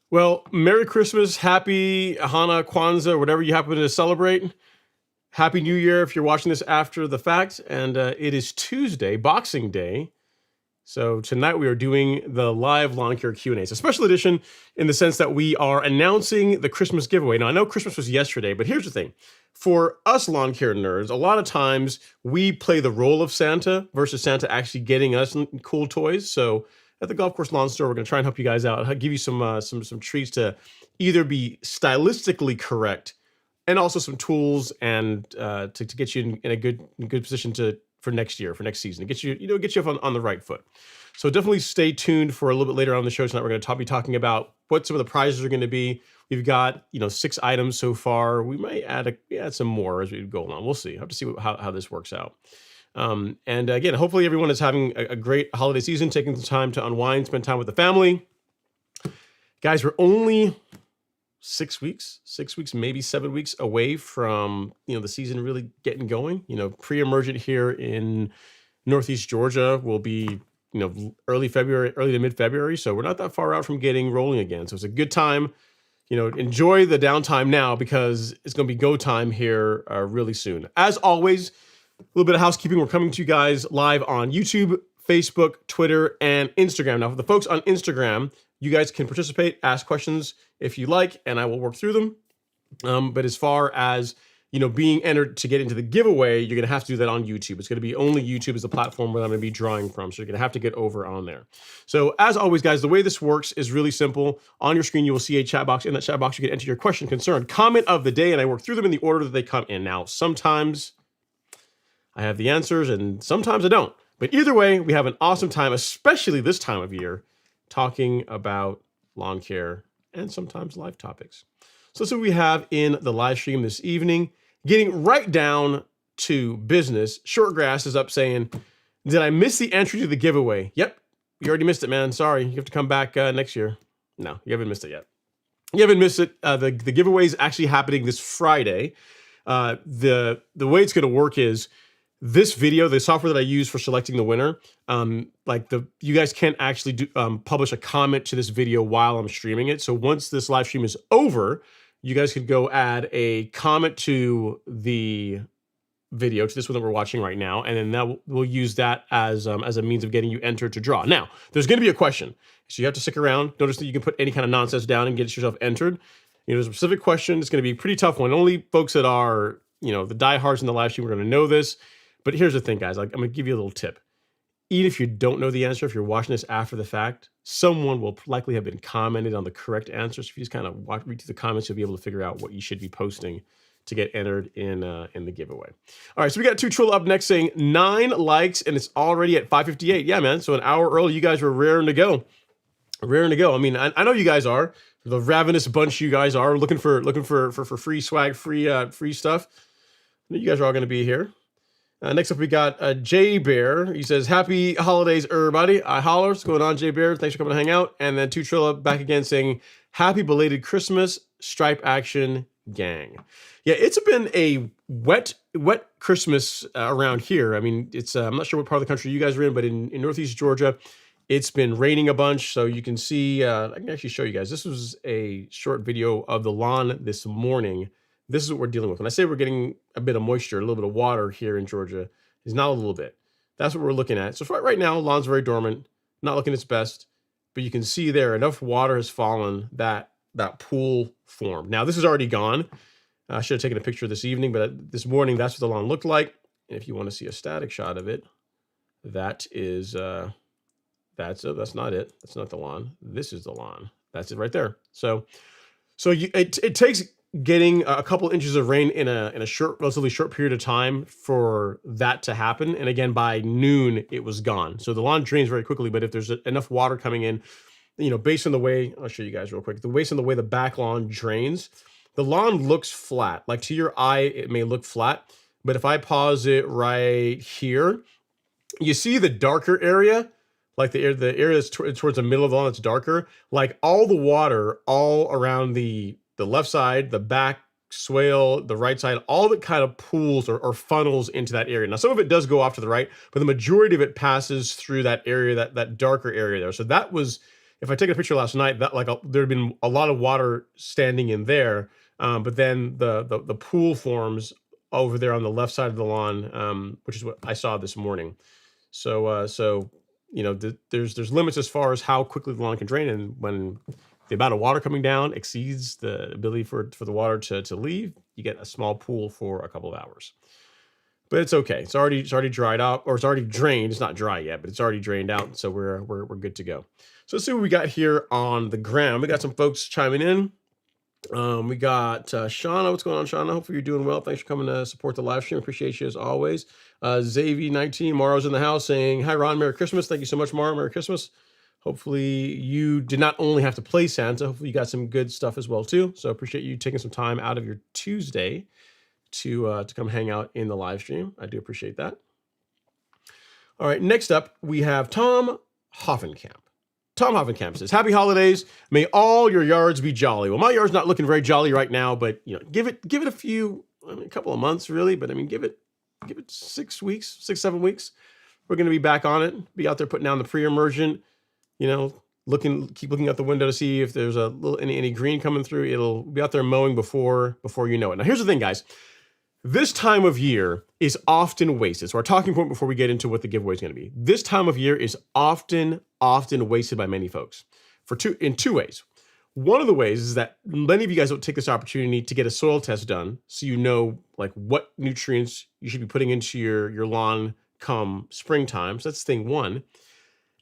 Well, Merry Christmas, Happy Hana, Kwanzaa, whatever you happen to celebrate. Happy New Year if you're watching this after the fact. And it is Tuesday, Boxing Day. So tonight we are doing the live lawn care Q&A. It's a special edition in the sense that we are announcing the Christmas giveaway. Now, I know Christmas was yesterday, but here's the thing. For us lawn care nerds, a lot of times we play the role of Santa versus Santa actually getting us cool toys. So at the Golf Course Lawn Store, we're going to try and help you guys out. I'll give you some treats to either be stylistically correct and also some tools and to get you in a good position for next year, for next season, to get you on the right foot. So definitely stay tuned for a little bit later on in the show tonight. We're going to be talking about what some of the prizes are going to be. We've got 6 items so far. We might add some more as we go along. We'll see. I have to see how this works out. And again, hopefully everyone is having a great holiday season, taking some time to unwind, spend time with the family. Guys, we're only 6 weeks, maybe 7 weeks away from, the season really getting going. Pre-emergent here in Northeast Georgia will be, early to mid-February. So we're not that far out from getting rolling again. So it's a good time, enjoy the downtime now because it's going to be go time here really soon. As always, a little bit of housekeeping. We're coming to you guys live on YouTube, Facebook, Twitter, and Instagram. Now, for the folks on Instagram, you guys can participate, ask questions if you like, and I will work through them. But as far as, being entered to get into the giveaway, you're going to have to do that on YouTube. It's going to be only YouTube is the platform where I'm going to be drawing from. So you're going to have to get over on there. So as always, guys, the way this works is really simple. On your screen, you will see a chat box. In that chat box, you can enter your question, concern, comment of the day, and I work through them in the order that they come in. Now, sometimes I have the answers and sometimes I don't. But either way, we have an awesome time, especially this time of year, talking about lawn care and sometimes life topics. So that's what we have in the live stream this evening. Getting right down to business, Shortgrass is up saying, did I miss the entry to the giveaway? Yep, you already missed it, man. Sorry, you have to come back next year. No, you haven't missed it yet. You haven't missed it. The giveaway is actually happening this Friday. The way it's going to work is this video, the software that I use for selecting the winner, you guys can't actually publish a comment to this video while I'm streaming it. So once this live stream is over, you guys could go add a comment to the video, to this one that we're watching right now, and then we'll use that as a means of getting you entered to draw. Now, there's going to be a question, so you have to stick around. Notice that you can put any kind of nonsense down and get yourself entered. There's a specific question. It's going to be a pretty tough one. Only folks that are, the diehards in the live stream are going to know this. But here's the thing, guys. I'm going to give you a little tip. Even if you don't know the answer, if you're watching this after the fact, someone will likely have been commented on the correct answer. So if you just kind of read through the comments, you'll be able to figure out what you should be posting to get entered in the giveaway. All right, so we got Two Trill up next saying 9 likes, and it's already at 5:58. Yeah, man. So an hour early, you guys were raring to go. Raring to go. I mean, I know you guys are. The ravenous bunch you guys are looking for free swag, free stuff. You guys are all going to be here. Next up, we got Jay Bear. He says, "Happy holidays, everybody." I holler. What's going on, Jay Bear? Thanks for coming to hang out. And then Two Trilla back again saying, "Happy belated Christmas, Stripe Action Gang." Yeah, it's been a wet Christmas around here. I mean, it's I'm not sure what part of the country you guys are in, but in Northeast Georgia, it's been raining a bunch. So you can see, I can actually show you guys. This was a short video of the lawn this morning. This is what we're dealing with. When I say we're getting a bit of moisture, a little bit of water here in Georgia, it's not a little bit. That's what we're looking at. So right now, lawn's very dormant, not looking its best, but you can see there enough water has fallen that pool formed. Now, this is already gone. I should have taken a picture this evening, but this morning, that's what the lawn looked like. And if you want to see a static shot of it, that is, that's not it. That's not the lawn. This is the lawn. That's it right there. So it takes getting a couple inches of rain in a relatively short period of time for that to happen. And again, by noon, it was gone. So the lawn drains very quickly, but if there's enough water coming in, based on the way, I'll show you guys real quick, based on the way the back lawn drains, the lawn looks flat. Like to your eye, it may look flat, but if I pause it right here, you see the darker area, like the area that's towards the middle of the lawn that's darker, like all the water all around the left side, the back swale, the right side, all of it kind of pools or funnels into that area. Now, some of it does go off to the right, but the majority of it passes through that area, that darker area there. So that was, if I take a picture last night, that there had been a lot of water standing in there, but then the pool forms over there on the left side of the lawn, which is what I saw this morning. So there's limits as far as how quickly the lawn can drain, and when the amount of water coming down exceeds the ability for the water to leave, you get a small pool for a couple of hours. But it's okay. It's already dried out, or it's already drained. It's not dry yet, but it's already drained out, so we're good to go. So let's see what we got here on the ground. We got some folks chiming in. We got Shauna. What's going on, Shauna? Hopefully you're doing well. Thanks for coming to support the live stream. Appreciate you as always. Xavier19, Mara's in the house saying, "Hi, Ron. Merry Christmas." Thank you so much, Mara. Merry Christmas. Hopefully you did not only have to play Santa, hopefully you got some good stuff as well too. So appreciate you taking some time out of your Tuesday to come hang out in the live stream. I do appreciate that. All right, next up we have Tom Hoffenkamp. Tom Hoffenkamp says, "Happy holidays. May all your yards be jolly." Well, my yard's not looking very jolly right now, but give it a couple of months really, but I mean, give it 6 weeks, 7 weeks. We're going to be back on it. Be out there putting down the pre-emergent. Keep looking out the window to see if there's a little any green coming through. It'll be out there mowing before you know it. Now, here's the thing, guys. This time of year is often wasted. So our talking point before we get into what the giveaway is going to be. This time of year is often wasted by many folks in two ways. One of the ways is that many of you guys don't take this opportunity to get a soil test done, so you know like what nutrients you should be putting into your lawn come springtime. So that's thing one.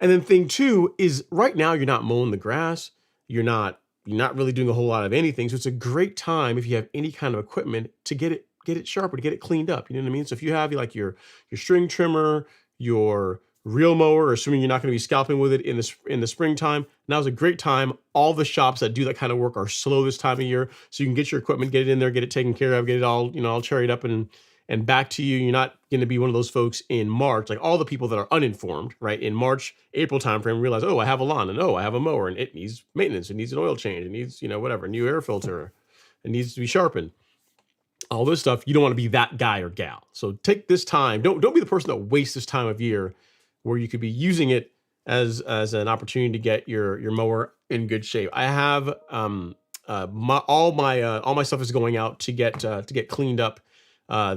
And then thing two is right now you're not mowing the grass. You're not really doing a whole lot of anything. So it's a great time if you have any kind of equipment to get it sharper, to get it cleaned up. You know what I mean? So if you have like your string trimmer, your reel mower, assuming you're not going to be scalping with it in the springtime, now's a great time. All the shops that do that kind of work are slow this time of year. So you can get your equipment, get it in there, get it taken care of, get it all, all cherried up and and back to you. You're not going to be one of those folks in March, like all the people that are uninformed, right? In March, April timeframe, realize, oh, I have a lawn, and oh, I have a mower, and it needs maintenance, it needs an oil change, it needs, whatever, new air filter, it needs to be sharpened. All this stuff, you don't want to be that guy or gal. So take this time. Don't be the person that wastes this time of year where you could be using it as an opportunity to get your mower in good shape. I have all my stuff is going out to get cleaned up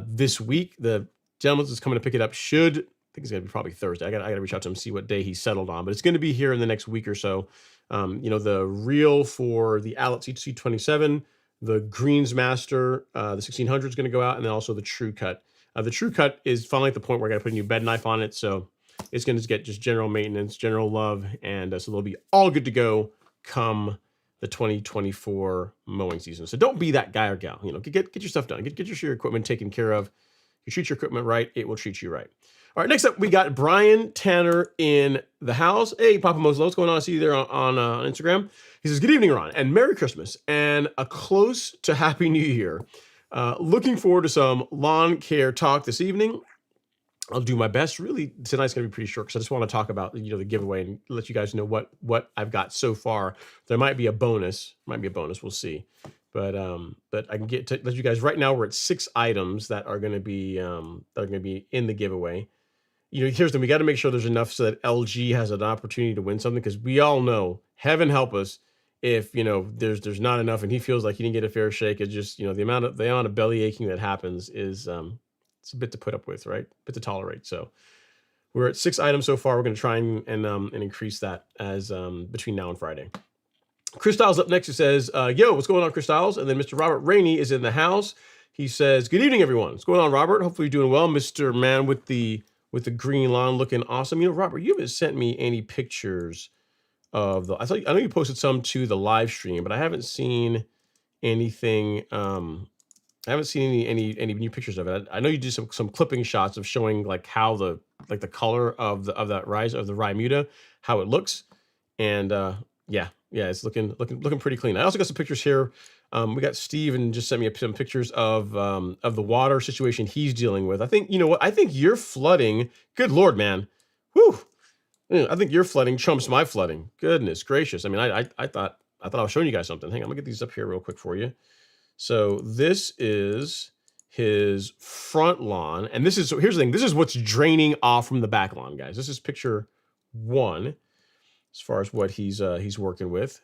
this week. The gentleman that's coming to pick it up I think it's gonna be probably Thursday. I gotta reach out to him, see what day he's settled on, but it's gonna be here in the next week or so. The reel for the Allet C27, the Greensmaster, the 1600 is going to go out, and then also the True Cut. The True Cut is finally at the point where I got to put a new bed knife on it, so it's going to get just general maintenance, general love, and so they'll be all good to go come the 2024 mowing season. So don't be that guy or gal. Get your stuff done. Get your equipment taken care of. You treat your equipment right, it will treat you right. All right, next up, we got Brian Tanner in the house. Hey, Papa Moslo, what's going on? I see you there on Instagram. He says, good evening, Ron, and Merry Christmas, and a close to Happy New Year. Looking forward to some lawn care talk this evening. I'll do my best. Really, tonight's going to be pretty short because I just want to talk about the giveaway and let you guys know what I've got so far. There might be a bonus. We'll see. But I can let you guys right now. We're at 6 items that are going to be in the giveaway. Here's the thing. We got to make sure there's enough so that LG has an opportunity to win something, because we all know, heaven help us, if there's not enough and he feels like he didn't get a fair shake. It's just the amount of belly aching that happens is it's a bit to put up with, right? A bit to tolerate. So we're at 6 items so far. We're going to try and increase that as between now and Friday. Chris Styles up next. He says, yo, what's going on, Chris Styles? And then Mr. Robert Rainey is in the house. He says, good evening, everyone. What's going on, Robert? Hopefully you're doing well. Mr. Man with the green lawn looking awesome. Robert, you haven't sent me any pictures of I know you posted some to the live stream, but I haven't seen anything. I haven't seen any new pictures of it. I know you did some clipping shots of showing like how the color of that rise of the rye muta, how it looks, and yeah, it's looking pretty clean. I also got some pictures here. We got Steven just sent me some pictures of the water situation he's dealing with. I think I think your flooding. Good Lord, man, whew. I think your flooding trumps my flooding. Goodness gracious. I mean, I thought I was showing you guys something. Hang on, I'm gonna get these up here real quick for you. So this is his front lawn, and here's the thing. This is what's draining off from the back lawn, guys. This is picture 1, as far as what he's working with.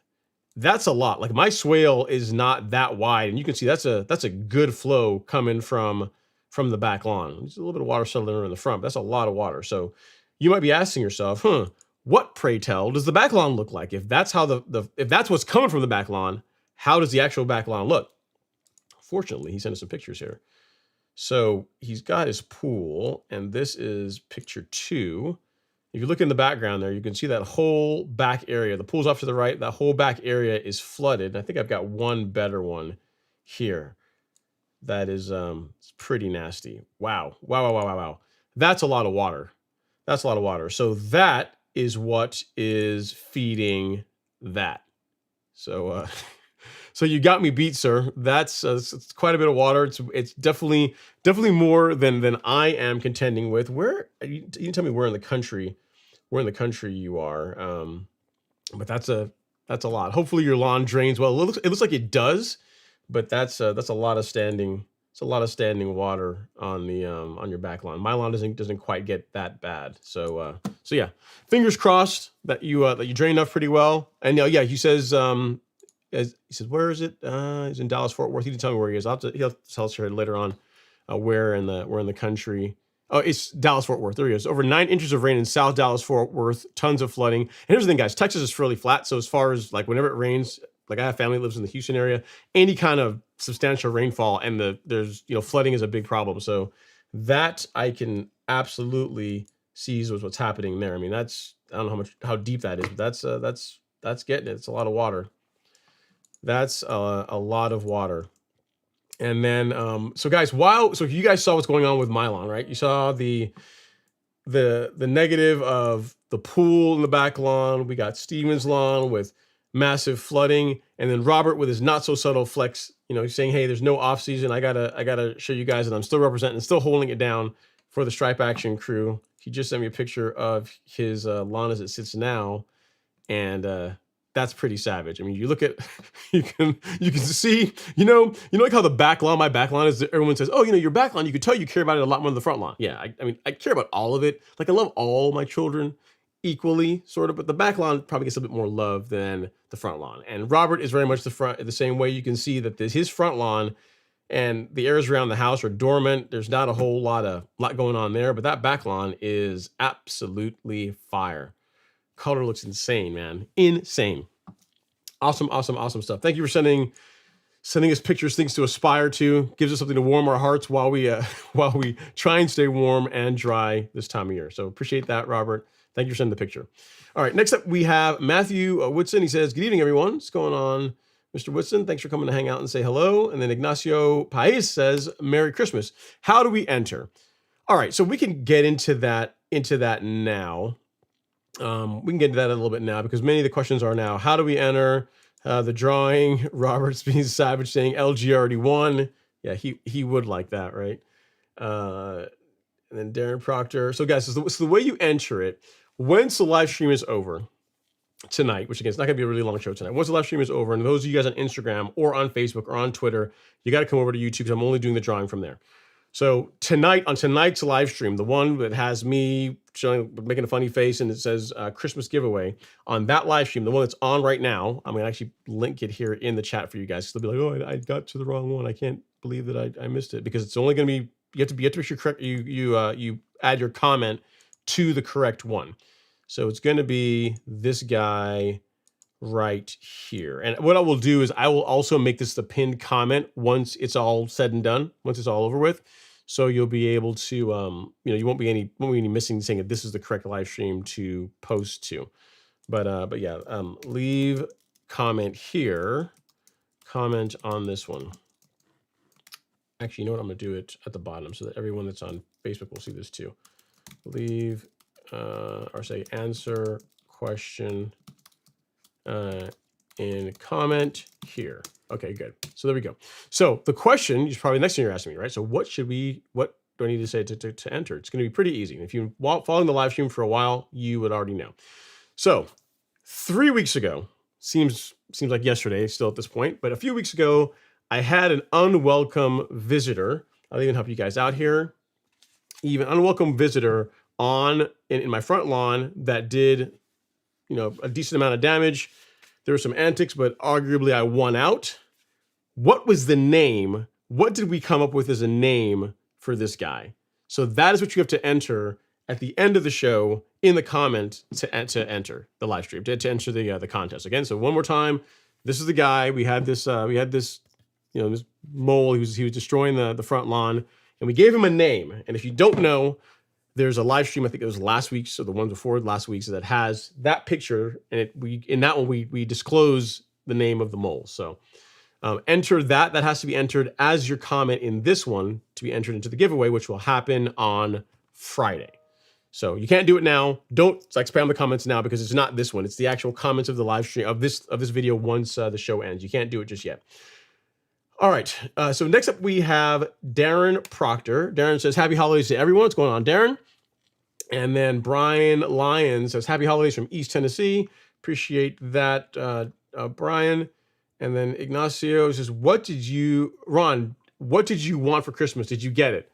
That's a lot. Like, my swale is not that wide, and you can see that's a good flow coming from the back lawn. There's a little bit of water settling in the front, but that's a lot of water. So you might be asking yourself, what, pray tell, does the back lawn look like? If that's how if that's what's coming from the back lawn, how does the actual back lawn look? Fortunately, he sent us some pictures here. So he's got his pool, and this is picture 2. If you look in the background there, you can see that whole back area. The pool's off to the right. That whole back area is flooded. I think I've got one better one here. That is it's pretty nasty. Wow. That's a lot of water. So that is what is feeding that. So so you got me beat, sir. That's it's quite a bit of water. It's definitely more than I am contending with. Where you tell me where in the country you are. But that's a lot. Hopefully your lawn drains well. It looks like it does, but that's a lot of standing. It's a lot of standing water on the on your back lawn. My lawn doesn't quite get that bad. So yeah, fingers crossed that you drain enough pretty well. And yeah, he says where is it? He's in Dallas Fort Worth. He didn't tell me where he is. He'll tell us here later on where in the country. Oh, it's Dallas Fort Worth. There he is. Over 9 inches of rain in South Dallas Fort Worth. Tons of flooding. And here's the thing, guys. Texas is fairly flat. So as far as like whenever it rains, like I have family that lives in the Houston area, any kind of substantial rainfall and there's flooding is a big problem. So that I can absolutely see what's happening there. I mean, I don't know how deep that is, but that's getting it. It's a lot of water. That's a lot of water. And then, so guys, so you guys saw what's going on with my lawn, right? You saw the negative of the pool in the back lawn. We got Steven's lawn with massive flooding. And then Robert with his not so subtle flex, saying, hey, there's no off season. I gotta show you guys that I'm still representing, still holding it down for the Stripe Action crew. He just sent me a picture of his lawn as it sits now, and that's pretty savage. I mean, you look at, you can see, like how the back lawn, my back lawn is, everyone says, oh, your back lawn, you could tell you care about it a lot more than the front lawn. Yeah, I mean, I care about all of it. Like, I love all my children equally, sort of, but the back lawn probably gets a bit more love than the front lawn. And Robert is very much the same way. You can see that his front lawn and the areas around the house are dormant. There's not a whole lot going on there, but that back lawn is absolutely fire. Color looks insane, man. Insane. Awesome, awesome, awesome stuff. Thank you for sending us pictures, things to aspire to. Gives us something to warm our hearts while we try and stay warm and dry this time of year. So appreciate that, Robert. Thank you for sending the picture. All right, next up we have Matthew Woodson. He says, good evening, everyone. What's going on, Mr. Woodson? Thanks for coming to hang out and say hello. And then Ignacio Paez says, Merry Christmas. How do we enter? All right, so we can get into that now. We can get into that a little bit now, because many of the questions are now, how do we enter the drawing? Robert's being savage saying LG already won. Yeah, he would like that, right? And then Darren Proctor. So guys, so the way you enter it, once the live stream is over tonight, which again, it's not gonna be a really long show tonight. Once the live stream is over, and those of you guys on Instagram or on Facebook or on Twitter, you got to come over to YouTube, because I'm only doing the drawing from there. So tonight's live stream, the one that has me making a funny face and it says Christmas giveaway, on that live stream, the one that's on right now, I'm gonna actually link it here in the chat for you guys. They'll be like, oh, I got to the wrong one. I can't believe that I missed it, because it's only gonna be, you have to make sure you add your comment to the correct one. So it's gonna be this guy right here. And what I will do is I will also make this the pinned comment once it's all said and done, once it's all over with. So you'll be able to, you won't be any missing saying that this is the correct live stream to post to. But yeah, leave comment here, comment on this one. Actually, you know what? I'm gonna do it at the bottom so that everyone that's on Facebook will see this too. Leave or say answer question in comment here. Okay, good. So there we go. So the question is probably the next thing you're asking me, right? So what do I need to say to enter? It's going to be pretty easy. If you've been following the live stream for a while, you would already know. So 3 weeks ago, seems like yesterday still at this point, but a few weeks ago, I had an unwelcome visitor. I'll even help you guys out here. Even unwelcome visitor in my front lawn that did, a decent amount of damage. There were some antics, but arguably I won out. What was the name? What did we come up with as a name for this guy? So that is what you have to enter at the end of the show in the comment to enter the live stream, to enter the contest. Again, so one more time, this is the guy. We had this this mole. He was destroying the front lawn, and we gave him a name. And if you don't know, there's a live stream, I think it was last week's or the one before last week's, that has that picture, and in that one we disclose the name of the mole. So enter that. That has to be entered as your comment in this one to be entered into the giveaway, which will happen on Friday. So you can't do it now. Don't spam the comments now, because it's not this one. It's the actual comments of the live stream of this video once the show ends. You can't do it just yet. All right. So next up we have Darren Proctor. Darren says, happy holidays to everyone. What's going on, Darren? And then Brian Lyons says, happy holidays from East Tennessee. Appreciate that, Brian. And then Ignacio says, Ron, what did you want for Christmas? Did you get it?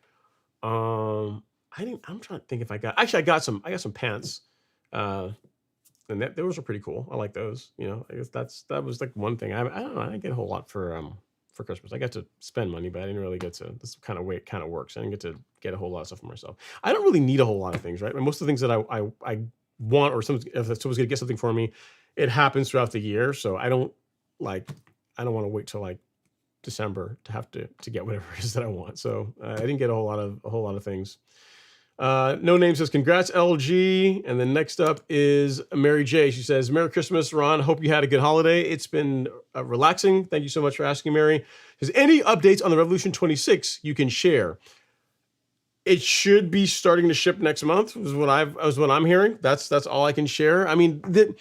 I'm trying to think if I got some pants. And those are pretty cool. I like those. I guess that was like one thing. I don't know. I didn't get a whole lot for Christmas. I got to spend money, but I didn't really get to, this kind of way it kind of works. I didn't get to get a whole lot of stuff for myself. I don't really need a whole lot of things, right? Most of the things that I want, or if someone's going to get something for me, it happens throughout the year. So I don't want to wait till like December to have to get whatever it is that I want. So I didn't get a whole lot of things. No Name says, congrats, LG. And then next up is Mary J. She says, Merry Christmas, Ron. Hope you had a good holiday. It's been relaxing. Thank you so much for asking, Mary. Says, any updates on the Revolution 26 you can share? It should be starting to ship next month. Is what I'm hearing. That's all I can share. I mean, the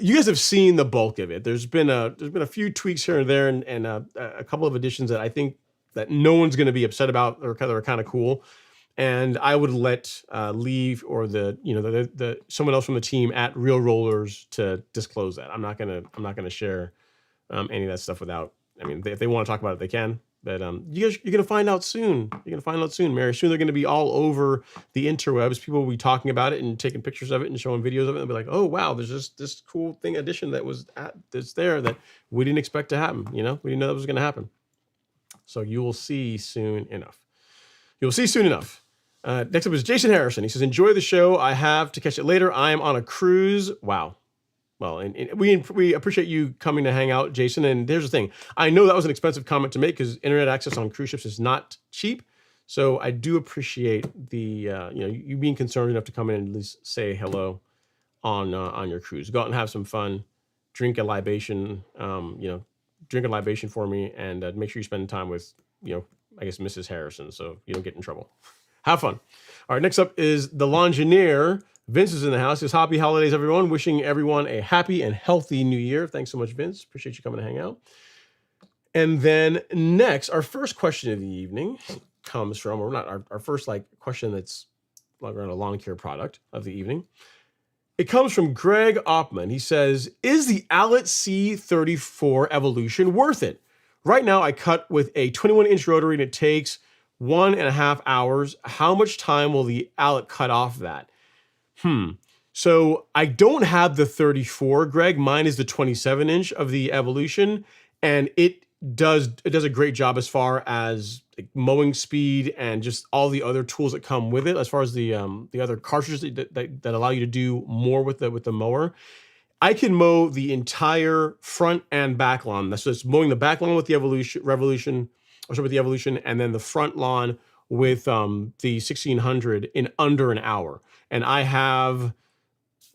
you guys have seen the bulk of it. There's been a few tweaks here and there, and a couple of additions that I think that no one's going to be upset about, or are kind of cool. And I would let Leave or the someone else from the team at Real Rollers to disclose that. I'm not gonna share any of that stuff without. I mean, if they want to talk about it, they can. But you're gonna find out soon. You're gonna find out soon, Mary. Soon they're gonna be all over the interwebs. People will be talking about it and taking pictures of it and showing videos of it. And be like, oh wow, there's this cool thing addition that's there that we didn't expect to happen. We didn't know that was gonna happen. So you will see soon enough. You'll see soon enough. Next up is Jason Harrison. He says, enjoy the show. I have to catch it later. I am on a cruise. Wow. Well, and we appreciate you coming to hang out, Jason. And here's the thing. I know that was an expensive comment to make because internet access on cruise ships is not cheap. So I do appreciate the you being concerned enough to come in and at least say hello on your cruise. Go out and have some fun. Drink a libation. Drink a libation for me, and make sure you spend time with I guess Mrs. Harrison, so you don't get in trouble. Have fun. All right, next up is the Longineer. Vince is in the house. He says, happy holidays, everyone. Wishing everyone a happy and healthy new year. Thanks so much, Vince. Appreciate you coming to hang out. And then next, our first question of the evening comes from, or not, our first question that's around a lawn care product of the evening. It comes from Greg Oppman. He says, is the Allet C34 Evolution worth it? Right now, I cut with a 21-inch rotary and it takes 1.5 hours. How much time will the Allet cut off that? So I don't have the 34, Greg. Mine is the 27-inch of the Evolution, and it does a great job as far as mowing speed and just all the other tools that come with it. As far as the other cartridges that allow you to do more with the mower, I can mow the entire front and back lawn. That's just mowing the back lawn with the Evolution, and then the front lawn with the 1600 in under an hour. And I have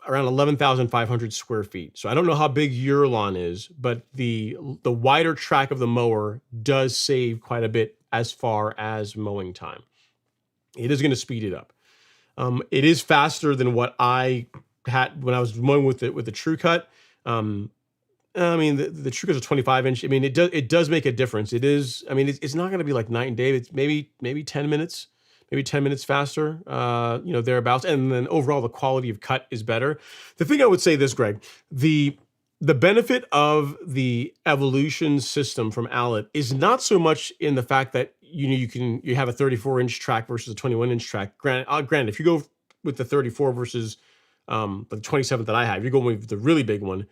around 11,500 square feet. So I don't know how big your lawn is, but the wider track of the mower does save quite a bit as far as mowing time. It is going to speed it up. It is faster than what I had when I was mowing with the True Cut. I mean, the True Cut is a 25-inch. I mean, it does make a difference. It is. I mean, it's not going to be like night and day. It's maybe 10 minutes. Maybe 10 minutes faster, thereabouts. And then overall, the quality of cut is better. The thing I would say this, Greg, the benefit of the Evolution system from Allet is not so much in the fact that you have a 34-inch track versus a 21-inch track. Granted, if you go with the 34 versus the 27 that I have, you're going with the really big one.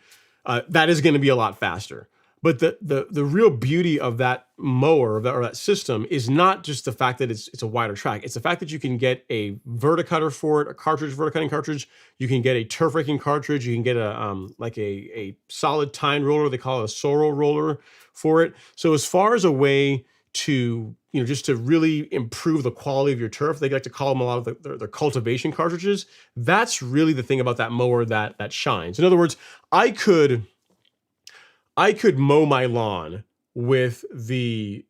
That is going to be a lot faster. But the real beauty of that mower or that system is not just the fact that it's a wider track. It's the fact that you can get a verticutter for it, a verticutting cartridge. You can get a turf raking cartridge. You can get a solid tine roller. They call it a sorrel roller for it. So as far as a way to just to really improve the quality of your turf, they like to call them a lot of their cultivation cartridges. That's really the thing about that mower that shines. In other words, I could mow my lawn with the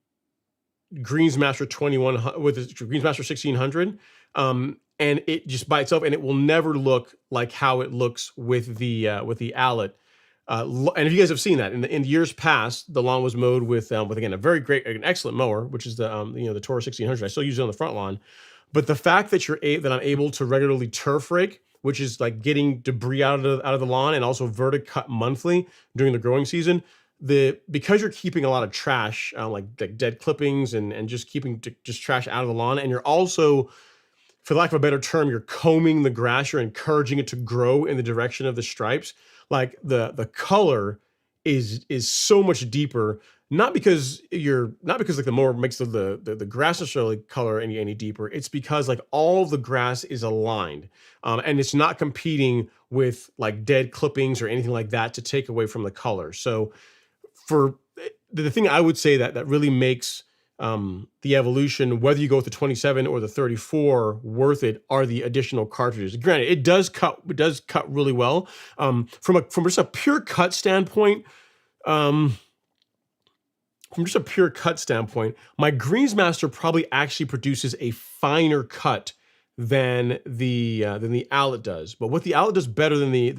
Greensmaster 21 with the Greensmaster 1600, and it just by itself, and it will never look like how it looks with the Allet. And if you guys have seen that in years past, the lawn was mowed with again an excellent mower, which is the Toro 1600. I still use it on the front lawn, but the fact that I'm able to regularly turf rake, which is like getting debris out of the lawn, and also verticut monthly during the growing season. Because you're keeping a lot of trash, like dead clippings and just keeping just trash out of the lawn, and you're also, for lack of a better term, you're combing the grass. You're encouraging it to grow in the direction of the stripes. Like the color is so much deeper. Not because like the mower makes the grass necessarily color any deeper. It's because like all the grass is aligned, and it's not competing with like dead clippings or anything like that to take away from the color. So for the thing I would say that really makes the Evolution, whether you go with the 27 or the 34, worth it, are the additional cartridges. Granted, it does cut really well. From just a pure cut standpoint. from just a pure cut standpoint, my Greensmaster probably actually produces a finer cut than the Owlet does. But what the Owlet does better than the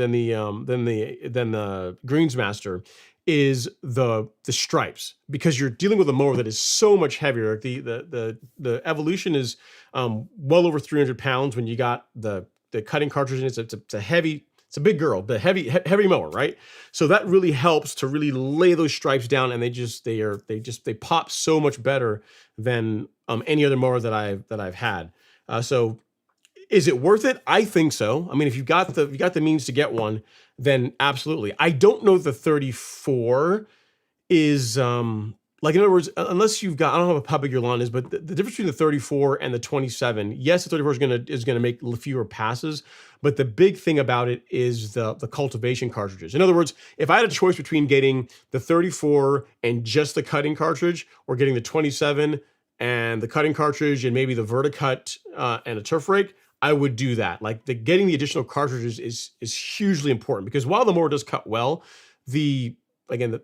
Greensmaster is the stripes, because you're dealing with a mower that is so much heavier. The Evolution is well over 300 pounds when you got the cutting cartridge in it. It's a heavy, it's a big girl, but heavy mower, right? So that really helps to really lay those stripes down, and they pop so much better than any other mower that I've had. So is it worth it? I think so. I mean, if you got the means to get one, then absolutely. I don't know if the 34 is like, in other words, unless you've got, I don't know how big your lawn is, but the difference between the 34 and the 27, yes, the 34 is gonna make fewer passes, but the big thing about it is the cultivation cartridges. In other words, if I had a choice between getting the 34 and just the cutting cartridge, or getting the 27 and the cutting cartridge and maybe the Verticut and a turf rake, I would do that. Like, getting the additional cartridges is hugely important, because while the mower does cut well, the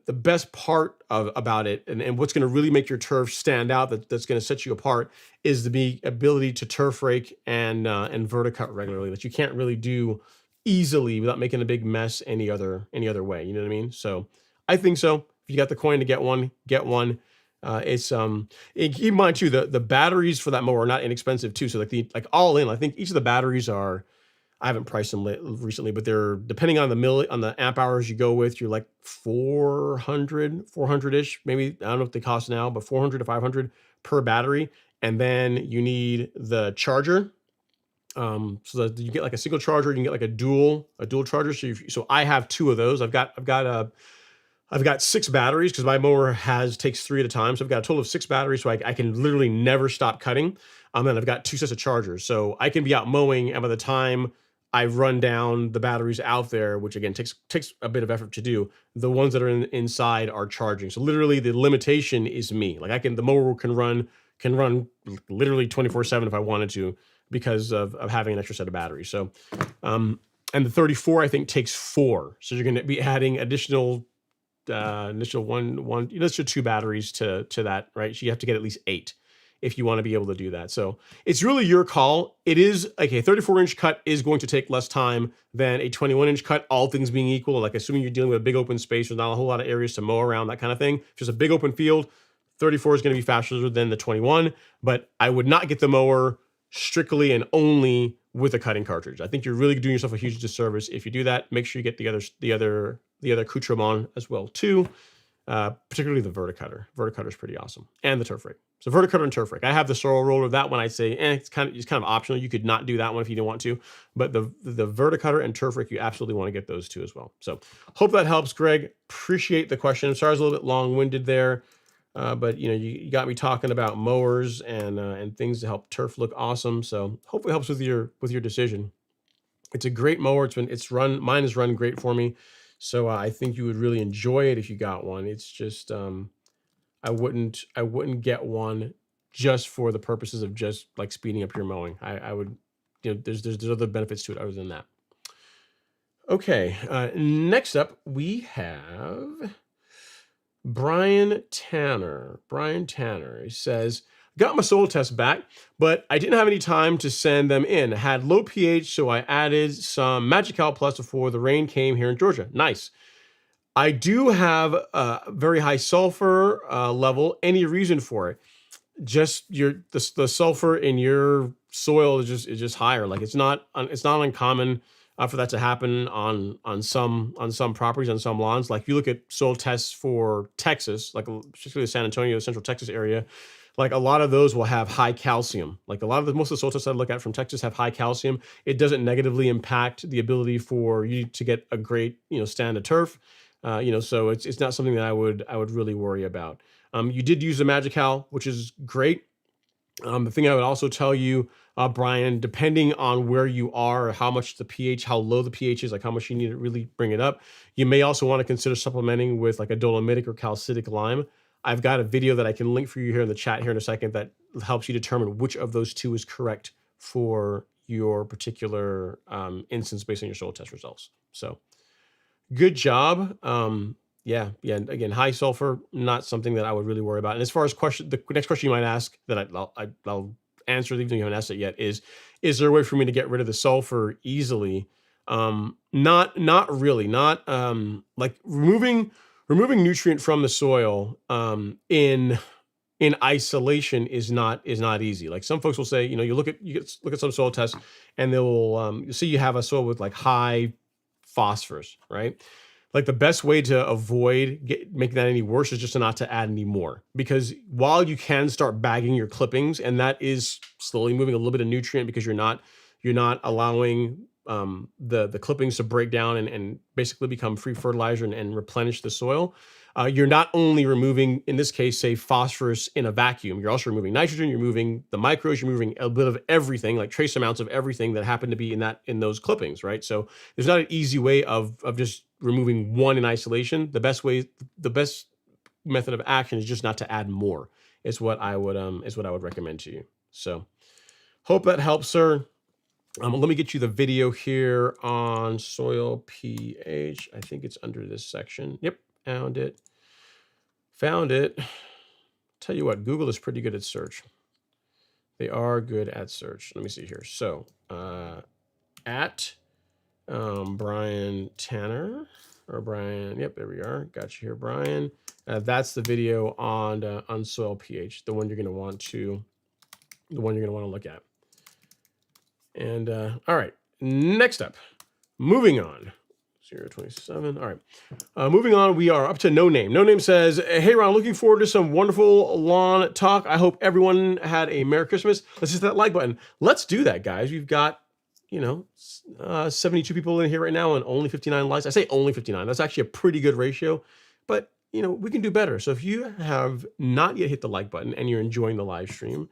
best part about it, and what's going to really make your turf stand out, that's going to set you apart, is the ability to turf rake and Verticut regularly, that you can't really do easily without making a big mess any other way. You know what I mean? So I think so. If you got the coin to get one, get one. Keep in mind too, the batteries for that mower are not inexpensive too. So like all in, I think each of the batteries are, I haven't priced them recently, but they're, depending on the amp hours you go with, you're like 400-ish, maybe. I don't know what they cost now, but 400 to 500 per battery. And then you need the charger. So that you get like a single charger, you can get like a dual charger. So I have two of those. I've got 6 batteries, because my mower takes 3 at a time. So I've got a total of 6 batteries, so I can literally never stop cutting. And I've got 2 sets of chargers. So I can be out mowing, and by the time I run down the batteries out there, which again takes a bit of effort to do, the ones that are inside are charging. So literally the limitation is me. Like, the mower can run literally 24/7 if I wanted to, because of having an extra set of batteries. So and the 34, I think, takes 4. So you're going to be adding additional 2 batteries to that, right? So you have to get at least 8 if you want to be able to do that. So it's really your call. It is like a 34-inch cut is going to take less time than a 21-inch cut, all things being equal. Like, assuming you're dealing with a big open space, there's not a whole lot of areas to mow around, that kind of thing. Just a big open field, 34 is going to be faster than the 21. But I would not get the mower strictly and only with a cutting cartridge. I think you're really doing yourself a huge disservice if you do that. Make sure you get the other accoutrement as well too, particularly the Verticutter. Verticutter is pretty awesome, and the turf rake. So Verticutter and turf rake. I have the sorrel roller. That one I'd say it's kind of optional. You could not do that one if you didn't want to, but the Verticutter and turf rake, you absolutely want to get those two as well. So hope that helps, Greg. Appreciate the question. I'm sorry I was a little bit long-winded there. But you got me talking about mowers and things to help turf look awesome. So hopefully it helps with your decision. It's a great mower. Mine has run great for me. So I think you would really enjoy it if you got one. It's just I wouldn't get one just for the purposes of just like speeding up your mowing. I would, there's other benefits to it other than that. Okay, next up we have Brian Tanner. He says, got my soil test back, but I didn't have any time to send them in. I had low pH, so I added some Magical Plus before the rain came here in Georgia. Nice. I do have a very high sulfur level. Any reason for it? Just the sulfur in your soil is just higher. Like, it's not uncommon for that to happen on some properties, on some lawns. Like, if you look at soil tests for Texas, like particularly the San Antonio, Central Texas area, like a lot of those will have high calcium. Like most of the soil tests I look at from Texas have high calcium. It doesn't negatively impact the ability for you to get a great stand of turf. So it's not something that I would really worry about. You did use the Magical, which is great. The thing I would also tell you, Brian, depending on where you are, how much the pH, how low the pH is, like how much you need to really bring it up, you may also want to consider supplementing with like a dolomitic or calcitic lime. I've got a video that I can link for you here in the chat here in a second that helps you determine which of those two is correct for your particular instance based on your soil test results. So good job. Yeah, yeah. And again, high sulfur, not something that I would really worry about. And as far as the next question you might ask that I'll answer, even though you haven't asked it yet, is there a way for me to get rid of the sulfur easily? Not really. Not like removing nutrient from the soil in isolation is not easy. Like some folks will say, look at some soil tests, and they'll you see you have a soil with like high phosphorus, right? Like the best way to avoid making that any worse is just not to add any more. Because while you can start bagging your clippings, and that is slowly moving a little bit of nutrient because you're not allowing the clippings to break down and basically become free fertilizer and replenish the soil. You're not only removing, in this case, say phosphorus in a vacuum, you're also removing nitrogen, you're removing the microbes, you're removing a bit of everything, like trace amounts of everything that happen to be in those clippings, right? So there's not an easy way of just removing one in isolation. The best method of action is just not to add more. Is what I would recommend to you. So hope that helps, sir. Let me get you the video here on soil pH. I think it's under this section. Yep, found it. Tell you what, Google is pretty good at search. They are good at search. Let me see here. So at Brian Tanner or Brian. Yep, there we are. Got you here, Brian. That's the video on soil pH. The one you're going to want to look at. And all right, next up, moving on. 027. All right. Moving on, we are up to No Name. No Name says, hey, Ron, looking forward to some wonderful lawn talk. I hope everyone had a Merry Christmas. Let's hit that like button. Let's do that, guys. We've got, 72 people in here right now and only 59 likes. I say only 59. That's actually a pretty good ratio. But, we can do better. So if you have not yet hit the like button and you're enjoying the live stream,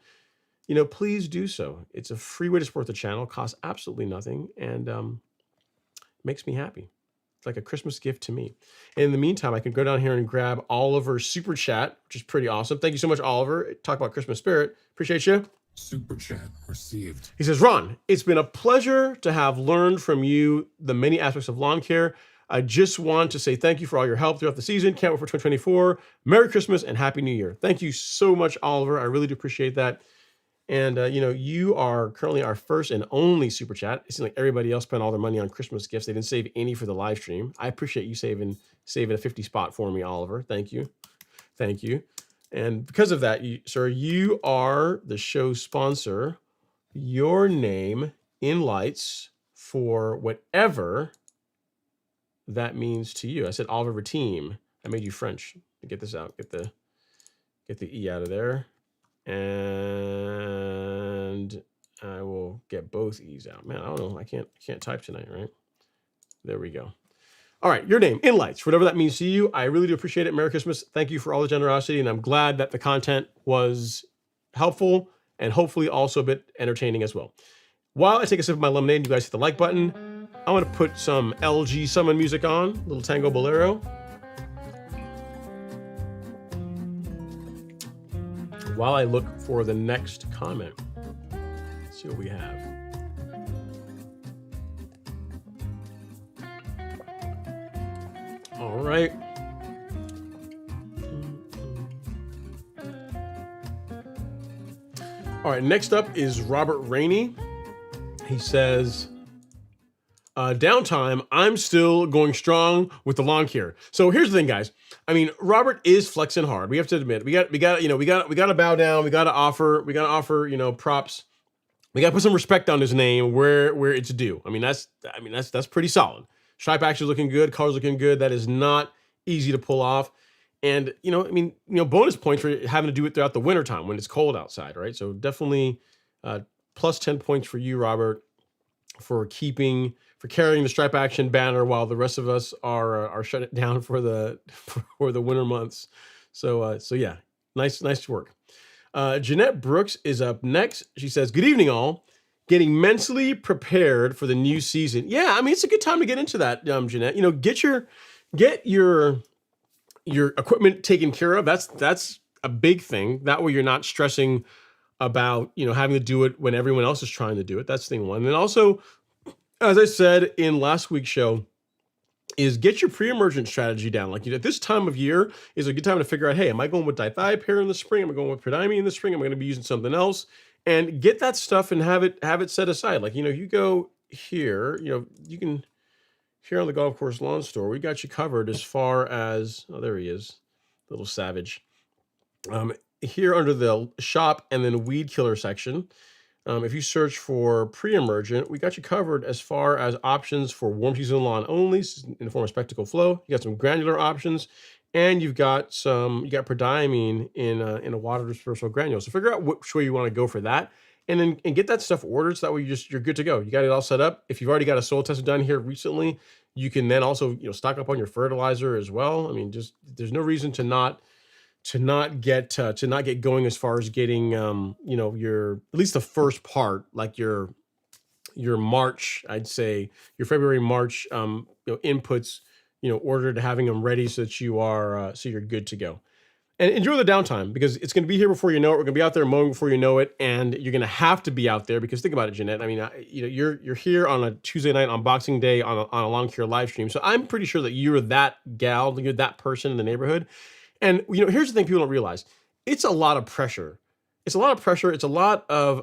please do so. It's a free way to support the channel. Costs absolutely nothing and makes me happy. It's like a Christmas gift to me. In the meantime, I can go down here and grab Oliver's super chat, which is pretty awesome. Thank you so much, Oliver. Talk about Christmas spirit. Appreciate you. Super chat received. He says, Ron, it's been a pleasure to have learned from you the many aspects of lawn care. I just want to say thank you for all your help throughout the season. Can't wait for 2024. Merry Christmas and Happy New Year. Thank you so much, Oliver. I really do appreciate that. And, you are currently our first and only super chat. It seems like everybody else spent all their money on Christmas gifts. They didn't save any for the live stream. I appreciate you saving a 50 spot for me, Oliver. Thank you. Thank you. And because of that, sir, you are the show sponsor. Your name in lights for whatever that means to you. I said Oliver team. I made you French. Get this out. Get the E out of there. And I will get both E's out. Man, I don't know. I can't type tonight, right? There we go. All right, your name, in lights, whatever that means to you. I really do appreciate it. Merry Christmas. Thank you for all the generosity, and I'm glad that the content was helpful and hopefully also a bit entertaining as well. While I take a sip of my lemonade, you guys hit the like button. I'm going to put some LG Summon music on, little Tango Bolero. While I look for the next comment. Let's see what we have. All right. All right, next up is Robert Rainey. He says, downtime, I'm still going strong with the lawn care. So here's the thing, guys. I mean, Robert is flexing hard. We have to admit, we got to bow down. We got to offer, props. We got to put some respect on his name where it's due. I mean, that's pretty solid. Stripe action looking good. Colors looking good. That is not easy to pull off. And, bonus points for having to do it throughout the wintertime when it's cold outside, right? So definitely plus 10 points for you, Robert, for carrying the stripe action banner while the rest of us are shut it down for the winter months. So yeah, nice work. Jeanette Brooks is up next. She says, good evening, all. Getting mentally prepared for the new season. Yeah, I mean, it's a good time to get into that, Jeanette. Get your equipment taken care of. That's a big thing. That way you're not stressing about, having to do it when everyone else is trying to do it. That's thing one. And also, as I said in last week's show, is get your pre-emergent strategy down. Like, at this time of year is a good time to figure out, hey, am I going with dithiopyr in the spring? Am I going with prodiamine in the spring? Am I going to be using something else? And get that stuff and have it set aside. Like, you go here, you can, here on the Golf Course Lawn Store, we got you covered as far as, oh, there he is, little savage. Here under the shop and then weed killer section, if you search for pre-emergent, we got you covered as far as options for warm season lawn only in the form of spectacle flow. You got some granular options, and you got prodiamine in a water dispersal granule. So figure out which way you want to go for that, and get that stuff ordered so that way you're good to go. You got it all set up. If you've already got a soil test done here recently, you can then also stock up on your fertilizer as well. I mean, just there's no reason to not get going as far as getting your, at least the first part, like your March, I'd say your February, March inputs, ordered, having them ready so that you are so you're good to go. And enjoy the downtime, because it's going to be here before you know it. We're going to be out there mowing before you know it, and you're going to have to be out there, because think about it, Jeanette. I mean, you're here on a Tuesday night on Boxing Day on a lawn care live stream. So I'm pretty sure that you're that gal, you're that person in the neighborhood. And here's the thing people don't realize: it's a lot of pressure. It's a lot of pressure. It's a lot of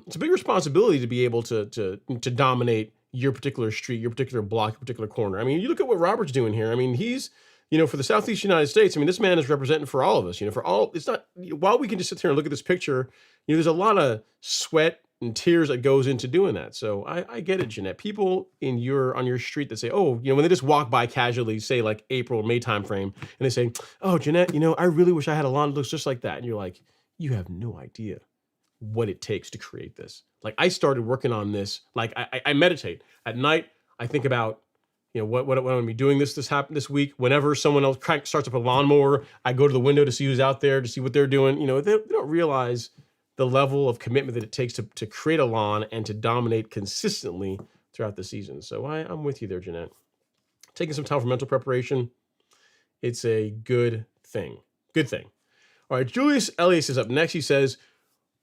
it's a big responsibility to be able to dominate your particular street, your particular block, your particular corner. I mean, you look at what Robert's doing here. I mean, he's for the Southeast United States. I mean, this man is representing for all of us. For all. It's not, while we can just sit here and look at this picture, there's a lot of sweat and tears that goes into doing that. So I get it, Jeanette. People on your street that say, oh, when they just walk by casually, say like April or May timeframe, and they say, oh, Jeanette, I really wish I had a lawn that looks just like that. And you're like, you have no idea what it takes to create this. Like, I started working on this. Like, I meditate at night. I think about, what I'm going to be doing this happened this week. Whenever someone else starts up a lawnmower, I go to the window to see who's out there, to see what they're doing. They don't realize the level of commitment that it takes to create a lawn and to dominate consistently throughout the season. So I'm with you there, Jeanette. Taking some time for mental preparation, it's a good thing. Good thing. All right, Julius Elias is up next. He says,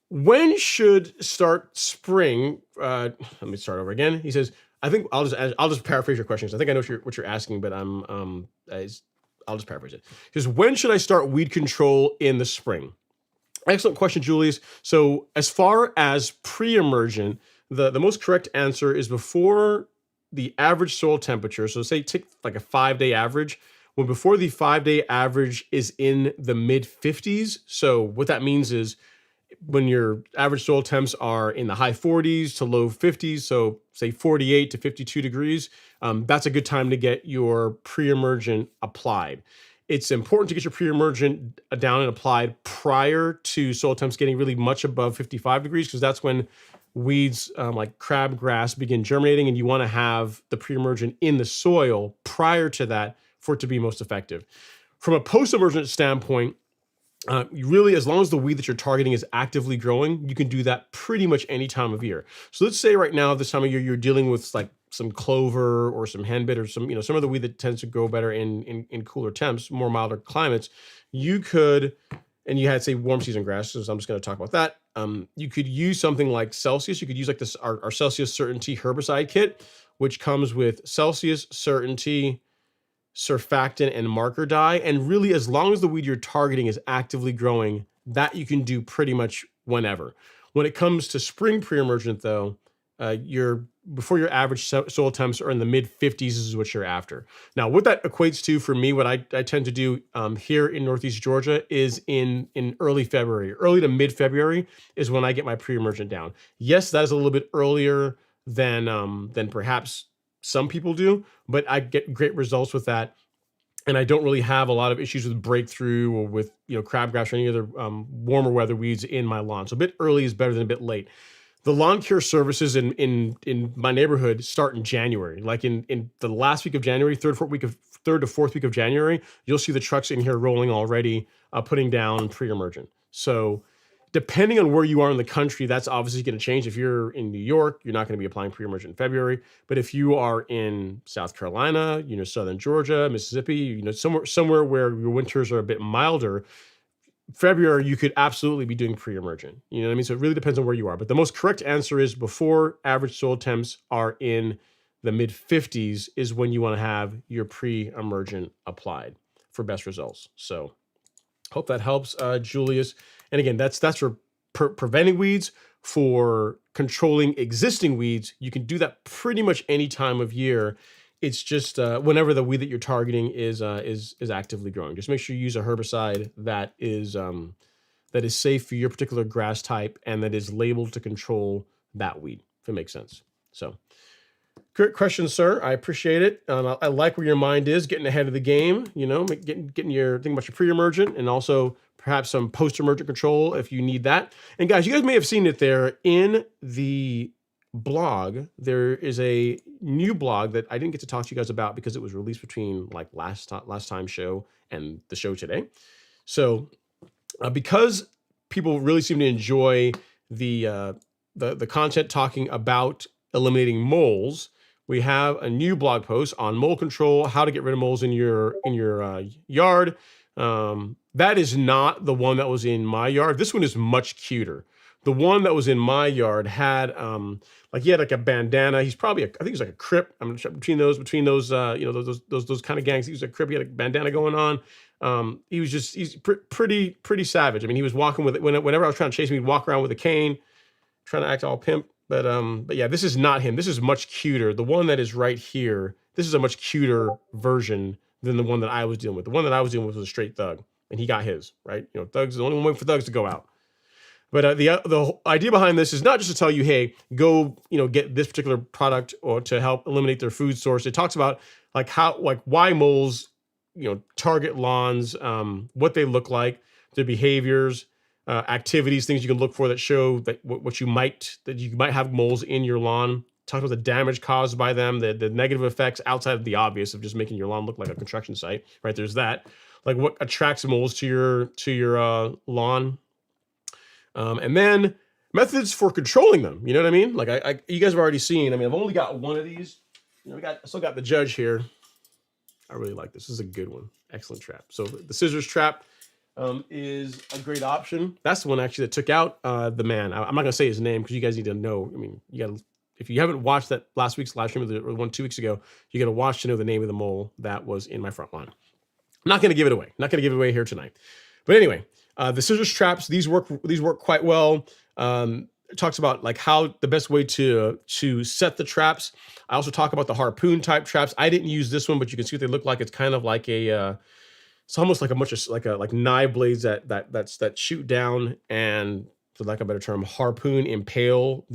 when should start spring? Let me start over again. He says, I think I'll just paraphrase your questions. I think I know what you're asking, but I'll just paraphrase it. He says, when should I start weed control in the spring? Excellent question, Julius. So as far as pre-emergent, the most correct answer is before the average soil temperature. So say take like a 5-day average. When before the 5-day average is in the mid 50s. So what that means is when your average soil temps are in the high 40s to low 50s, so say 48 to 52 degrees, that's a good time to get your pre-emergent applied. It's important to get your pre-emergent down and applied prior to soil temps getting really much above 55 degrees, because that's when weeds like crabgrass begin germinating, and you want to have the pre-emergent in the soil prior to that for it to be most effective. From a post-emergent standpoint, you really, as long as the weed that you're targeting is actively growing, you can do that pretty much any time of year. So let's say right now, this time of year, you're dealing with like some clover or some henbit or some of the weed that tends to grow better in cooler temps, more milder climates. You could, and you had say warm season grasses, so I'm just going to talk about that. You could use something like Celsius. You could use like this our Celsius Certainty herbicide kit, which comes with Celsius, Certainty, surfactant, and marker dye. And really, as long as the weed you're targeting is actively growing, that you can do pretty much whenever. When it comes to spring pre-emergent, though, before your average soil temps are in the mid 50s is what you're after. Now, what that equates to for me, what I tend to do here in Northeast Georgia is in early February, early to mid February is when I get my pre-emergent down. Yes, that is a little bit earlier than perhaps some people do, but I get great results with that. And I don't really have a lot of issues with breakthrough or with crabgrass or any other warmer weather weeds in my lawn. So a bit early is better than a bit late. The lawn care services in my neighborhood start in January. Like in the last week of January, third to fourth week of January, you'll see the trucks in here rolling already, putting down pre-emergent. So depending on where you are in the country, that's obviously going to change. If you're in New York, you're not going to be applying pre-emergent in February. But if you are in South Carolina, southern Georgia, Mississippi, somewhere where your winters are a bit milder, February, you could absolutely be doing pre-emergent. You know what I mean? So it really depends on where you are. But the most correct answer is before average soil temps are in the mid 50s is when you want to have your pre-emergent applied for best results. So hope that helps, Julius. And again, that's for preventing weeds. For controlling existing weeds, you can do that pretty much any time of year. It's just whenever the weed that you're targeting is actively growing. Just make sure you use a herbicide that is safe for your particular grass type and that is labeled to control that weed, if it makes sense. So, great question, sir. I appreciate it. I like where your mind is, getting ahead of the game. You know, getting your thinking about your pre-emergent and also perhaps some post-emergent control if you need that. And guys, you guys may have seen it there in the blog. There is a new blog that I didn't get to talk to you guys about because it was released between like last time show and the show today. So because people really seem to enjoy the content talking about eliminating moles, we have a new blog post on mole control, how to get rid of moles in your yard. That is not the one that was in my yard. This one is much cuter. The one that was in my yard had he had like a bandana. He's probably I think he's like a Crip. I'm between those those kind of gangs. He was a Crip. He had a bandana going on. He's pretty savage. I mean, he was walking with it whenever I was trying to chase him, he'd walk around with a cane, trying to act all pimp. But yeah, this is not him. This is much cuter. The one that is right here, this is a much cuter version than the one that I was dealing with. The one that I was dealing with was a straight thug, and he got his, right? You know, thugs, the only one waiting for thugs to go out. But the idea behind this is not just to tell you, hey, go, get this particular product or to help eliminate their food source. It talks about why moles, target lawns, what they look like, their behaviors, activities, things you can look for that show that you might have moles in your lawn. Talk about the damage caused by them, the negative effects outside of the obvious of just making your lawn look like a construction site, right? There's that, like what attracts moles to your lawn, and then methods for controlling them. You know what I mean? Like you guys have already seen. I mean, I've only got one of these. I still got the Judge here. I really like this. This is a good one. Excellent trap. So the scissors trap is a great option. That's the one actually that took out the man. I'm not gonna say his name because you guys need to know. I mean, you got to. If you haven't watched that last week's live stream or the one 2 weeks ago, you got to watch to know the name of the mole that was in my front lawn. I'm not going to give it away. Here tonight. But anyway, the scissors traps, these work quite well. It talks about like how the best way to set the traps. I also talk about the harpoon type traps. I didn't use this one, but you can see what they look like. It's kind of like it's almost like a bunch of like knife blades that shoot down and, for lack of a better term, harpoon impale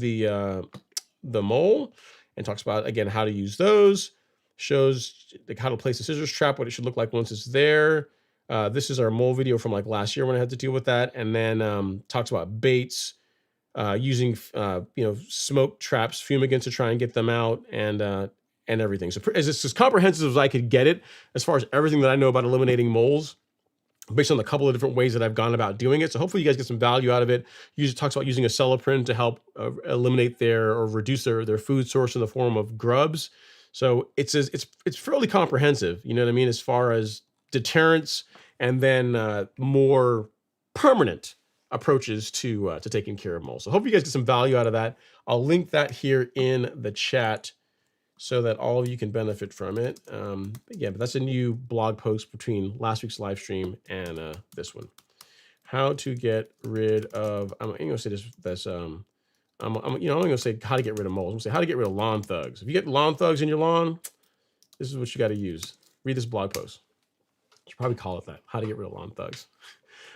the mole, and talks about again how to use those, shows like how to place the scissors trap, what it should look like once it's there. This is our mole video from like last year when I had to deal with that, and then talks about baits, using smoke traps, fumigants to try and get them out, and everything. So it's as comprehensive as I could get it as far as everything that I know about eliminating moles, based on a couple of different ways that I've gone about doing it. So hopefully you guys get some value out of it. Talks about using a celloprine to help eliminate or reduce their food source in the form of grubs. So it's fairly comprehensive, you know what I mean, as far as deterrence and then more permanent approaches to taking care of moles. So hope you guys get some value out of that. I'll link that here in the chat so that all of you can benefit from it. But that's a new blog post between last week's live stream and this one. How to get rid of, I'm going to say this, I'm going to say how to get rid of moles. I'm going to say how to get rid of lawn thugs. If you get lawn thugs in your lawn, this is what you got to use. Read this blog post. You should probably call it that, how to get rid of lawn thugs.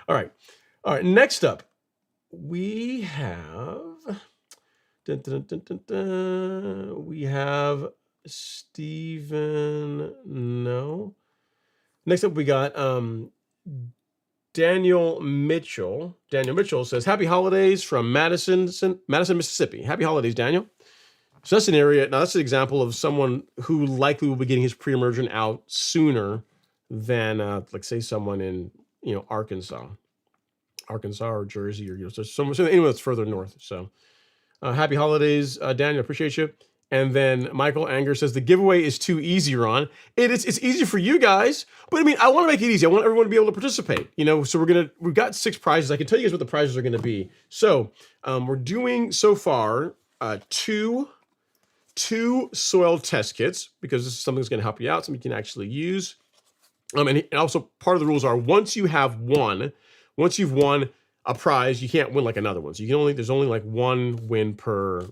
All right, next up, we have... We have Stephen. No. Next up, we got Daniel Mitchell. Daniel Mitchell says, "Happy holidays from Madison, Mississippi." Happy holidays, Daniel. So that's an area. Now that's an example of someone who likely will be getting his pre-emergent out sooner than, like, say, someone in Arkansas or Jersey, or so anyone that's further north. So. Happy holidays, Daniel. Appreciate you. And then Michael Anger says the giveaway is too easy, Ron. It's easy for you guys, but I mean, I want to make it easy. I want everyone to be able to participate. So we've got 6 prizes. I can tell you guys what the prizes are going to be. So we're doing so far 2 2 soil test kits, because this is something that's going to help you out, something you can actually use. And also part of the rules are once you've won a prize, you can't win like another one. So there's only like one win per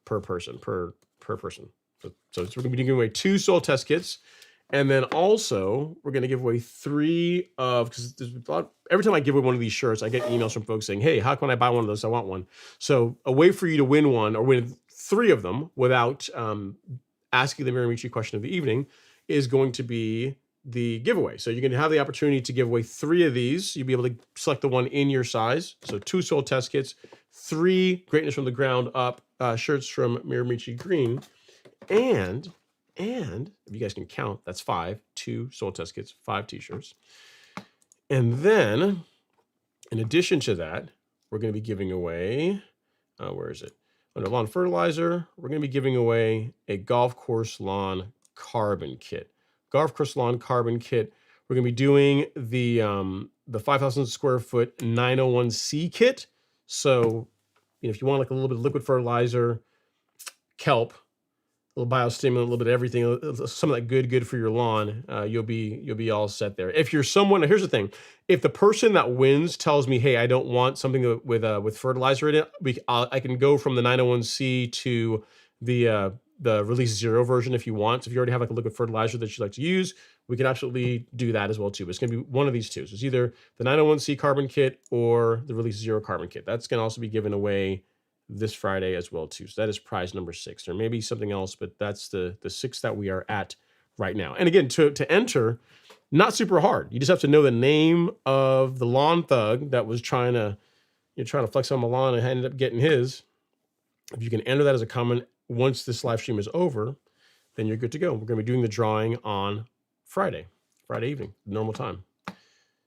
person. So we're going to be giving away 2 soil test kits. And then also we're going to give away 3 of, because every time I give away one of these shirts, I get emails from folks saying, hey, how can I buy one of those? I want one. So a way for you to win one or win 3 of them without asking the Miramichi question of the evening is going to be the giveaway. So you're going to have the opportunity to give away 3 of these. You'll be able to select the one in your size. So 2 soil test kits, 3 Greatness from the Ground Up shirts from Miramichi Green, and if you guys can count, that's 5, 2 soil test kits, 5 t-shirts. And then in addition to that, we're going to be giving away, where is it? Under lawn fertilizer, we're going to be giving away a golf course lawn carbon kit. Golf course lawn carbon kit. We're going to be doing the 5,000 square foot 901C kit. So, if you want like a little bit of liquid fertilizer, kelp, a little biostimulant, a little bit of everything, some of that good for your lawn, you'll be all set there. If you're someone, here's the thing: if the person that wins tells me, hey, I don't want something with fertilizer in it, I can go from the 901C to the Release Zero version if you want. So if you already have like a liquid fertilizer that you'd like to use, we can absolutely do that as well too. But it's going to be one of these 2. So it's either the 901C carbon kit or the Release Zero carbon kit. That's going to also be given away this Friday as well too. So that is prize number 6. There may be something else, but that's the 6 that we are at right now. And again, to enter, not super hard. You just have to know the name of the lawn thug that was trying to flex on my lawn and ended up getting his. If you can enter that as a comment once this live stream is over, then you're good to go. We're going to be doing the drawing on Friday evening, normal time,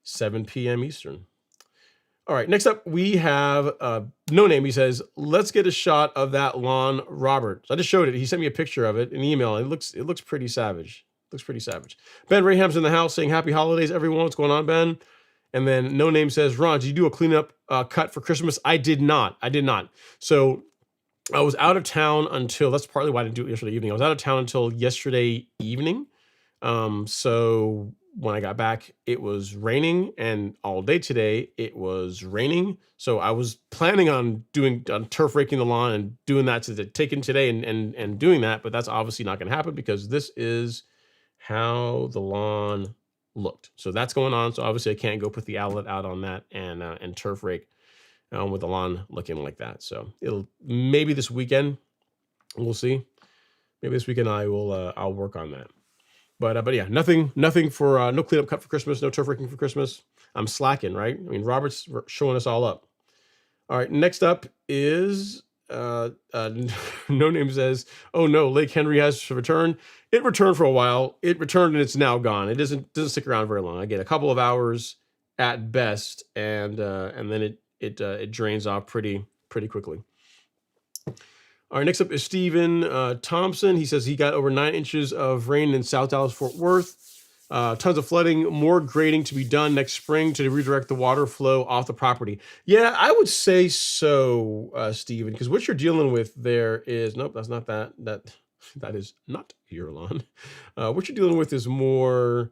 7 p.m. Eastern. All right, next up, we have No Name. He says, let's get a shot of that lawn, Robert. So I just showed it. He sent me a picture of it, an email. It looks pretty savage. Ben Raham's in the house saying, happy holidays, everyone. What's going on, Ben? And then No Name says, Ron, did you do a cleanup cut for Christmas? I did not. So I was out of town until, that's partly why I didn't do it yesterday evening. I was out of town until yesterday evening. So when I got back, it was raining, and all day today it was raining. So I was planning on turf raking the lawn and doing that taking today and doing that, but that's obviously not going to happen because this is how the lawn looked. So that's going on. So obviously I can't go put the outlet out on that and turf rake with the lawn looking like that. So it'll maybe this weekend, we'll see. Maybe this weekend I'll work on that. But yeah, nothing for no cleanup cut for Christmas, no turf raking for Christmas. I'm slacking, right? I mean, Robert's showing us all up. All right, next up is No Name says, oh no, Lake Henry has returned. It returned for a while. It returned and it's now gone. It doesn't stick around very long. I get a couple of hours at best, and then it drains off pretty quickly. All right, next up is Stephen Thompson. He says he got over 9 inches of rain in South Dallas, Fort Worth. Tons of flooding, more grading to be done next spring to redirect the water flow off the property. Yeah, I would say so, Stephen, because what you're dealing with there is, nope, that's not that. That is not your lawn. What you're dealing with is more,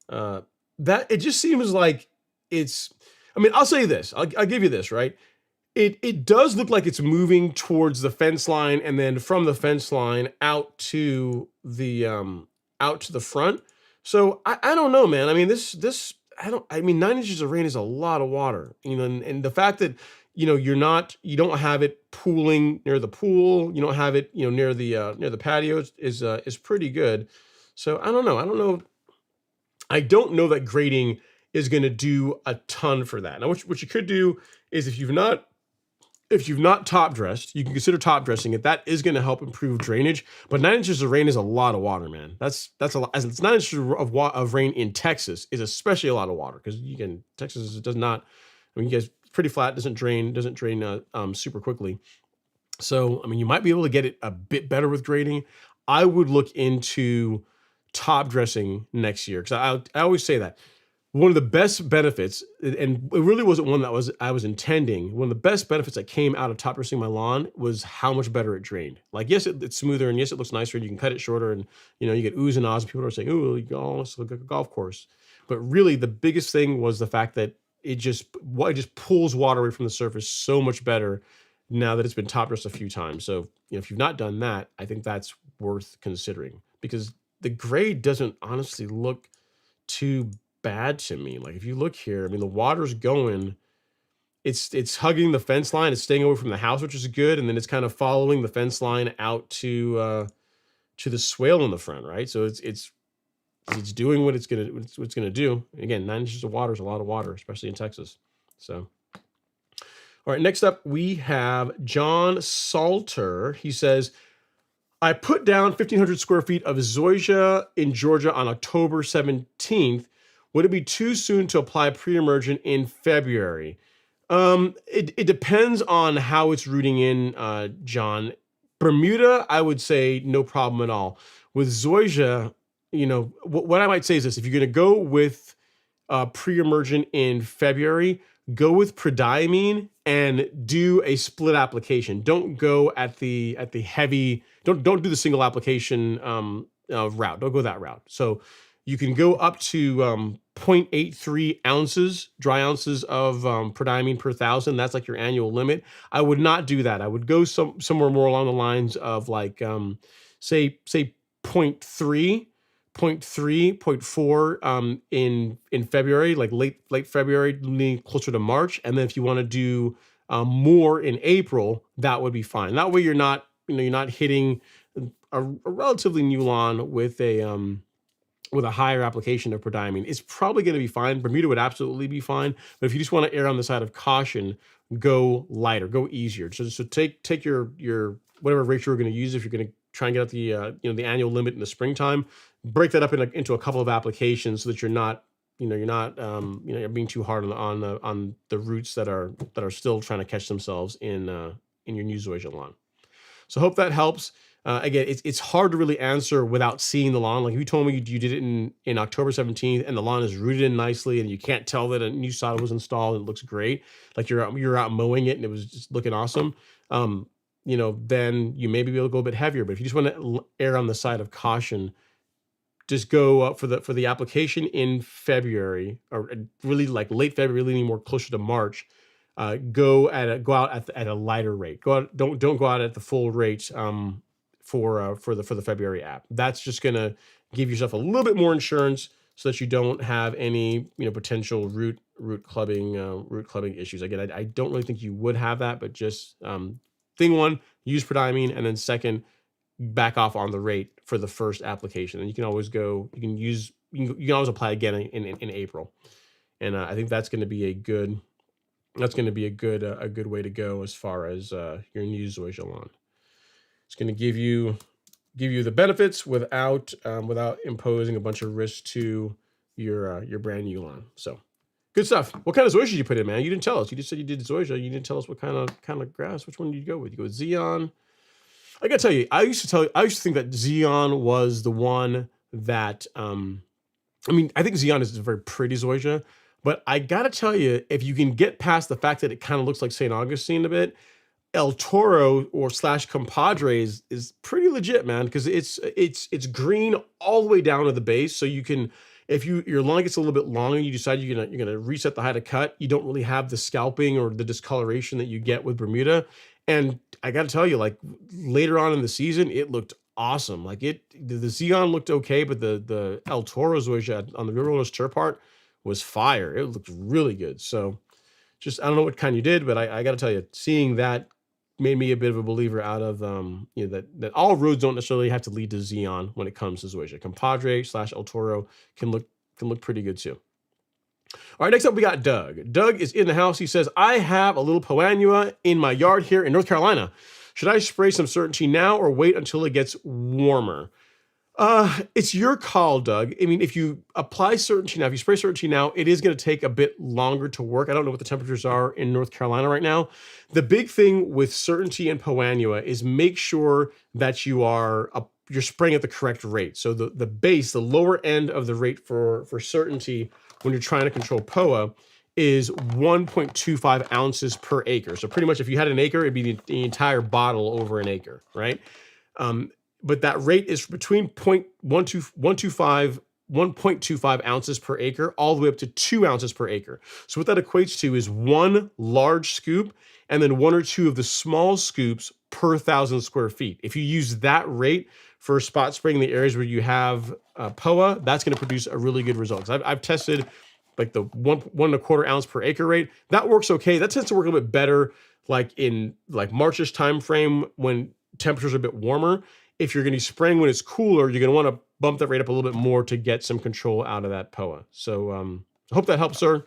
that it just seems like I'll say this, I'll give you this, right? It does look like it's moving towards the fence line, and then from the fence line out to the front. So I don't know, man. I mean, 9 inches of rain is a lot of water, and the fact that, you don't have it pooling near the pool, you don't have it, near the patio is pretty good. So I don't know. I don't know that grading is going to do a ton for that. Now, what you could do is if you've not top dressed, you can consider top dressing it. That is going to help improve drainage. But 9 inches of rain is a lot of water, man. That's a lot. As it's 9 inches of rain in Texas is especially a lot of water, because Texas does not. I mean, you guys pretty flat, doesn't drain super quickly. So you might be able to get it a bit better with grading. I would look into top dressing next year, because I always say that. one of the best benefits, and it really wasn't one that I was intending. One of the best benefits that came out of top dressing my lawn was how much better it drained. Like, yes, it's smoother, and yes, it looks nicer. And you can cut it shorter, and you get oohs and ahs. And people are saying, "Ooh, it's like a golf course." But really, the biggest thing was the fact that it just pulls water away from the surface so much better now that it's been top dressed a few times. So if you've not done that, I think that's worth considering, because the grade doesn't honestly look too bad to me. Like, if you look here, I mean, the water's going, it's hugging the fence line, it's staying away from the house, which is good, and then it's kind of following the fence line out to the swale in the front, right? So it's doing what it's gonna do. Again, 9 inches of water is a lot of water, especially in Texas. So, all right, next up we have John Salter. He says, I put down 1,500 square feet of zoysia in Georgia on October 17th. Would it be too soon to apply pre-emergent in February? It depends on how it's rooting in, John. Bermuda, I would say no problem at all. With zoysia, what I might say is this: if you're going to go with pre-emergent in February, go with prodiamine and do a split application. Don't go at the heavy. Don't do the single application route. Don't go that route. So you can go up to 0.83 ounces, dry ounces of prodiamine per 1,000. That's like your annual limit. I would not do that. I would go somewhere more along the lines of like say 0.3, 0.4 in February, like late February, leaning closer to March. And then if you want to do more in April, that would be fine. That way you're not hitting a relatively new lawn with a higher application of prodiamine. It's probably going to be fine. Bermuda would absolutely be fine. But if you just want to err on the side of caution, go lighter, go easier. So take your whatever rate you're going to use. If you're going to try and get out the annual limit in the springtime, break that up into a couple of applications so that you're not being too hard on the roots that are still trying to catch themselves in your new zoysia lawn. So hope that helps. Again, it's hard to really answer without seeing the lawn. Like, if you told me you did it in October 17th and the lawn is rooted in nicely and you can't tell that a new sod was installed and it looks great, like you're out mowing it and it was just looking awesome, then you may be able to go a bit heavier. But if you just want to err on the side of caution, just go up for the application in February, or really like late February, leaning more closer to March. Go out at a lighter rate. Don't go out at the full rate for the February app. That's just gonna give yourself a little bit more insurance so that you don't have any potential root clubbing issues. Again, I don't really think you would have that, but just thing one, use prodiamine, and then second, back off on the rate for the first application. And you can always always apply again in April. And I think that's going to be a good way to go as far as your new zoysia lawn. It's going to give you the benefits without imposing a bunch of risk to your brand new lawn. So good stuff. What kind of zoysia did you put in, man? You didn't tell us. You just said you did zoysia. You didn't tell us what kind of grass. Which one did you go with? You go with Xeon. I gotta tell you, I used to think that Xeon was the one that I think Xeon is a very pretty zoysia, but I gotta tell you, if you can get past the fact that it kind of looks like St. Augustine a bit, El Toro or / Compadre is pretty legit, man, because it's green all the way down to the base. So you can, if your lawn gets a little bit long and you decide you're gonna reset the height of cut, you don't really have the scalping or the discoloration that you get with Bermuda. And I got to tell you, like, later on in the season, it looked awesome. Like, the Xeon looked okay, but the El Toro zoysia on the River Wilderness Tour part was fire. It looked really good. So just, I don't know what kind you did, but I got to tell you, seeing that made me a bit of a believer out of that all roads don't necessarily have to lead to Xeon when it comes to zoysia. Compadre / El Toro can look pretty good too. All right, next up we got Doug. Doug is in the house. He says, I have a little poanua in my yard here in North Carolina. Should I spray some Certainty now or wait until it gets warmer? It's your call, Doug. I mean, if you apply Certainty now, if you spray Certainty now, it is going to take a bit longer to work. I don't know what the temperatures are in North Carolina right now. The big thing with Certainty and poanua is make sure that you're spraying at the correct rate. So the base, the lower end of the rate for Certainty when you're trying to control POA is 1.25 ounces per acre. So pretty much if you had an acre, it'd be the entire bottle over an acre, right? But that rate is between 1.25 ounces per acre all the way up to 2 ounces per acre. So what that equates to is one large scoop and then one or two of the small scoops per 1,000 square feet. If you use that rate for spot spraying in the areas where you have POA, that's going to produce a really good result. I've tested like the 1.25 ounce per acre rate. That works okay. That tends to work a little bit better like in like Marchish time frame when temperatures are a bit warmer. If you're going to be spraying when it's cooler, you're going to want to bump that rate up a little bit more to get some control out of that POA. So I hope that helps, sir.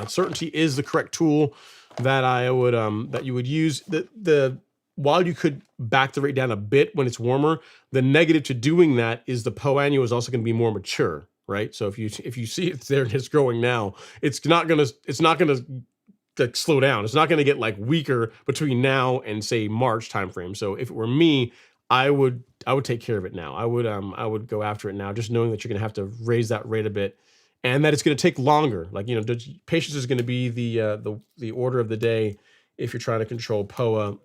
Certainty is the correct tool that I would that you would use. The while you could back the rate down a bit when it's warmer, the negative to doing that is the POA annual is also going to be more mature, right? So if you see it's there and it's growing now, it's not gonna like slow down. It's not going to get like weaker between now and say March timeframe. So if it were me, I would take care of it now. I would go after it now, just knowing that you're going to have to raise that rate a bit, and that it's going to take longer. Like patience is going to be the order of the day if you're trying to control POA,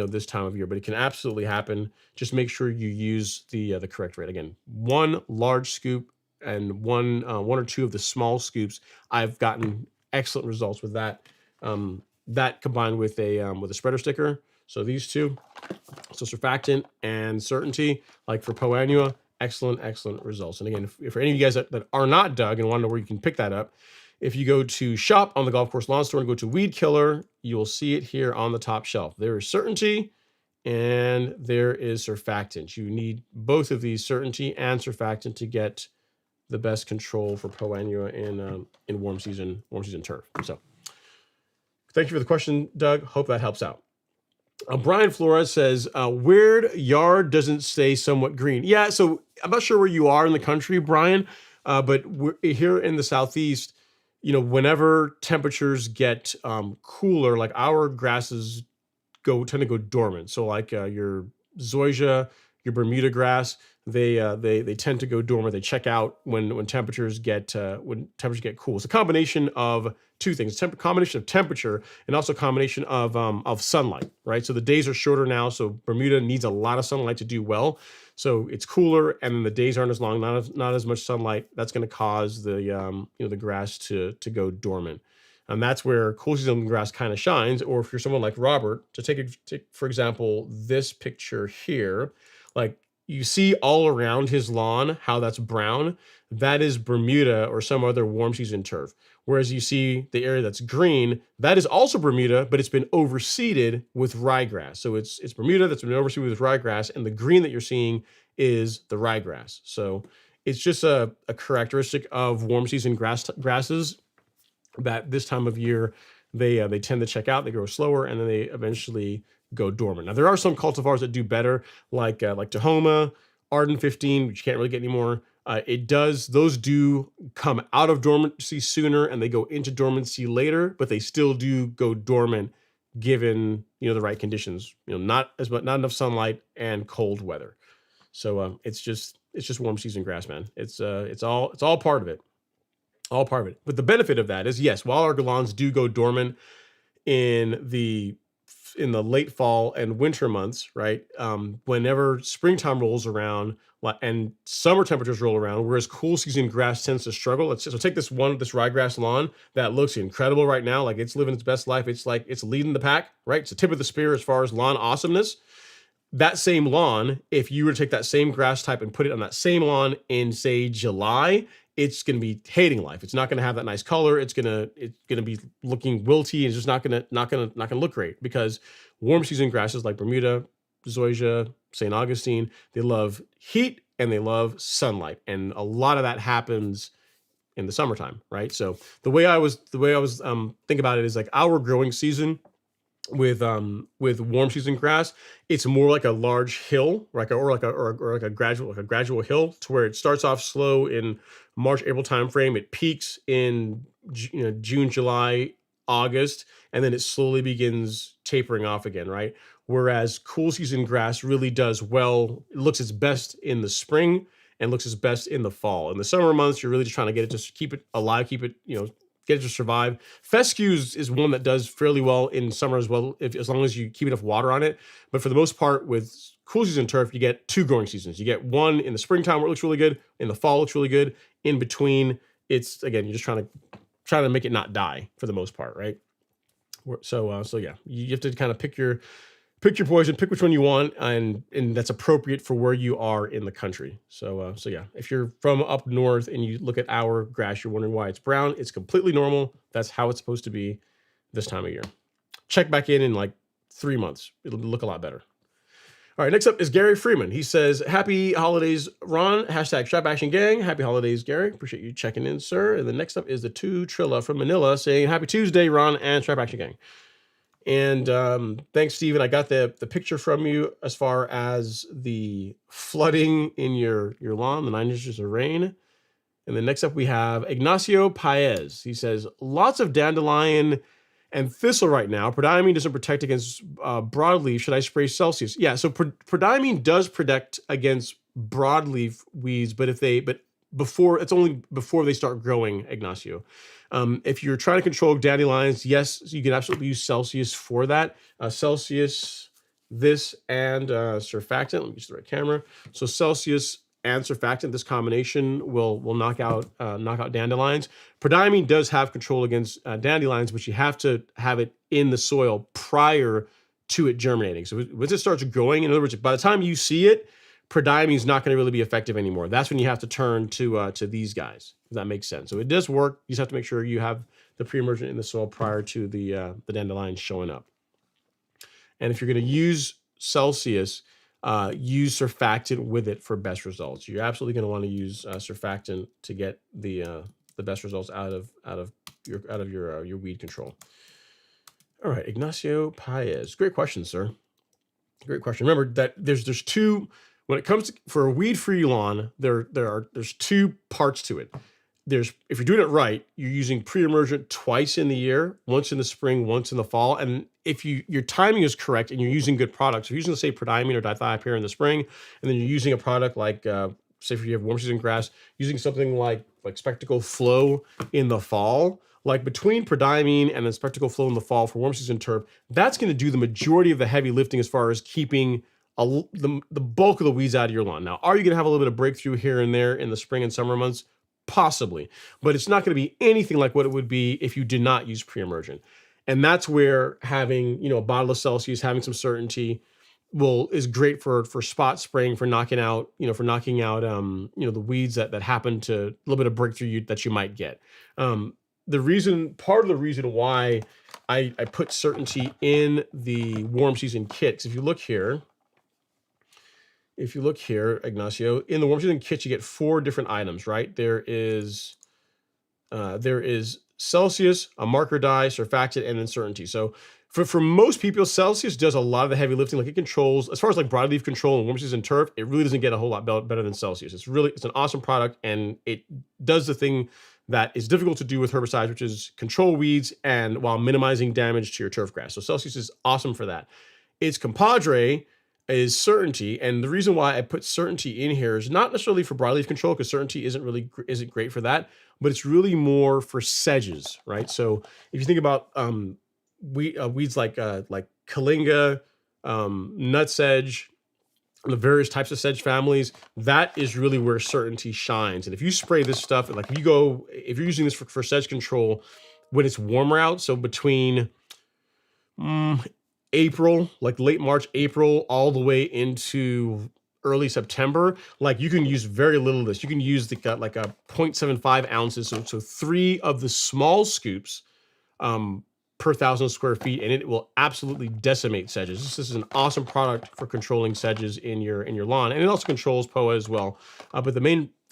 this time of year. But it can absolutely happen. Just make sure you use the correct rate. Again, one large scoop and one or two of the small scoops. I've gotten excellent results with that. That combined with a spreader sticker. So these two, so surfactant and certainty, like for POA annua, excellent results. And again, if for any of you guys that are not Doug and want to know where you can pick that up, if you go to shop on the Golf Course Lawn Store and go to Weed Killer, you will see it here on the top shelf. There is certainty and there is surfactant. You need both of these, certainty and surfactant, to get the best control for POA annua in warm season turf. So thank you for the question, Doug. Hope that helps out. Brian Flores says, weird yard doesn't stay somewhat green. Yeah, so I'm not sure where you are in the country, Brian, but we're here in the Southeast, whenever temperatures get cooler, like our grasses tend to go dormant. So like your zoysia, your Bermuda grass, they tend to go dormant. They check out when temperatures get cool. It's a combination of two things: combination of temperature and also combination of sunlight. Right. So the days are shorter now. So Bermuda needs a lot of sunlight to do well. So it's cooler, and then the days aren't as long, not as much sunlight. That's going to cause the the grass to go dormant. And that's where cool season grass kind of shines. Or if you're someone like Robert, to take for example this picture here, like you see all around his lawn how that's brown. That is Bermuda or some other warm season turf. Whereas you see the area that's green, that is also Bermuda, but it's been overseeded with ryegrass. So it's Bermuda that's been overseeded with ryegrass, and the green that you're seeing is the ryegrass. So it's just a characteristic of warm season grasses that this time of year they tend to check out. They grow slower, and then they eventually go dormant. Now there are some cultivars that do better, like Tahoma, Arden 15, which you can't really get anymore. Those do come out of dormancy sooner, and they go into dormancy later, but they still do go dormant given the right conditions. Not enough sunlight and cold weather. So it's just warm season grass, man. It's all part of it. All part of it. But the benefit of that is, yes, while our lawns do go dormant in the late fall and winter months, right? Whenever springtime rolls around and summer temperatures roll around, whereas cool season grass tends to struggle. So take this ryegrass lawn that looks incredible right now, like it's living its best life. It's like it's leading the pack, right? It's the tip of the spear as far as lawn awesomeness. That same lawn, if you were to take that same grass type and put it on that same lawn in, say, July, it's going to be hating life. It's not going to have that nice color. It's going to be looking wilty, and it's just not going to look great, because warm season grasses like Bermuda, zoysia, St. Augustine, they love heat and they love sunlight, and a lot of that happens in the summertime, right? So the way I was think about it is like our growing season with warm season grass, it's more like a large hill, like a gradual hill, to where it starts off slow in March, April timeframe. It peaks in June, July, August, and then it slowly begins tapering off again, right? Whereas cool season grass really does well. It looks its best in the spring, and looks its best in the fall. In the summer months, you're really just trying to get it, just keep it alive, keep it, get it to survive. Fescue is one that does fairly well in summer as well, as long as you keep enough water on it. But for the most part, with cool season turf, you get 2 growing seasons. You get one in the springtime where it looks really good, in the fall it looks really good. In between, it's again, you're just trying to make it not die for the most part, right? So yeah, you have to kind of pick your poison, pick which one you want, and that's appropriate for where you are in the country. So yeah, if you're from up north and you look at our grass, you're wondering why it's brown. It's completely normal. That's how it's supposed to be this time of year. Check back in like 3 months. It'll look a lot better. All right, next up is Gary Freeman. He says, happy holidays, Ron. Hashtag Strap Action Gang. Happy holidays, Gary. Appreciate you checking in, sir. And then next up is the 2 Trilla from Manila saying, happy Tuesday, Ron and Strap Action Gang. And thanks, Steven. I got the picture from you as far as the flooding in your lawn, the 9 inches of rain. And then next up we have Ignacio Paez. He says, lots of dandelion and thistle right now. Prodiamine doesn't protect against broadleaf. Should I spray Celsius? Yeah, so prodiamine does protect against broadleaf weeds, but it's only before they start growing, Ignacio. If you're trying to control dandelions, yes, you can absolutely use Celsius for that. Celsius, this, and surfactant. Let me use the right camera. So Celsius and surfactant, this combination will knock out dandelions. Prodiamine does have control against dandelions, but you have to have it in the soil prior to it germinating. So once it starts growing, in other words, by the time you see it, prodiamine is not going to really be effective anymore. That's when you have to turn to these guys. If that makes sense. So it does work. You just have to make sure you have the pre-emergent in the soil prior to the dandelions showing up. And if you're going to use Celsius, use surfactant with it for best results. You're absolutely going to want to use surfactant to get the best results out of your weed control. All right, Ignacio Paez. Great question, sir. Great question. Remember that there's 2 when it comes to, for a weed-free lawn, there's 2 parts to it. If you're doing it right, you're using pre-emergent twice in the year, once in the spring, once in the fall. And if your timing is correct and you're using good products, if you're using, say, prodiamine or dithiopyr in the spring, and then you're using a product like, say, if you have warm season grass, using something like Spectacle Flow in the fall, like between prodiamine and then Spectacle Flow in the fall for warm season turf, that's going to do the majority of the heavy lifting as far as keeping the bulk of the weeds out of your lawn. Now, are you going to have a little bit of breakthrough here and there in the spring and summer months? Possibly, but it's not going to be anything like what it would be if you did not use pre-emergent. And that's where having, a bottle of Celsius, having some certainty is great for spot spraying, for knocking out, the weeds that happen to a little bit of breakthrough that you might get. Part of the reason why I put certainty in the warm season kit, because if you look here, Ignacio, in the warm season kit, you get 4 different items, right? There is Celsius, a marker dye, surfactant, and uncertainty. So for most people, Celsius does a lot of the heavy lifting. Like it controls, as far as like broadleaf control and warm season turf, it really doesn't get a whole lot better than Celsius. It's an awesome product, and it does the thing that is difficult to do with herbicides, which is control weeds and while minimizing damage to your turf grass. So Celsius is awesome for that. Its compadre is certainty, and the reason why I put certainty in here is not necessarily for broadleaf control, because certainty isn't great for that, but it's really more for sedges, right? So if you think about weeds like Kalinga, nutsedge, the various types of sedge families, that is really where certainty shines. And if you spray this stuff, like if you're using this for sedge control when it's warmer out, so between April, like late March, April, all the way into early September, like you can use very little of this. You can use like a 0.75 ounces, so 3 of the small scoops per 1,000 square feet, and it will absolutely decimate sedges. This is an awesome product for controlling sedges in your lawn, and it also controls POA as well. But the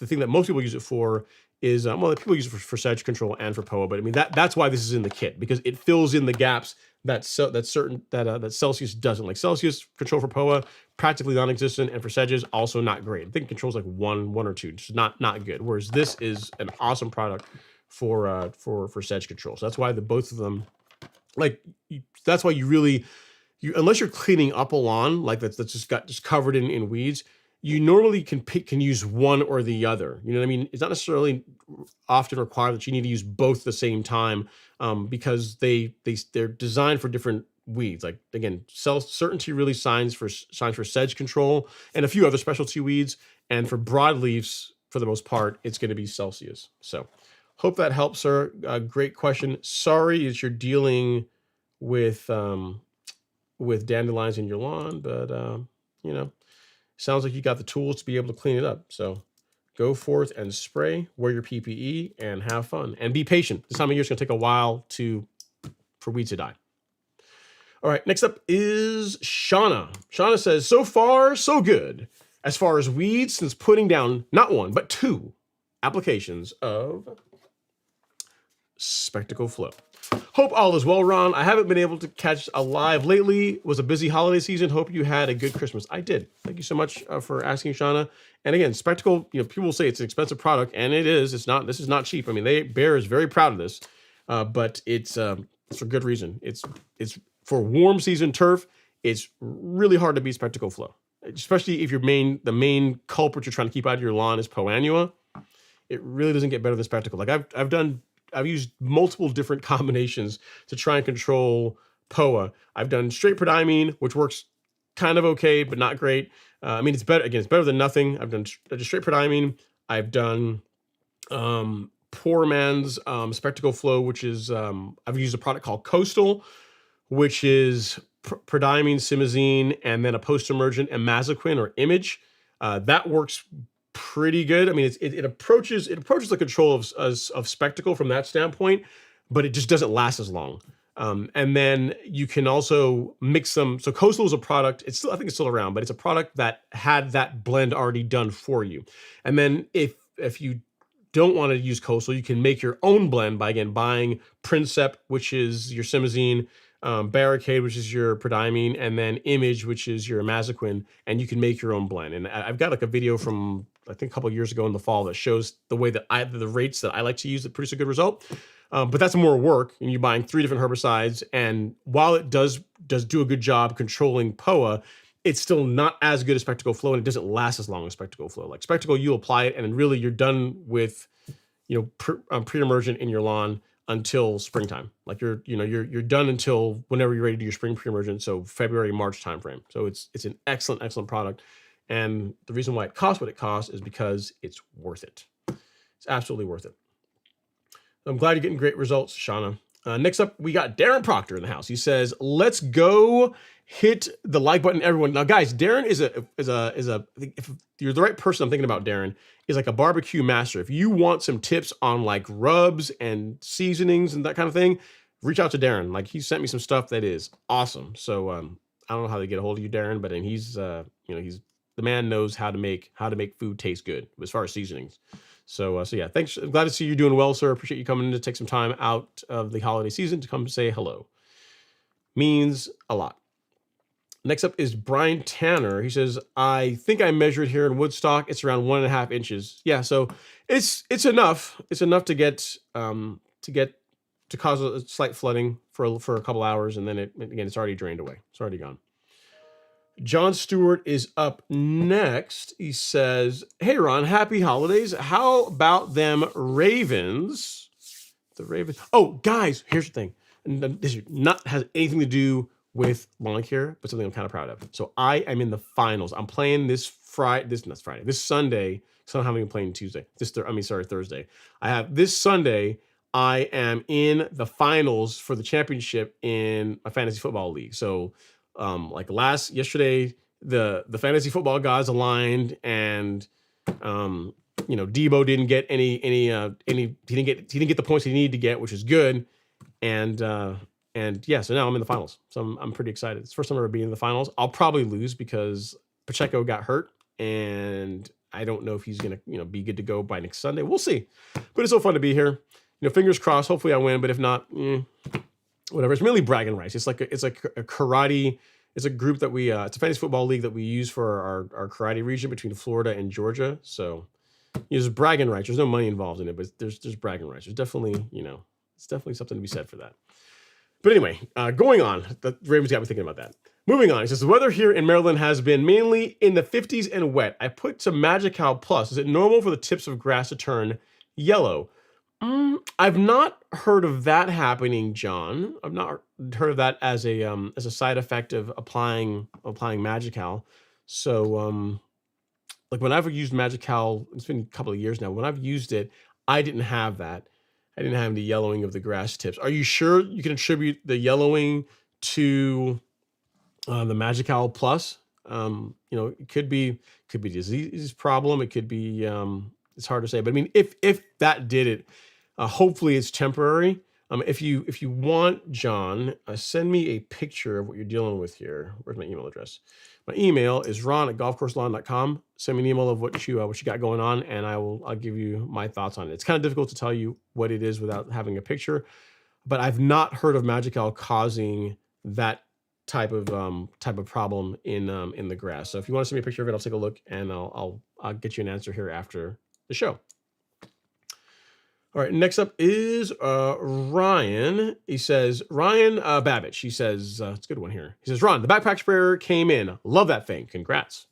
thing that most people use it for is people use it for sedge control and for POA. But I mean that's why this is in the kit, because it fills in the gaps that Celsius doesn't. Like Celsius control for POA practically non-existent, and for sedges also not great. I think it controls like one or 2, just not good. Whereas this is an awesome product for sedge control. So that's why both of them. That's why you unless you're cleaning up a lawn like that's just covered in weeds, you normally can use one or the other. You know what I mean? It's not necessarily often required that you need to use both at the same time, because they're designed for different weeds. Like again, cell certainty really shines for sedge control and a few other specialty weeds. And for broadleafs, for the most part, it's going to be Celsius. So hope that helps, sir. Great question. Sorry that you're dealing with dandelions in your lawn, but you know, sounds like you got the tools to be able to clean it up. So go forth and spray, wear your PPE, and have fun. And be patient. This time of year is going to take a while for weeds to die. All right, next up is Shauna. Shauna says, so far, so good. As far as weeds, since putting down not one, but 2 applications of Spectacle Flow. Hope all is well, Ron. I haven't been able to catch a live lately. It was a busy holiday season. Hope you had a good Christmas. I did. Thank you so much for asking, Shauna. And again, Spectacle, people say it's an expensive product, and it is. It's not. This is not cheap. I mean, Bayer is very proud of this, but it's for good reason. It's for warm season turf. It's really hard to beat Spectacle Flow, especially if the main culprit you're trying to keep out of your lawn is Poa annua. It really doesn't get better than Spectacle. Like I've used multiple different combinations to try and control POA. I've done straight prodiamine, which works kind of okay, but not great. I mean, it's better. Again, it's better than nothing. I've done straight prodiamine. I've done Poor Man's Spectacle Flow, which is I've used a product called Coastal, which is prodiamine, simazine, and then a post-emergent imazaquin or image. That works pretty good. I mean, it approaches the control of Spectacle from that standpoint, but it just doesn't last as long. And then you can also mix them. So Coastal is a product. I think it's still around, but it's a product that had that blend already done for you. And then if you don't want to use Coastal, you can make your own blend by again buying Princep, which is your simazine, Barricade, which is your prodiamine, and then Image, which is your imazaquin, and you can make your own blend. And I've got like a video from I think a couple of years ago in the fall that shows the way that the rates that I like to use that produce a good result. But that's more work, and you're buying 3 different herbicides. And while it does do a good job controlling POA, it's still not as good as Spectacle Flow, and it doesn't last as long as Spectacle Flow. Like Spectacle, you apply it, and then really you're done with pre-emergent in your lawn until springtime. Like you're done until whenever you're ready to do your spring pre-emergent. So February, March timeframe. So it's an excellent product. And the reason why it costs what it costs is because it's worth it. It's absolutely worth it. I'm glad you're getting great results, Shauna. Next up, we got Darren Proctor in the house. He says, "Let's go! Hit the like button, everyone." Now, guys, Darren is if you're the right person, I'm thinking about Darren is like a barbecue master. If you want some tips on like rubs and seasonings and that kind of thing, reach out to Darren. Like he sent me some stuff that is awesome. So I don't know how to get a hold of you, Darren, but he's he's the man knows how to make food taste good as far as seasonings. So yeah, thanks. I'm glad to see you doing well, sir. Appreciate you coming in to take some time out of the holiday season to come say hello. Means a lot. Next up is Brian Tanner. He says, "I think I measured here in Woodstock. It's around 1.5 inches. Yeah, so it's enough. It's enough to get to cause a slight flooding for a couple hours, and then it's already drained away. It's already gone." John Stewart is up next. He says, "Hey, Ron, happy holidays. How about them Ravens?" The Ravens. Oh, guys, here's the thing. And this has anything to do with lawn care, but something I'm kind of proud of. So I am in the finals. I'm playing this Sunday. So I'm having playing Tuesday. Thursday. I have this Sunday. I am in the finals for the championship in my fantasy football league. So yesterday, the fantasy football gods aligned, and Debo didn't get any he didn't get the points he needed to get, which is good. And yeah, so now I'm in the finals. So I'm pretty excited. It's the first time I've ever been in the finals. I'll probably lose because Pacheco got hurt, and I don't know if he's gonna be good to go by next Sunday. We'll see. But it's so fun to be here. Fingers crossed. Hopefully I win. But if not, whatever. It's mainly bragging rights. It's like a karate. It's a group that it's a fantasy football league that we use for our karate region between Florida and Georgia. So there's bragging rights. There's no money involved in it, but there's bragging rights. There's definitely, it's definitely something to be said for that. But anyway, going on, the Ravens got me thinking about that. Moving on, he says, the weather here in Maryland has been mainly in the 50s and wet. I put some Magical Plus. Is it normal for the tips of grass to turn yellow? I've not heard of that happening, John. I've not heard of that as a side effect of applying Magical. So like when I've used Magical, it's been a couple of years now. When I've used it, I didn't have that. I didn't have the yellowing of the grass tips. Are you sure you can attribute the yellowing to the Magical Plus? It could be disease problem. It could be it's hard to say. But I mean, if that did it, hopefully it's temporary. If you want, John, send me a picture of what you're dealing with here. Where's my email address? My email is ron@golfcourselawn.com. Send me an email of what you got going on, and I'll give you my thoughts on it. It's kind of difficult to tell you what it is without having a picture, but I've not heard of Magical causing that type of problem in the grass. So if you want to send me a picture of it, I'll take a look and I'll get you an answer here after the show. All right, next up is Ryan. He says, Ryan Babbage. He says, it's a good one here. He says, Ron, the backpack sprayer came in. Love that thing. Congrats.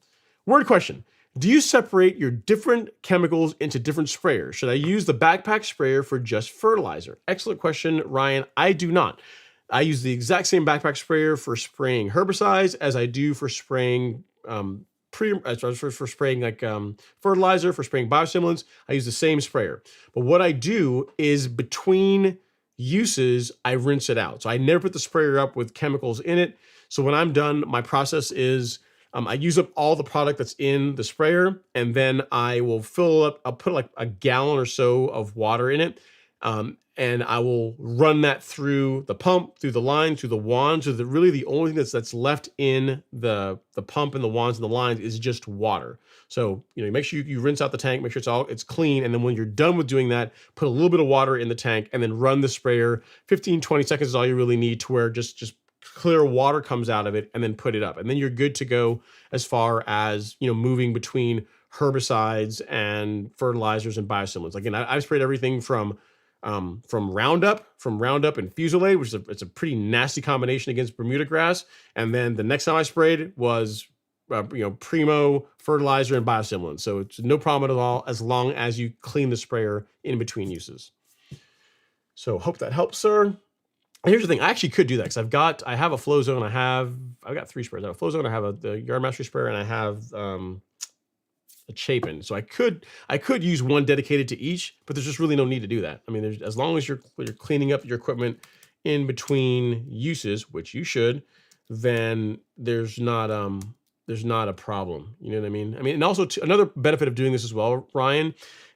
Word question. Do you separate your different chemicals into different sprayers? Should I use the backpack sprayer for just fertilizer? Excellent question, Ryan. I do not. I use the exact same backpack sprayer for spraying herbicides as I do for spraying for spraying like fertilizer, for spraying biostimulants. I use the same sprayer. But what I do is between uses, I rinse it out. So I never put the sprayer up with chemicals in it. So when I'm done, my process is I use up all the product that's in the sprayer, and then I will fill up, I'll put like a gallon or so of water in it. And I will run that through the pump, through the line, through the wand. So that really the only thing that's left in the pump and the wands and the lines is just water. So, make sure you rinse out the tank, make sure it's clean. And then when you're done with doing that, put a little bit of water in the tank and then run the sprayer. 15, 20 seconds is all you really need to where just clear water comes out of it, and then put it up. And then you're good to go as far as, moving between herbicides and fertilizers and biostimulants. Again, I've sprayed everything from Roundup and Fusilade, which is it's a pretty nasty combination against Bermuda grass. And then the next time I sprayed was, Primo, fertilizer, and biostimulants. So it's no problem at all as long as you clean the sprayer in between uses. So hope that helps, sir. And here's the thing, I actually could do that because I have a flow zone. I've got 3 sprayers. I have a flow zone, I have the Yard Mastery sprayer, and I have a Chapin. So I could use one dedicated to each, but there's just really no need to do that. I mean, as long as you're cleaning up your equipment in between uses, which you should, then there's not a problem. You know what I mean? I mean, and also another benefit of doing this as well, Ryan,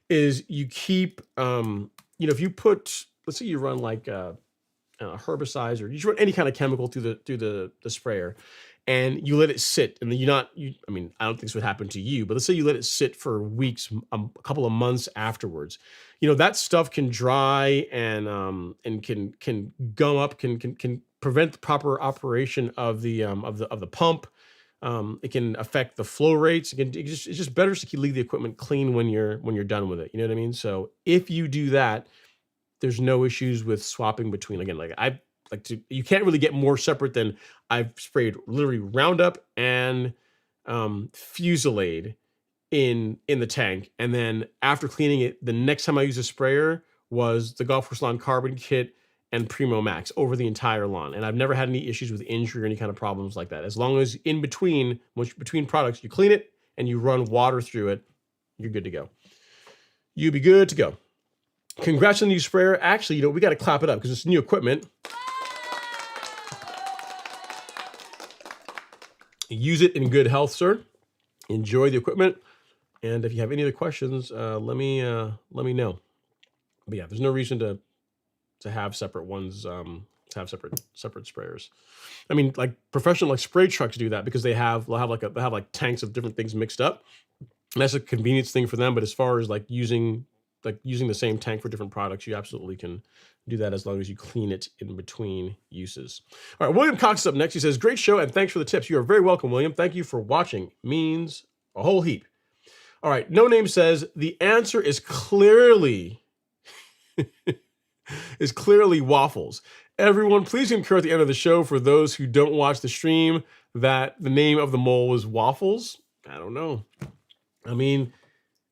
is you keep if you put, let's say you run like herbicides, or you run any kind of chemical through the sprayer, and you let it sit, and then I mean, I don't think this would happen to you, but let's say you let it sit for weeks, a couple of months afterwards, that stuff can dry and can gum up, can prevent the proper operation of the pump. It can affect the flow rates. It's just better to leave the equipment clean when you're done with it. You know what I mean? So if you do that, there's no issues with swapping between. Again, you can't really get more separate than I've sprayed literally Roundup and Fusilade in the tank. And then after cleaning it, the next time I used a sprayer was the Golf Course Lawn Carbon Kit and Primo Max over the entire lawn. And I've never had any issues with injury or any kind of problems like that. As long as between products, you clean it and you run water through it, you're good to go. You'll be good to go. Congrats on the new sprayer. Actually, we got to clap it up because it's new equipment. Use it in good health, sir. Enjoy the equipment. And if you have any other questions, let me know. But yeah, there's no reason to have separate ones, to have separate sprayers. I mean, like professional spray trucks do that because they'll have tanks of different things mixed up. And that's a convenience thing for them. But as far as using the same tank for different products, you absolutely can do that as long as you clean it in between uses. All right, William Cox is up next. He says, great show and thanks for the tips. You are very welcome, William. Thank you for watching. Means a whole heap. All right, No Name says, the answer is clearly waffles. Everyone, please concur at the end of the show for those who don't watch the stream. that the name of the mole was Waffles. I don't know. I mean,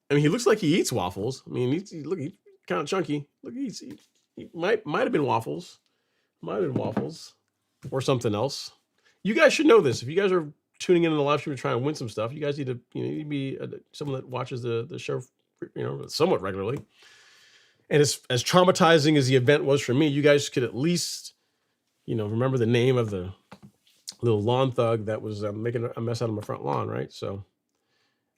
he looks like he eats waffles. I mean, he's kind of chunky. Look, he might have been waffles. Might have been waffles or something else. You guys should know this. If you guys are tuning in the live stream to try and win some stuff, you guys need to need to be someone that watches the show somewhat regularly. And as traumatizing as the event was for me, you guys could at least remember the name of the little lawn thug that was making a mess out of my front lawn, right? So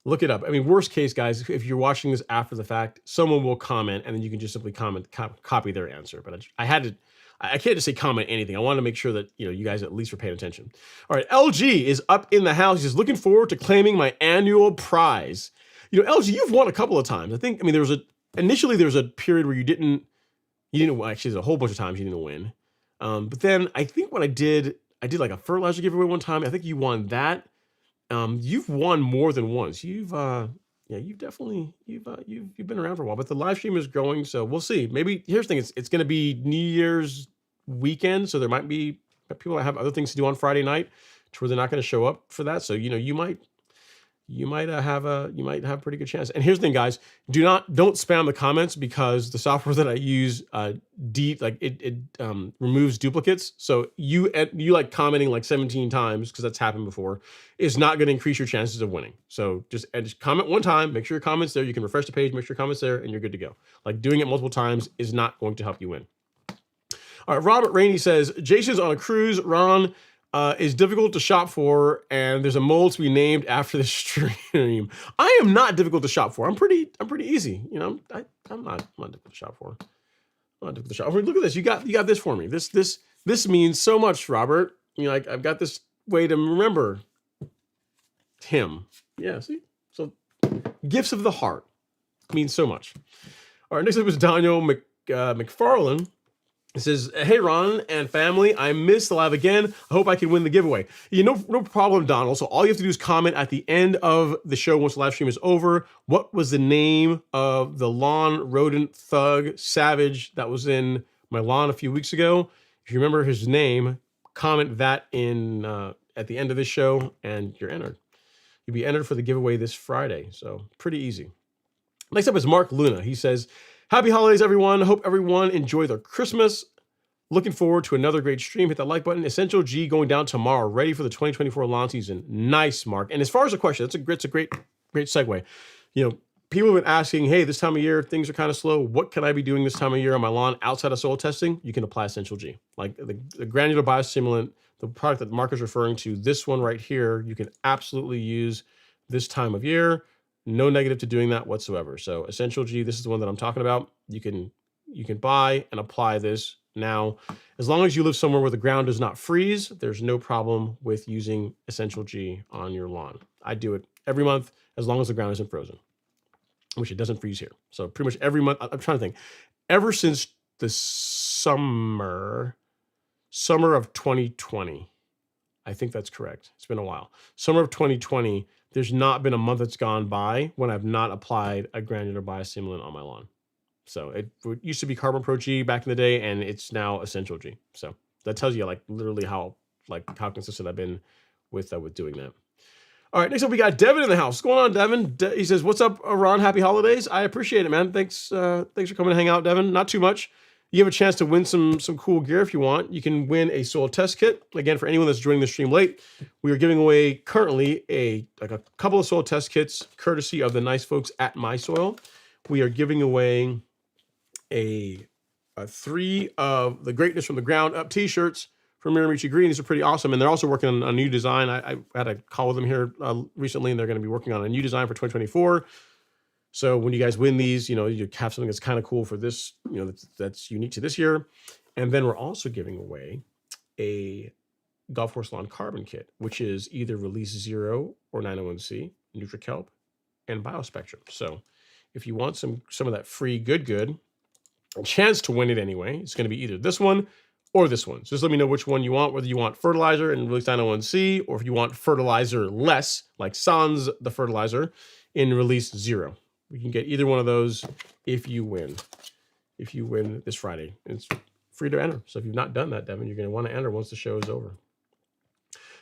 look it up. I mean, worst case, guys, if you're watching this after the fact, someone will comment, and then you can just simply copy their answer. But I can't just say comment anything. I wanted to make sure that you guys at least were paying attention. All right, LG is up in the house. He's looking forward to claiming my annual prize. LG, you've won a couple of times. I mean, initially there was a period where you didn't. Actually, there's a whole bunch of times you didn't win. But then I think when I did like a fertilizer giveaway one time. I think you won that. You've won more than once. You've definitely been around for a while. But the live stream is growing, so we'll see. Maybe here's the thing: it's going to be New Year's weekend, so there might be people that have other things to do on Friday night, to where they're not going to show up for that. So you might have a pretty good chance. And here's the thing, guys: don't spam the comments, because the software that I use removes duplicates. So you like commenting like 17 times, because that's happened before, is not going to increase your chances of winning. So just comment one time, make sure your comments there. You can refresh the page, make sure your comments there, and you're good to go. Like, doing it multiple times is not going to help you win. All right, Robert Rainey says Jason's on a cruise. Ron is difficult to shop for, and there's a mole to be named after the stream. I am not difficult to shop for. I'm pretty easy. I'm not difficult to shop for. I'm not difficult to shop for. Look at this. You got this for me. This means so much, Robert. I've got this way to remember him. Yeah, see? So gifts of the heart means so much. All right, next up is Daniel McFarlane. It says, hey, Ron and family, I missed the live again. I hope I can win the giveaway. No problem, Donald. So all you have to do is comment at the end of the show once the live stream is over. What was the name of the lawn rodent thug savage that was in my lawn a few weeks ago? If you remember his name, comment that in at the end of this show, and you're entered. You'll be entered for the giveaway this Friday. So pretty easy. Next up is Mark Luna. He says, happy holidays, everyone. Hope everyone enjoy their Christmas. Looking forward to another great stream. Hit that like button. Essential G going down tomorrow. Ready for the 2024 lawn season. Nice, Mark. And as far as the question, it's a great segue. People have been asking, hey, this time of year, things are kind of slow. What can I be doing this time of year on my lawn outside of soil testing? You can apply Essential G. Like the granular biostimulant, the product that Mark is referring to, this one right here, you can absolutely use this time of year. No negative to doing that whatsoever. So Essential G, this is the one that I'm talking about. You can buy and apply this now. As long as you live somewhere where the ground does not freeze, there's no problem with using Essential G on your lawn. I do it every month as long as the ground isn't frozen, which it doesn't freeze here. So pretty much every month, I'm trying to think, ever since the summer of 2020, I think that's correct. It's been a while. Summer of 2020, there's not been a month that's gone by when I've not applied a granular biostimulant on my lawn. So it used to be Carbon Pro G back in the day, and it's now Essential G. So that tells you literally how consistent I've been with doing that. All right, next up we got Devin in the house. What's going on, Devin? He says, "What's up, Ron? Happy holidays." I appreciate it, man. Thanks for coming to hang out, Devin. Not too much. You have a chance to win some cool gear if you want. You can win a soil test kit. Again, for anyone that's joining the stream late, we are giving away currently a couple of soil test kits, courtesy of the nice folks at My Soil. We are giving away a 3 of the Greatness from the Ground Up t-shirts from Miramichi Green. These are pretty awesome, and they're also working on a new design. I had a call with them here recently, and they're going to be working on a new design for 2024. So when you guys win these, you have something that's kind of cool for this, that's unique to this year. And then we're also giving away a Golf Course Lawn Carbon Kit, which is either Release Zero or 901C, NutriKelp, and Biospectrum. So if you want some of that free good, a chance to win it anyway, it's going to be either this one or this one. So just let me know which one you want, whether you want fertilizer and Release 901C, or if you want fertilizer less, like Sans the fertilizer, in Release Zero. We can get either one of those if you win. If you win this Friday, it's free to enter. So if you've not done that, Devin, you're going to want to enter once the show is over.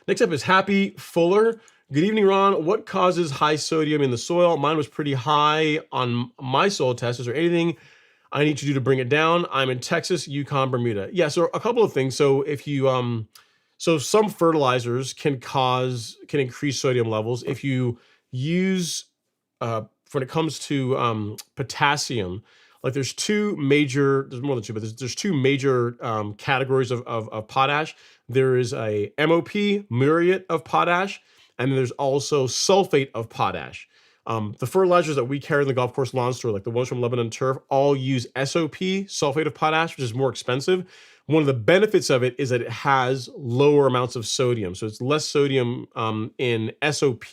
Next up is Happy Fuller. Good evening, Ron. What causes high sodium in the soil? Mine was pretty high on my soil test. Is there anything I need to do to bring it down? I'm in Texas, Yukon, Bermuda. Yeah, so a couple of things. So if you so some fertilizers can increase sodium levels. If you use when it comes to potassium, like there's more than two, but there's two major categories of potash. There is a MOP, muriate of potash, and then there's also sulfate of potash. The fertilizers that we carry in the golf course lawn store, like the ones from Lebanon Turf, all use SOP, sulfate of potash, which is more expensive. One of the benefits of it is that it has lower amounts of sodium. So it's less sodium in SOP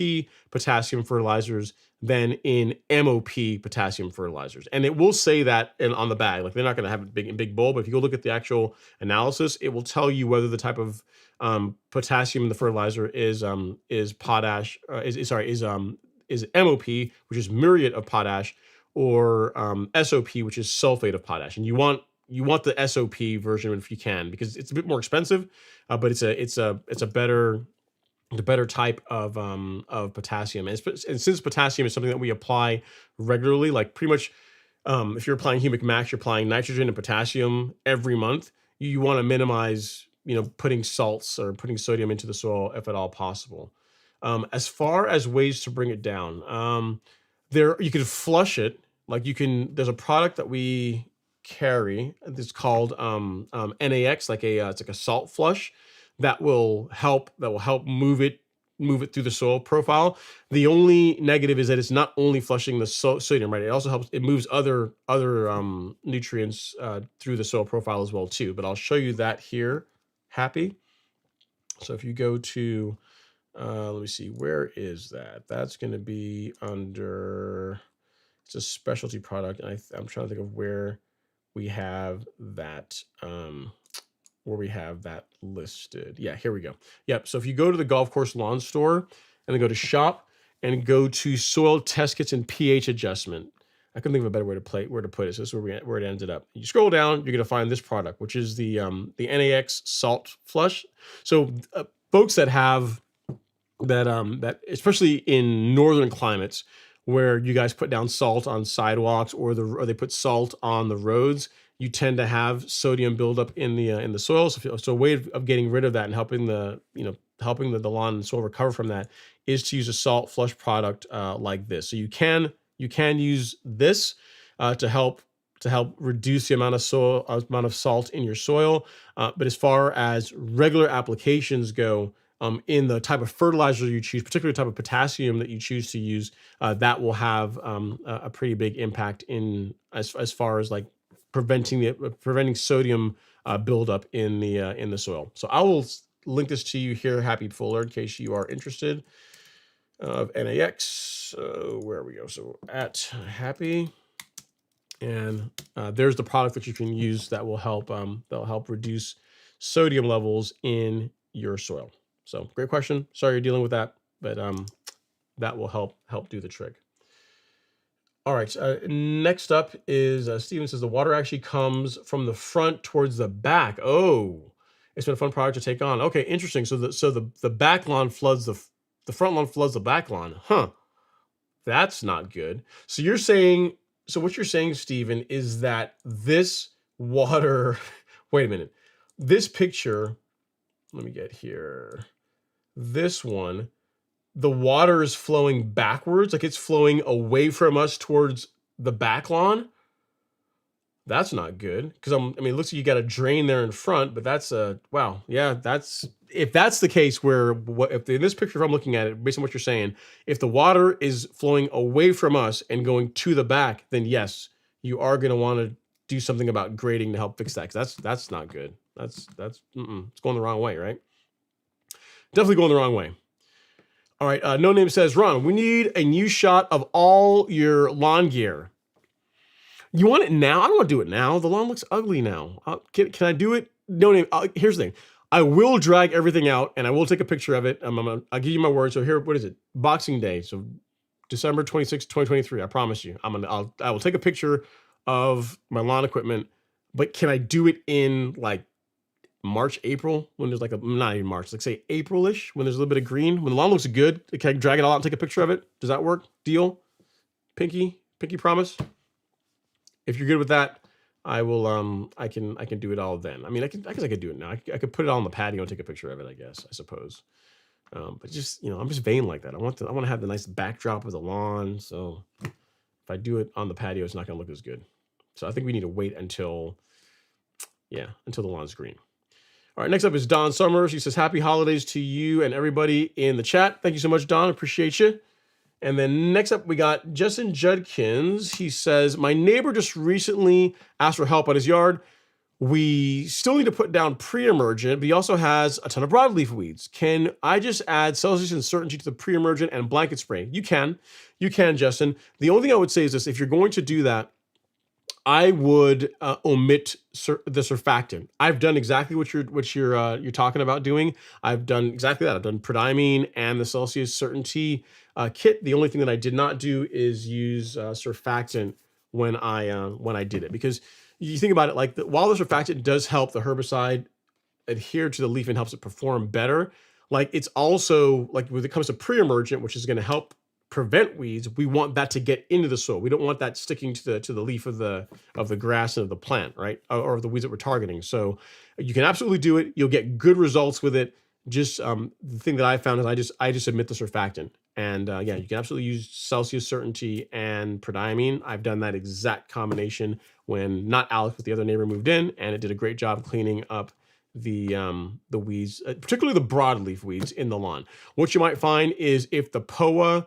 potassium fertilizers than in MOP potassium fertilizers. And it will say that on the bag. Like they're not going to have it in big bold, but if you go look at the actual analysis, it will tell you whether the type of potassium in the fertilizer is potash, is MOP, which is muriate of potash, or SOP, which is sulfate of potash. And you want the SOP version if you can, because it's a bit more expensive, but it's a better type of potassium. And since potassium is something that we apply regularly, like pretty much if you're applying humic max, you're applying nitrogen and potassium every month. You want to minimize putting salts or putting sodium into the soil if at all possible. As far as ways to bring it down, you can flush it. Like there's a product that we carry. It's called NAX, it's like a salt flush that will help move it through the soil profile. The only negative is that it's not only flushing the sodium, right? It also helps. It moves other nutrients through the soil profile as well too. But I'll show you that here. Happy. So if you go to let me see, where is that? That's going to be under, it's a specialty product. And I'm trying to think of where we have that, listed. Yeah, here we go. Yep. So if you go to the golf course lawn store and then go to shop and go to soil test kits and pH adjustment, I couldn't think of a better way to put it. So this is where it ended up. You scroll down, you're going to find this product, which is the NAX salt flush. So folks that have that especially in northern climates where you guys put down salt on sidewalks or they put salt on the roads, you tend to have sodium buildup in the soil. So a way of getting rid of that and helping the lawn and soil recover from that is to use a salt flush product like this. So you can use this to help reduce the amount of salt in your soil. But as far as regular applications go, in the type of fertilizer you choose, particularly the type of potassium that you choose to use, that will have a pretty big impact in as far as like preventing sodium buildup in the soil. So I will link this to you here, Happy Fuller, in case you are interested. Of NAX, where we go. So at Happy, and there's the product that you can use that will help reduce sodium levels in your soil. So great question. Sorry you're dealing with that, but that will help do the trick. All right. Next up is Steven says the water actually comes from the front towards the back. Oh, it's been a fun project to take on. Okay, interesting. So the back lawn floods the front lawn floods the back lawn. Huh. That's not good. So what you're saying, Steven, is that this water, wait a minute. This picture, let me get here. This one, the water is flowing backwards, like it's flowing away from us towards the back lawn. That's not good because it looks like you got a drain there in front, but that's wow. Yeah, if that's the case if in this picture, if I'm looking at it, based on what you're saying, if the water is flowing away from us and going to the back, then yes, you are going to want to do something about grading to help fix that. Cause that's not good. It's going the wrong way, right? Definitely going the wrong way. All right. No Name says, Ron, we need a new shot of all your lawn gear. You want it now? I don't want to do it now. The lawn looks ugly now. Can I do it? No Name. Here's the thing. I will drag everything out and I will take a picture of it. I'll give you my word. So here, what is it? Boxing Day. So December 26, 2023. I promise you. I will take a picture of my lawn equipment, but can I do it in like March, April, when there's like not even March, like say April-ish, when there's a little bit of green, when the lawn looks good, can I drag it all out and take a picture of it? Does that work? Deal? Pinky promise? If you're good with that, I will, I can do it all then. I mean, I guess I could do it now. I could put it all on the patio and take a picture of it, I suppose. But just, I'm just vain like that. I want to have the nice backdrop of the lawn. So if I do it on the patio, it's not going to look as good. So I think we need to wait until the lawn's green. All right, next up is Don Summers. He says, happy holidays to you and everybody in the chat. Thank you so much, Don. Appreciate you. And then next up, we got Justin Judkins. He says, my neighbor just recently asked for help on his yard. We still need to put down pre-emergent, but he also has a ton of broadleaf weeds. Can I just add Celsius and Certainty to the pre-emergent and blanket spray? You can, Justin. The only thing I would say is this: if you're going to do that, I would omit the surfactant. I've done exactly what you're talking about doing. I've done exactly that. I've done prodiamine and the Celsius Certainty kit. The only thing that I did not do is use surfactant when I did it, because you think about it, like while the surfactant does help the herbicide adhere to the leaf and helps it perform better, like it's also like when it comes to pre-emergent, which is going to help prevent weeds, we want that to get into the soil. We don't want that sticking to the leaf of the grass and of the plant, right? Or of the weeds that we're targeting. So you can absolutely do it. You'll get good results with it. Just the thing that I found is I just omit the surfactant. And you can absolutely use Celsius Certainty and prodiamine. I've done that exact combination when not Alex, but the other neighbor moved in, and it did a great job cleaning up the weeds, particularly the broadleaf weeds in the lawn. What you might find is if the POA,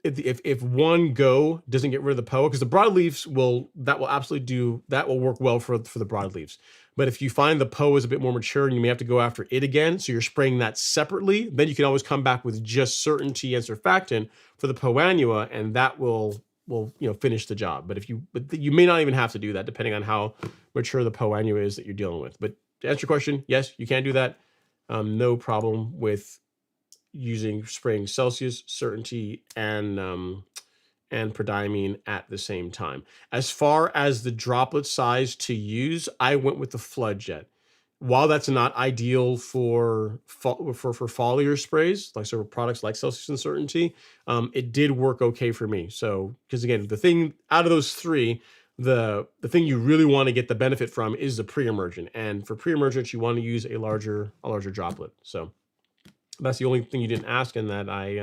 if one go doesn't get rid of the POA, because the broadleaves will work well for the broadleaves. But if you find the POA is a bit more mature and you may have to go after it again, so you're spraying that separately, then you can always come back with just Certainty and surfactant for the POA annua, and that will finish the job. But you may not even have to do that, depending on how mature the POA annua is that you're dealing with. But to answer your question, yes, you can do that. No problem with spraying Celsius, Certainty, and prodiamine at the same time. As far as the droplet size to use, I went with the flood jet. While that's not ideal for foliar sprays, like so products like Celsius and Certainty, it did work okay for me. So, because again, the thing out of those three, the thing you really want to get the benefit from is the pre-emergent, and for pre-emergent, you want to use a larger droplet. So that's the only thing you didn't ask, and that I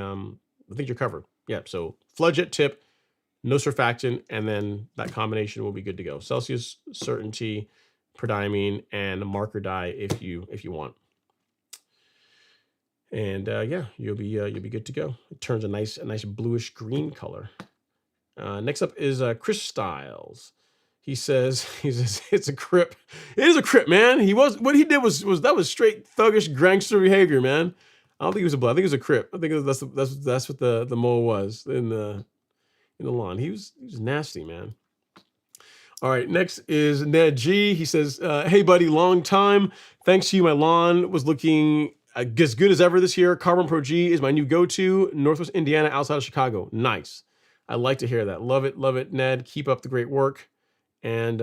think you're covered. Yeah, so flood jet tip, no surfactant, and then that combination will be good to go. Celsius, Certainty, prodiamine, and a marker dye if you want. And you'll be good to go. It turns a nice bluish green color. Next up is Chris Styles. He says it's a crip. It is a crip, man. What he did was straight thuggish gangster behavior, man. I don't think he was a blood. I think it was a crip. I think that's what the mole was in the lawn. He was nasty, man. All right, next is Ned G. He says, hey buddy, long time. Thanks to you, my lawn was looking as good as ever this year. Carbon Pro G is my new go-to. Northwest Indiana, outside of Chicago. Nice. I like to hear that. Love it, Ned. Keep up the great work. And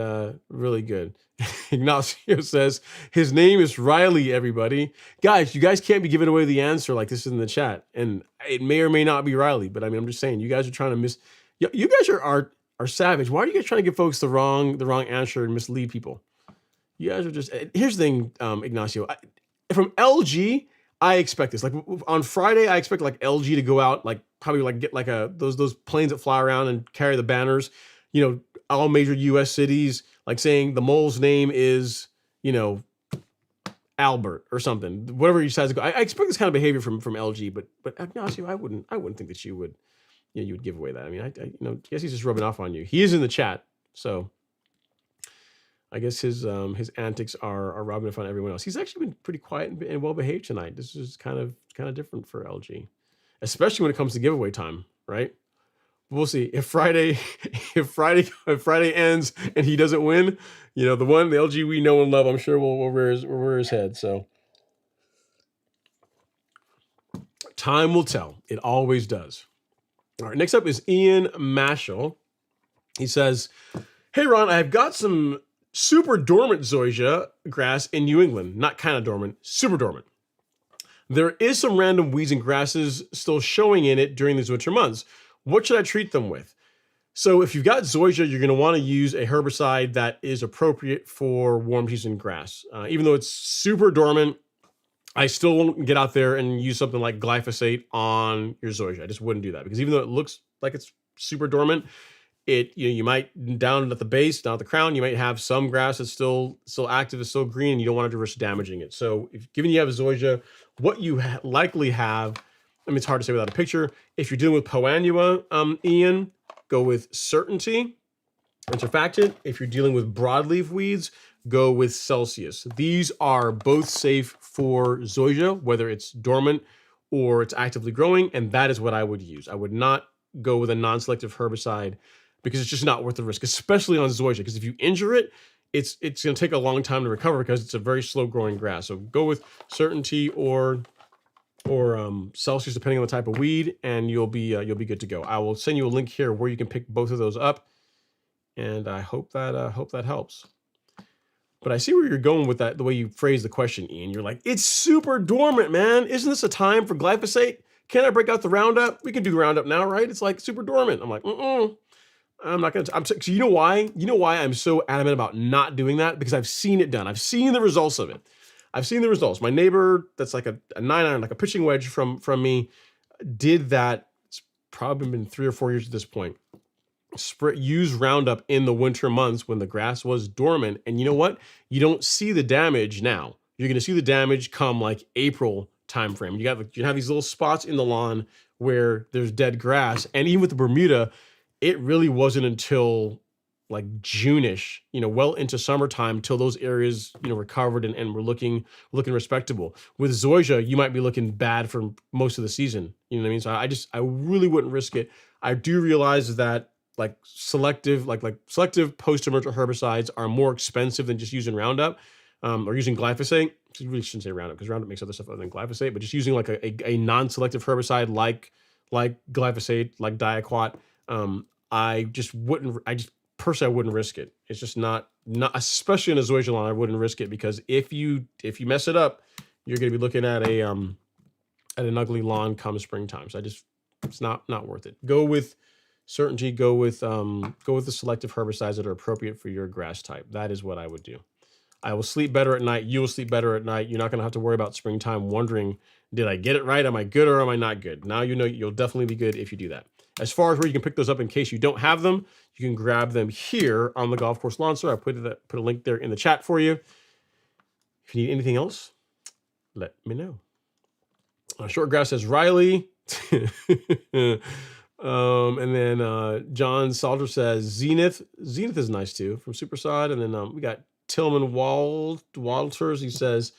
really good. Ignacio says his name is Riley, everybody. Guys, you guys can't be giving away the answer like this in the chat. And it may or may not be Riley, but I mean, I'm just saying, you guys are trying to you guys are savage. Why are you guys trying to give folks the wrong answer and mislead people? You guys are just, here's the thing, Ignacio. From LG, I expect this. Like on Friday, I expect like LG to go out, like probably like get like those planes that fly around and carry the banners, all major US cities, like saying the mole's name is, Albert or something, whatever he decides to go. I expect this kind of behavior from LG, but Ignacio, I wouldn't think that you would give away that. I mean, I guess he's just rubbing off on you. He is in the chat, so I guess his antics are rubbing off on everyone else. He's actually been pretty quiet and well behaved tonight. This is kind of different for LG, especially when it comes to giveaway time, right? We'll see if Friday ends and he doesn't win. The LG we know and love, I'm sure will rear his head. So time will tell. It always does. All right. Next up is Ian Mashall. He says, "Hey Ron, I've got some super dormant zoysia grass in New England, not kind of dormant, super dormant. There is some random weeds and grasses still showing in it during these winter months. What should I treat them with? So if you've got zoysia, you're going to want to use a herbicide that is appropriate for warm season grass. Even though it's super dormant, I still won't get out there and use something like glyphosate on your zoysia. I just wouldn't do that, because even though it looks like it's super dormant, you might down at the base, down at the crown, you might have some grass that's still active, is still green, and you don't want to risk damaging it. So if given you have zoysia, what you likely have, I mean, it's hard to say without a picture. If you're dealing with Poanua, Ian, go with Certainty and Surfactant. If you're dealing with broadleaf weeds, go with Celsius. These are both safe for zoysia, whether it's dormant or it's actively growing, and that is what I would use. I would not go with a non-selective herbicide, because it's just not worth the risk, especially on zoysia, because if you injure it, it's going to take a long time to recover, because it's a very slow-growing grass. So go with Certainty or Celsius, depending on the type of weed, and you'll be good to go. I will send you a link here where you can pick both of those up, and I hope that helps. But I see where you're going with that, the way you phrase the question, Ian. You're like, it's super dormant, man. Isn't this a time for glyphosate? Can I break out the Roundup? We can do the Roundup now, right? It's like super dormant. I'm like, I'm not going to. So you know why? You know why I'm so adamant about not doing that? Because I've seen it done. I've seen the results of it. I've seen the results. My neighbor, that's like a 9-iron, like a pitching wedge from me, did that. It's probably been 3 or 4 years at this point. Use Roundup in the winter months when the grass was dormant. And you know what? You don't see the damage now. You're going to see the damage come like April timeframe. You have these little spots in the lawn where there's dead grass. And even with the Bermuda, it really wasn't until like June-ish, well into summertime, till those areas, recovered and were looking respectable. With zoysia, you might be looking bad for most of the season. You know what I mean? So I really wouldn't risk it. I do realize that like selective post-emergent herbicides are more expensive than just using Roundup or using glyphosate. You really shouldn't say Roundup, because Roundup makes other stuff other than glyphosate, but just using like a non-selective herbicide like glyphosate, like Diaquat. I personally wouldn't risk it. It's just not especially in a zoysia lawn, I wouldn't risk it, because if you mess it up, you're going to be looking at an ugly lawn come springtime. So it's not worth it. Go with Certainty. Go with the selective herbicides that are appropriate for your grass type. That is what I would do. I will sleep better at night. You will sleep better at night. You're not going to have to worry about springtime wondering, did I get it right? Am I good or am I not good? Now you'll definitely be good if you do that. As far as where you can pick those up in case you don't have them, you can grab them here on the Golf Course Lawn Store. I put a link there in the chat for you. If you need anything else, let me know. Shortgrass says Riley. And then John Salter says Zenith. Zenith is nice too, from Superside. And then we got Tillman Walters. He says,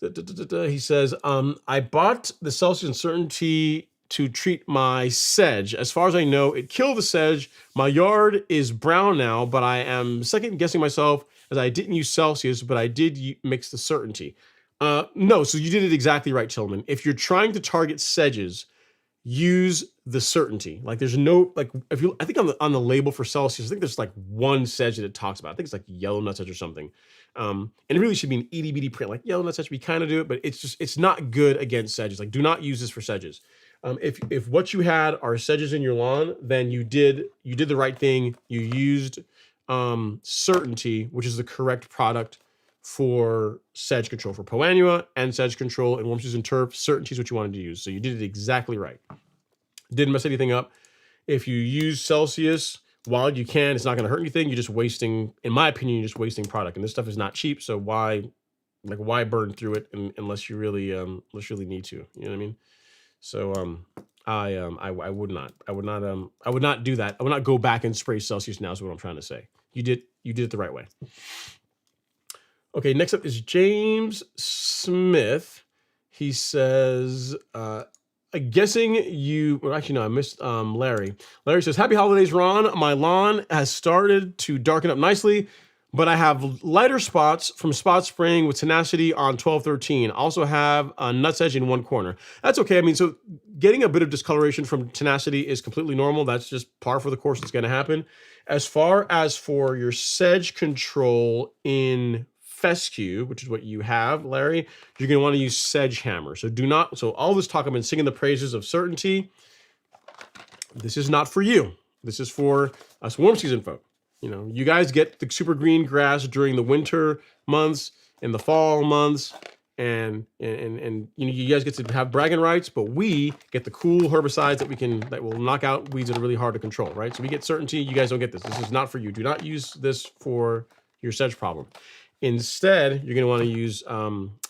I bought the Celsius and Certainty to treat my sedge. As far as I know, it killed the sedge. My yard is brown now, but I am second guessing myself, as I didn't use Celsius, but I did mix the Certainty. No, so you did it exactly right, Tillman. If you're trying to target sedges, use the Certainty. Like there's no, like I think on the label for Celsius, I think there's like one sedge that it talks about. I think it's like yellow nutsedge or something. And it really should be an itty bitty print, like yellow nutsedge. We kind of do it, but it's not good against sedges. Like do not use this for sedges. If what you had are sedges in your lawn, then you did the right thing. You used Certainty, which is the correct product for sedge control, for Poanua and sedge control and warm season turf. Certainty is what you wanted to use. So you did it exactly right. Didn't mess anything up. If you use Celsius while you can, it's not going to hurt anything. You're just wasting, in my opinion, you're just wasting product. And this stuff is not cheap. So why burn through it unless you really need to, you know what I mean? So I would not do that. I would not go back and spray Celsius now is what I'm trying to say. You did it the right way. Okay, next up is James Smith. He says, I'm guessing I missed Larry. Larry says, happy holidays, Ron. My lawn has started to darken up nicely, but I have lighter spots from spot spraying with tenacity on 12-13. Also have a nutsedge in one corner. That's okay. I mean, so getting a bit of discoloration from tenacity is completely normal. That's just par for the course. It's going to happen. As far as for your sedge control in fescue, which is what you have, Larry, you're going to want to use sedge hammer. So do not. So all this talk, I've been singing the praises of certainty. This is not for you. This is for us warm season folk. You know, you guys get the super green grass during the winter months and the fall months, and you know, you guys get to have bragging rights, but we get the cool herbicides that will knock out weeds that are really hard to control, right? So we get certainty. You guys don't get this. This is not for you. Do not use this for your sedge problem. Instead, you're going to want to use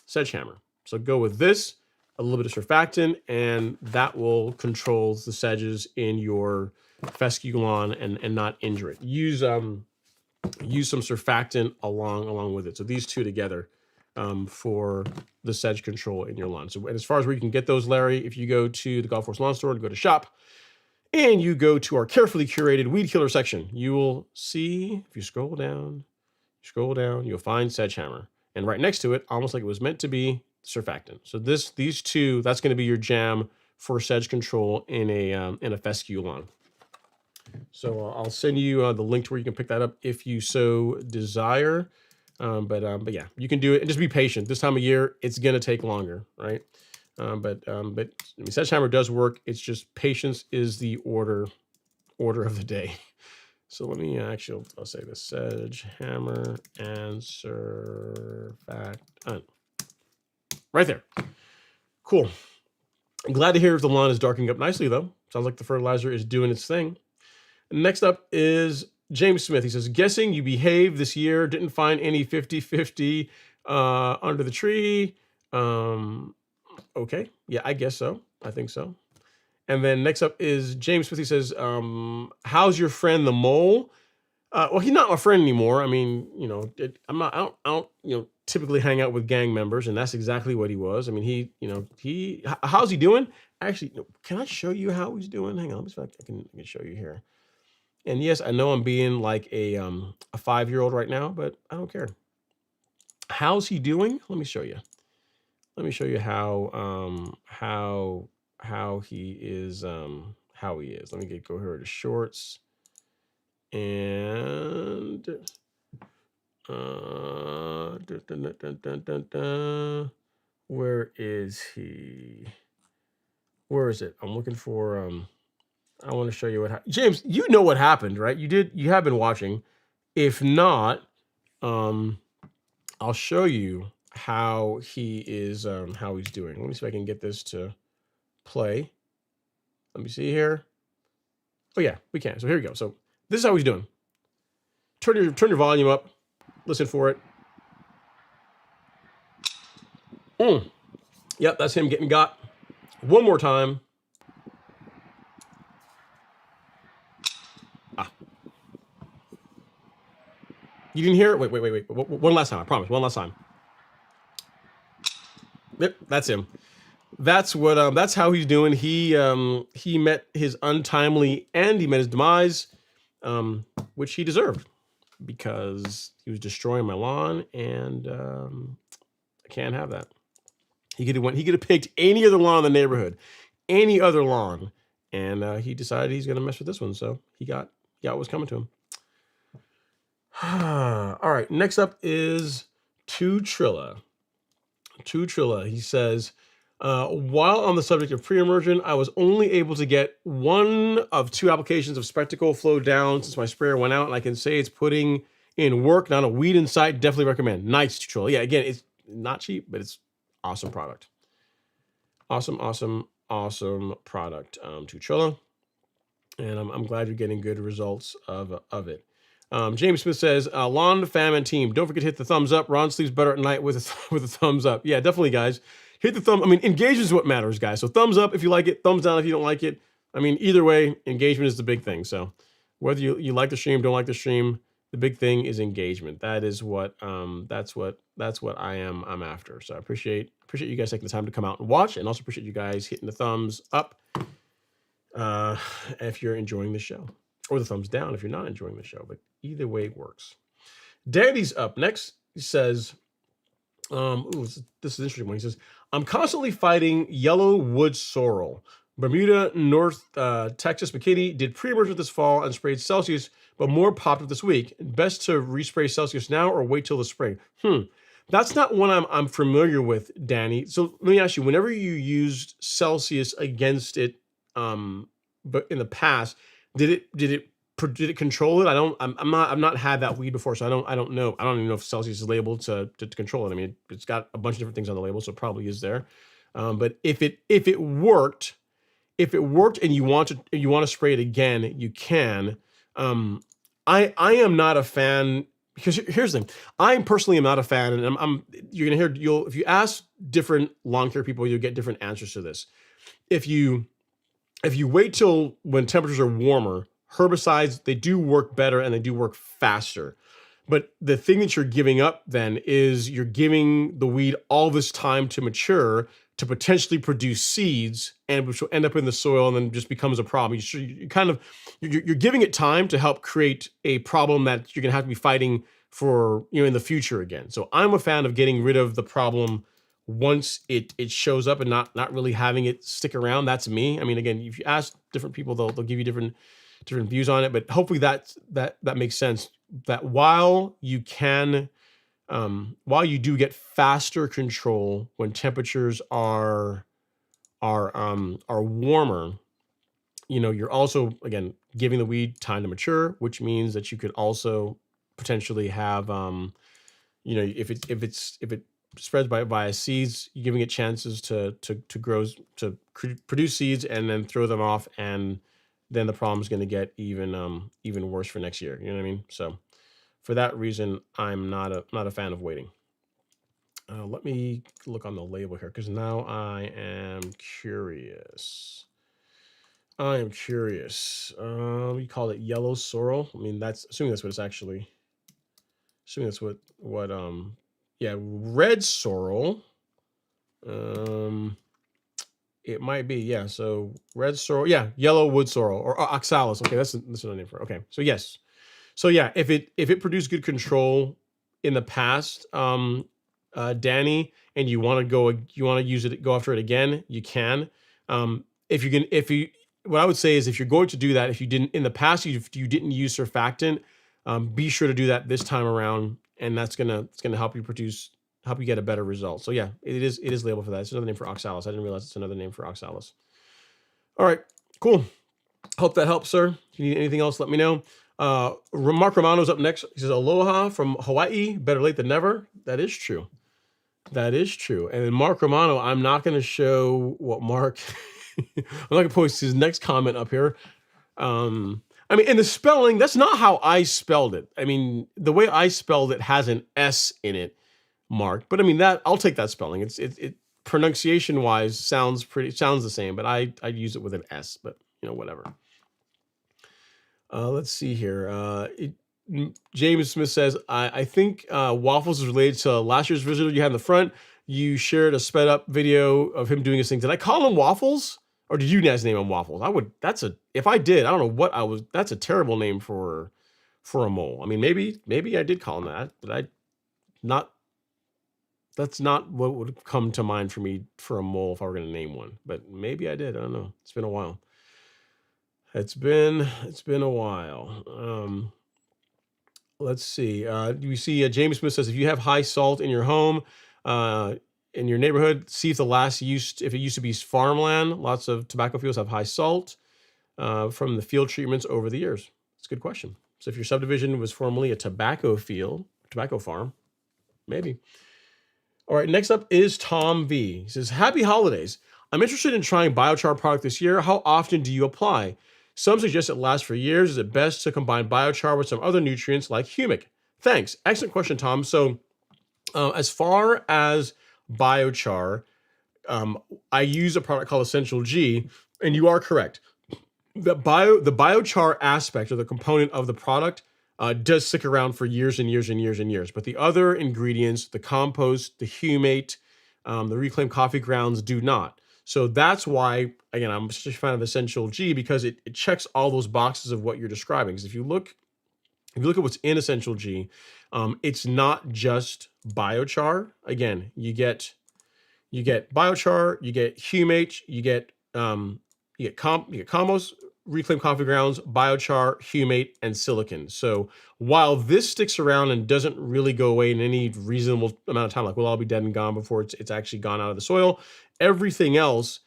sedge hammer. So go with this, a little bit of surfactant, and that will control the sedges in your fescue lawn and not injure it. Use some surfactant along with it. So these two together for the sedge control in your lawn. So, and as far as where you can get those, Larry, if you go to the Golf Course Lawn Store, go to shop, and you go to our carefully curated weed killer section, you will see, if you scroll down, you'll find sedge hammer, and right next to it, almost like it was meant to be, surfactant. So these two, that's going to be your jam for sedge control in a fescue lawn. So I'll send you the link to where you can pick that up if you so desire. But yeah, you can do it, and just be patient. This time of year, it's gonna take longer, right? But I mean, sedge hammer does work. It's just patience is the order of the day. So let me I'll say this: sedge hammer and surfactant. Right there. Cool. I'm glad to hear the lawn is darkening up nicely, though. Sounds like the fertilizer is doing its thing. Next up is James Smith. He says, guessing you behaved this year, didn't find any 50-50 under the tree. Okay. Yeah, I guess so. I think so. And then next up is James Smith. He says, how's your friend the mole? Well, he's not my friend anymore. I mean, you know, I don't, you know, typically hang out with gang members, and that's exactly what he was. I mean, how's he doing? Actually, can I show you how he's doing? Hang on, let me see if I can show you here. And yes, I know I'm being like a 5-year-old right now, but I don't care. How's he doing? Let me show you. Let me show you how he is. How he is. Let me go here to shorts. And where is he? Where is it? I'm looking for I want to show you what James, you know what happened, right? You have been watching. If not, I'll show you how he is how he's doing. Let me see if I can get this to play. Let me see here. Oh yeah, we can. So here we go. So this is how he's doing. Turn your volume up. Listen for it. Yep, that's him getting got. One more time. You didn't hear it? Wait. One last time, I promise. One last time. Yep, that's him. That's what. That's how he's doing. He met his untimely end. He met his demise, which he deserved, because he was destroying my lawn, and I can't have that. He could have picked any other lawn in the neighborhood, any other lawn, and he decided he's going to mess with this one. So he got what was coming to him. All right, next up is Trilla. He says, while on the subject of pre-emergent, I was only able to get 1 of 2 applications of Spectacle flow down since my sprayer went out, and I can say it's putting in work, not a weed in sight. Definitely recommend. Nice, Trilla. Yeah, again, it's not cheap, but it's awesome product. Awesome product, Trilla. And I'm glad you're getting good results of it. James Smith says, Lawn Famine team, don't forget to hit the thumbs up. Ron sleeps better at night with a thumbs up. Yeah, definitely, guys. Hit the thumb. I mean, engagement is what matters, guys. So thumbs up if you like it, thumbs down if you don't like it. I mean, either way, engagement is the big thing. So whether you like the stream, don't like the stream, the big thing is engagement. That is what that's what I'm after. So I appreciate you guys taking the time to come out and watch, and also appreciate you guys hitting the thumbs up if you're enjoying the show, or the thumbs down if you're not enjoying the show. But either way works. Daddy's up next. He says, this is an interesting one. He says, I'm constantly fighting yellow wood sorrel. Bermuda, North Texas, McKinney did pre-emergent this fall and sprayed Celsius, but more popped up this week. Best to respray Celsius now or wait till the spring? That's not one I'm familiar with, Danny. So let me ask you: whenever you used Celsius against it, but in the past, did it control it? I'm not had that weed before, so I don't know. I don't even know if Celsius is labeled to control it. I mean, it's got a bunch of different things on the label, so it probably is there. But if it worked, and you want to spray it again, you can. I am not a fan, because here's the thing. I personally am not a fan, and you're gonna hear, if you ask different lawn care people, you'll get different answers to this. If you wait till when temperatures are warmer, herbicides, they do work better and they do work faster. But the thing that you're giving up then is you're giving the weed all this time to mature, to potentially produce seeds, and which will end up in the soil and then just becomes a problem. You're giving it time to help create a problem that you're gonna have to be fighting for, in the future again. So I'm a fan of getting rid of the problem once it shows up and not really having it stick around. That's me. I mean, again, if you ask different people, they'll give you different views on it. But hopefully that makes sense. That while you do get faster control when temperatures are warmer, you're also, again, giving the weed time to mature, which means that you could also potentially have, if it spreads by seeds, you're giving it chances to grow, to produce seeds and then throw them off, and then the problem is going to get even worse for next year. You know what I mean? So for that reason, I'm not a fan of waiting. Let me look on the label here, because now I am curious. We call it yellow sorrel. I mean, assuming that's what it's actually. Assuming that's what yeah, red sorrel. It might be, yeah. So red sorrel, yeah, yellow wood sorrel or oxalis. Okay, that's another name for it. Okay, so yes, so yeah, if it produced good control in the past, Danny, and you want to use it, go after it again, you can. What I would say is, if you're going to do that, if you didn't in the past, you didn't use surfactant, be sure to do that this time around, and it's gonna help you get a better result. So yeah, it is labeled for that. It's another name for oxalis. I didn't realize it's another name for oxalis. All right, cool. Hope that helps, sir. If you need anything else, let me know. Mark Romano's up next. He says, aloha from Hawaii. Better late than never. That is true. That is true. And then Mark Romano, I'm not going to show what Mark... I'm not going to post his next comment up here. I mean, in the spelling, that's not how I spelled it. I mean, the way I spelled it has an S in it, Mark. But I mean, I'll take that spelling. It pronunciation wise sounds the same, but I use it with an S, but whatever. Let's see here. James Smith says, I think Waffles is related to last year's visitor you had in the front. You shared a sped up video of him doing his thing. Did I call him Waffles? Or did you guys name him Waffles? If I did, I don't know what I was. That's a terrible name for a mole. I mean, maybe I did call him that, but that's not what would come to mind for me for a mole if I were going to name one. But maybe I did. I don't know. It's been a while. It's been a while. Let's see. We see James Smith says, if you have high salt in your home, in your neighborhood, see if if it used to be farmland. Lots of tobacco fields have high salt from the field treatments over the years. It's a good question. So if your subdivision was formerly a tobacco farm, maybe. All right, next up is Tom V. He says, happy holidays. I'm interested in trying biochar product this year. How often do you apply? Some suggest it lasts for years. Is it best to combine biochar with some other nutrients like humic? Thanks. Excellent question, Tom. So as far as biochar, I use a product called Essential G, and you are correct. The biochar aspect, or the component of the product, does stick around for years and years and years and years. But the other ingredients, the compost, the humate, the reclaimed coffee grounds, do not. So that's why, again, I'm such a fan of Essential G, because it checks all those boxes of what you're describing. Because if you look at what's in Essential G, it's not just biochar. Again, you get biochar, you get humate, you get you get compost, reclaimed coffee grounds, biochar, humate, and silicon. So while this sticks around and doesn't really go away in any reasonable amount of time, like we'll all be dead and gone before it's actually gone out of the soil, everything else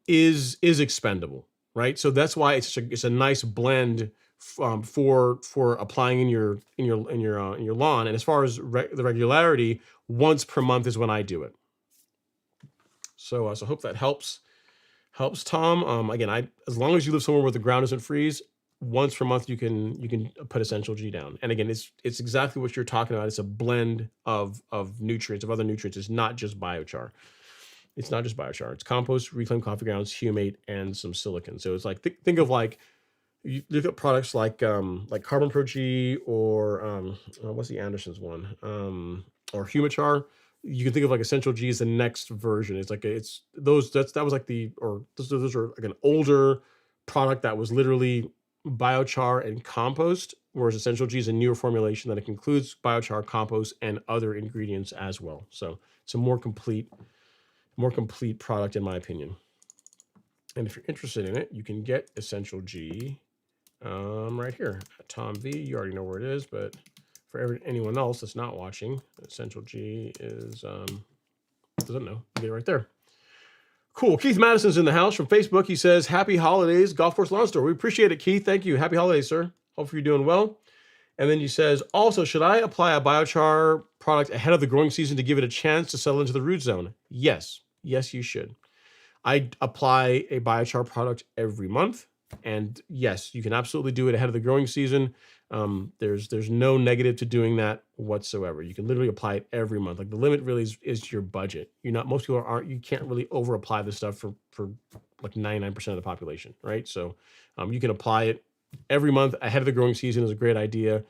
is expendable, right? So that's why it's a nice blend for applying in your lawn. And as far as the regularity, once per month is when I do it. So so hope that helps Tom. Again, as long as you live somewhere where the ground doesn't freeze, once per month you can put Essential G down. And again, it's exactly what you're talking about. It's a blend of nutrients, of other nutrients. It's not just biochar. It's not just biochar. It's compost, reclaimed coffee grounds, humate, and some silicon. So it's like think of like you look at products like Carbon Pro G or what's the Anderson's one or Humachar. You can think of like Essential G as the next version. It's like that was like those are like an older product that was literally biochar and compost, whereas Essential G is a newer formulation that includes biochar, compost, and other ingredients as well. So it's a more complete product in my opinion. And if you're interested in it, you can get Essential G right here at Tom V. You already know where it is, but for anyone else that's not watching, Essential G is doesn't know. You get it right there. Cool. Keith Madison's in the house from Facebook. He says, "Happy holidays, Golf Course Lawn Store." We appreciate it, Keith. Thank you. Happy holidays, sir. Hope you're doing well. And then he says, "Also, should I apply a biochar product ahead of the growing season to give it a chance to settle into the root zone?" Yes. Yes, you should. I apply a biochar product every month. And yes, you can absolutely do it ahead of the growing season. There's no negative to doing that whatsoever. You can literally apply it every month. Like the limit really is your budget. Most people you can't really over apply this stuff for like 99% of the population, right? So you can apply it every month ahead of the growing season is a great idea.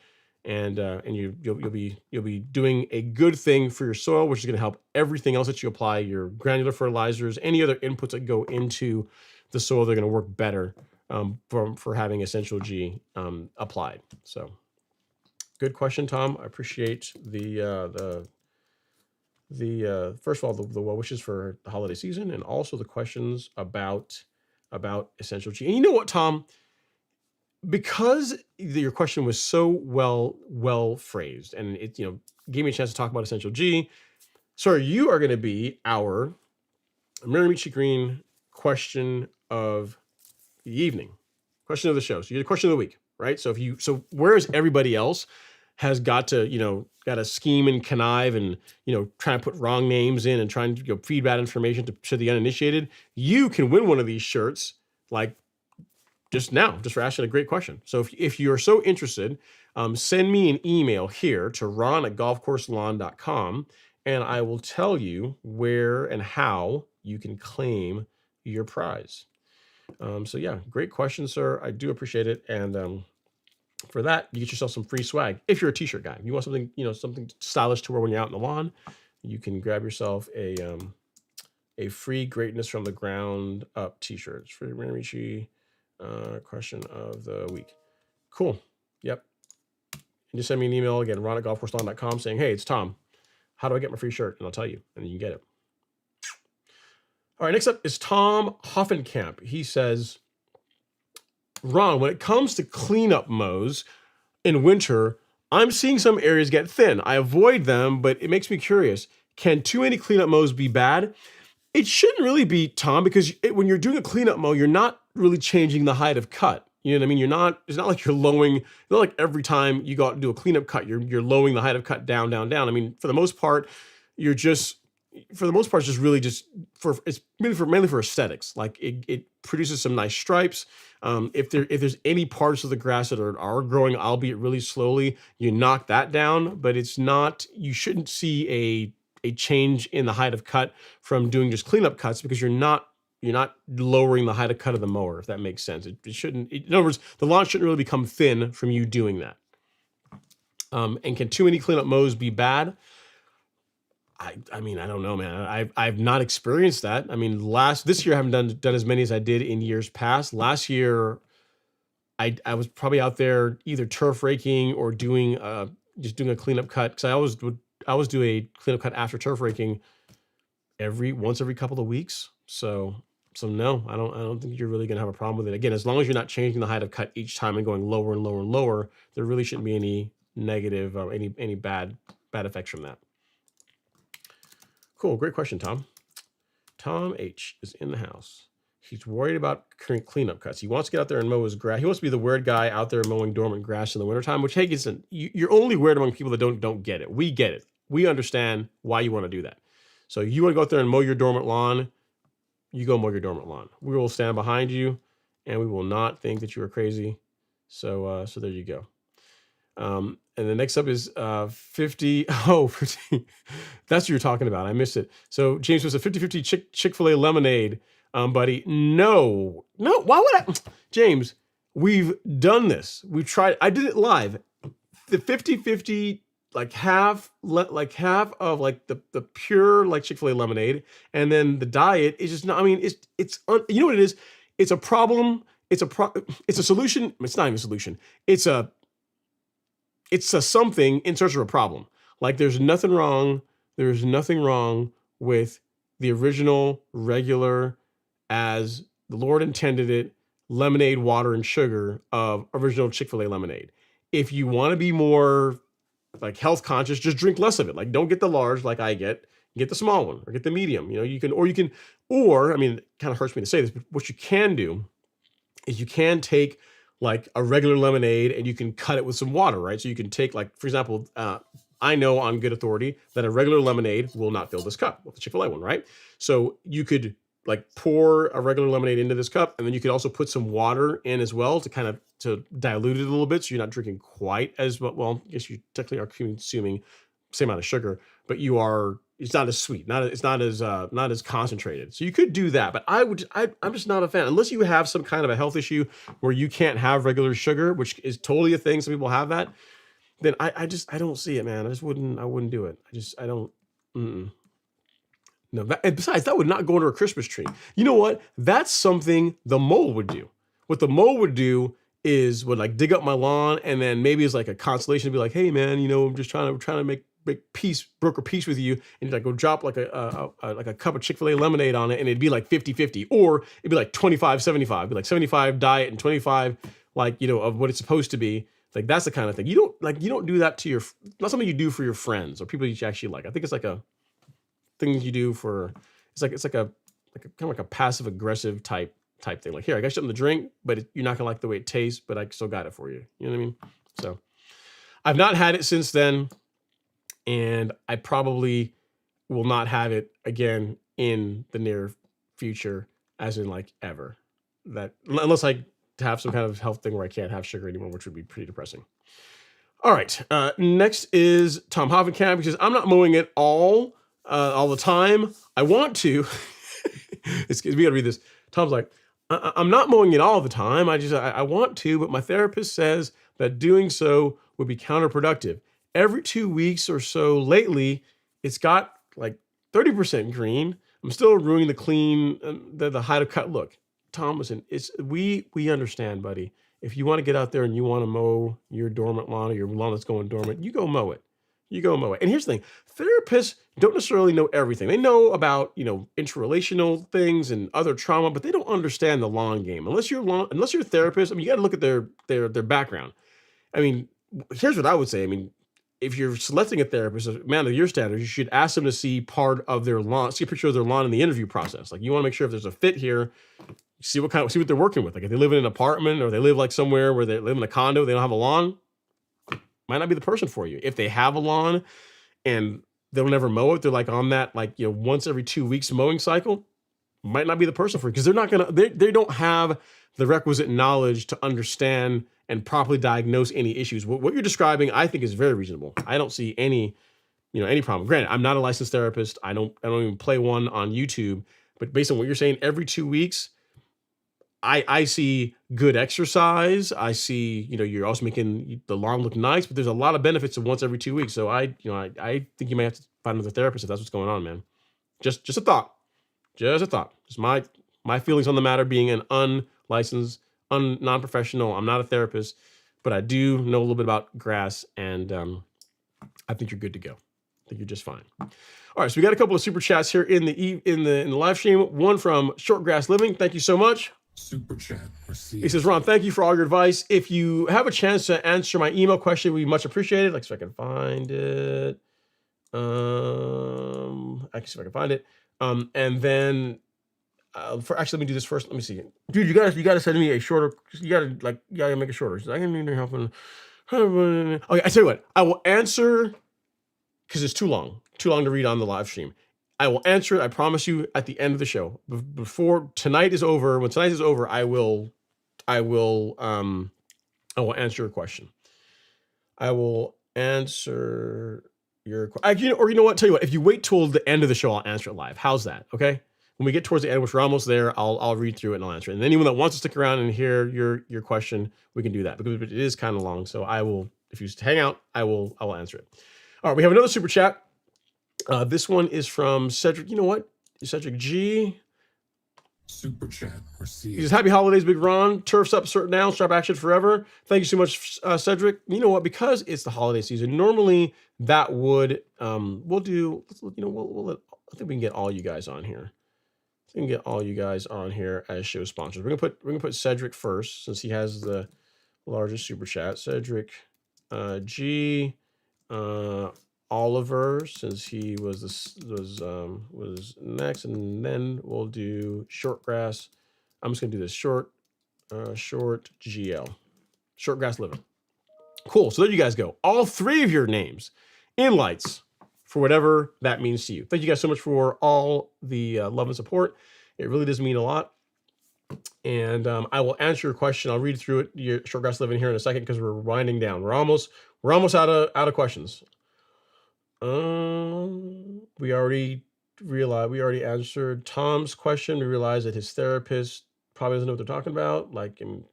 And you'll be doing a good thing for your soil, which is going to help everything else that you apply, your granular fertilizers, any other inputs that go into the soil. They're going to work better for having Essential G applied. So good question, Tom. I appreciate the first of all the well wishes for the holiday season, and also the questions about Essential G. And you know what, Tom? Because your question was so well phrased, and it gave me a chance to talk about Essential G. Sorry, you are going to be our Miramichi Green question of the evening, question of the show. So you're the question of the week, right? So whereas everybody else has got to scheme and connive and try to put wrong names in and trying to feed bad information to the uninitiated, you can win one of these shirts like just for asking a great question. So if you're so interested, send me an email here to ron@golfcourselawn.com, and I will tell you where and how you can claim your prize. So yeah, great question, sir. I do appreciate it. And for that, you get yourself some free swag. If you're a t-shirt guy, you want something, something stylish to wear when you're out in the lawn, you can grab yourself a free Greatness from the Ground Up t-shirt. It's free Miramichi question of the week. Cool. Yep. And just send me an email again, ron@golfcourselawn.com, saying, "Hey, it's Tom. How do I get my free shirt?" And I'll tell you, and you can get it. All right, next up is Tom Hoffenkamp. He says, "Ron, when it comes to cleanup mows in winter, I'm seeing some areas get thin. I avoid them, but it makes me curious. Can too many cleanup mows be bad?" It shouldn't really be, Tom, because when you're doing a cleanup mow, you're not really changing the height of cut. You know what I mean? It's not like you're lowering, it's not like every time you go out and do a cleanup cut, you're lowering the height of cut down. I mean, for the most part, it's mainly for aesthetics. Like it produces some nice stripes. If there's any parts of the grass that are growing, albeit really slowly, you knock that down, but you shouldn't see a change in the height of cut from doing just cleanup cuts, because you're not lowering the height of cut of the mower, if that makes sense. It shouldn't. In other words, the lawn shouldn't really become thin from you doing that. And can too many cleanup mows be bad? I mean, I don't know, man. I've not experienced that. I mean, this year I haven't done as many as I did in years past. Last year, I was probably out there either turf raking or just doing a cleanup cut, because I always do a cleanup cut after turf raking once every couple of weeks. So no, I don't think you're really going to have a problem with it. Again, as long as you're not changing the height of cut each time and going lower and lower and lower, there really shouldn't be any negative or any bad effects from that. Cool, great question, Tom. Tom H is in the house. He's worried about cleanup cuts. He wants to get out there and mow his grass. He wants to be the weird guy out there mowing dormant grass in the wintertime, which, hey, you're only weird among people that don't get it. We get it. We understand why you want to do that. So you want to go out there and mow your dormant lawn, you go mow your dormant lawn. We will stand behind you, and we will not think that you are crazy. So there you go. And the next up is 50. Oh, 50. That's what you're talking about. I missed it. So James was a 50-50 Chick-fil-A lemonade, buddy. No. Why would I? James, we've done this. We've tried. I did it live. The 50-50, like half of like the pure like Chick-fil-A lemonade, and then the diet is just not. I mean, you know what it is? It's a problem. It's a solution. It's not even a solution. It's a something in search of a problem. Like there's nothing wrong with the original, regular, as the Lord intended it, lemonade, water, and sugar of original Chick-fil-A lemonade. If you want to be more like health conscious, just drink less of it. Like don't get the large like I get the small one or get the medium. You know, or I mean, it kind of hurts me to say this, but what you can do is you can take like a regular lemonade and you can cut it with some water, right? So you can take like, for example, I know on good authority that a regular lemonade will not fill this cup with the Chick-fil-A one, right? So you could like pour a regular lemonade into this cup, and then you could also put some water in as well to kind of to dilute it a little bit, so you're not drinking quite as well. I guess you technically are consuming same amount of sugar, but it's not as sweet, it's not as concentrated. So you could do that, but I'm just not a fan unless you have some kind of a health issue where you can't have regular sugar, which is totally a thing. Some people have that. Then I don't see it, man. I wouldn't do it. I don't. No, and besides, that would not go under a Christmas tree. You know what? That's something the mole would do. What the mole would do would like dig up my lawn, and then maybe it's like a consolation to be like, hey man, you know, I'm just trying to make broker peace with you, and like go drop like a cup of Chick-fil-A lemonade on it, and it'd be like 50-50, or it'd be like 25-75, it'd be like 75 diet and 25 like, you know, of what it's supposed to be. Like that's the kind of thing you don't do that to not something you do for your friends or people you actually like. I think it's like a thing you do for, it's like a kind of like a passive aggressive type thing. Like, here, I got something to drink, but you're not gonna like the way it tastes, but I still got it for you. You know what I mean? So I've not had it since then, and I probably will not have it again in the near future, as in like ever. That unless I have some kind of health thing where I can't have sugar anymore, which would be pretty depressing. All right, next is Tom Hoffenkamp, because I'm not mowing it all the time. I want to. We gotta read this. Tom's like, I'm not mowing it all the time. I want to, but my therapist says that doing so would be counterproductive. Every 2 weeks or so lately, it's got like 30% green. I'm still ruining the clean, the height of cut look. Tom, listen, we understand, buddy. If you want to get out there and you want to mow your dormant lawn or your lawn that's going dormant, you go mow it. And here's the thing. Therapists don't necessarily know everything. They know about, you know, interrelational things and other trauma, but they don't understand the long game. Unless you're a therapist, I mean, you got to look at their background. I mean, here's what I would say. I mean, if you're selecting a therapist, a man of your standards, you should ask them to see part of their lawn, see a picture of their lawn in the interview process. Like, you want to make sure if there's a fit here, see what they're working with. Like, if they live in an apartment or they live like somewhere where they live in a condo, they don't have a lawn, might not be the person for you. If they have a lawn and they'll never mow it, they're like on that, like, you know, once every 2 weeks mowing cycle, might not be the person for you, because they don't have the requisite knowledge to understand and properly diagnose any issues. What you're describing, I think, is very reasonable. I don't see any problem. Granted, I'm not a licensed therapist. I don't even play one on YouTube, but based on what you're saying, every 2 weeks, I see good exercise. I see, you know, you're also making the lawn look nice, but there's a lot of benefits to once every 2 weeks. So I think you may have to find another therapist if that's what's going on, man. Just a thought. Just my feelings on the matter, being an unlicensed, non-professional. I'm not a therapist, but I do know a little bit about grass, and I think you're good to go. think you're just fine. All right, so we got a couple of super chats here in the live stream. One from Shortgrass Living. Thank you so much. Super chat received. He says, Ron, thank you for all your advice. If you have a chance to answer my email question, it would be much appreciated. Like, so I can find it. I can see if I can find it. And then let me do this first. Let me see. Dude, you gotta send me a shorter. You gotta make it shorter. So I can need your help. Okay, I tell you what. I will answer because it's too long to read on the live stream. I will answer it. I promise you at the end of the show. Before tonight is over. When tonight is over, I will answer your question. I will answer your question. Or you know what? Tell you what. If you wait till the end of the show, I'll answer it live. How's that? Okay. When we get towards the end, which we're almost there, I'll read through it and I'll answer it. And anyone that wants to stick around and hear your question, we can do that because it is kind of long. So I will, if you just hang out, I will answer it. All right, we have another super chat. This one is from Cedric. You know what? Cedric G. Super chat received. He says, happy holidays, Big Ron. Turfs up, certain down, strap action forever. Thank you so much, Cedric. You know what? Because it's the holiday season, normally that would, we'll do, I think we can get all you guys on here. We can get all you guys on here as show sponsors. We're gonna put Cedric first since he has the largest super chat. Cedric G, Oliver, since he was next, and then we'll do Shortgrass. I'm just gonna do this short GL, Shortgrass Living. Cool. So there you guys go. All three of your names in lights for whatever that means to you. Thank you guys so much for all the love and support. It really does mean a lot. And I will answer your question. I'll read through it, your Shortgrass Living, here in a second because we're winding down. We're almost out of questions. We already answered Tom's question. We realized that his therapist probably doesn't know what they're talking about. Like in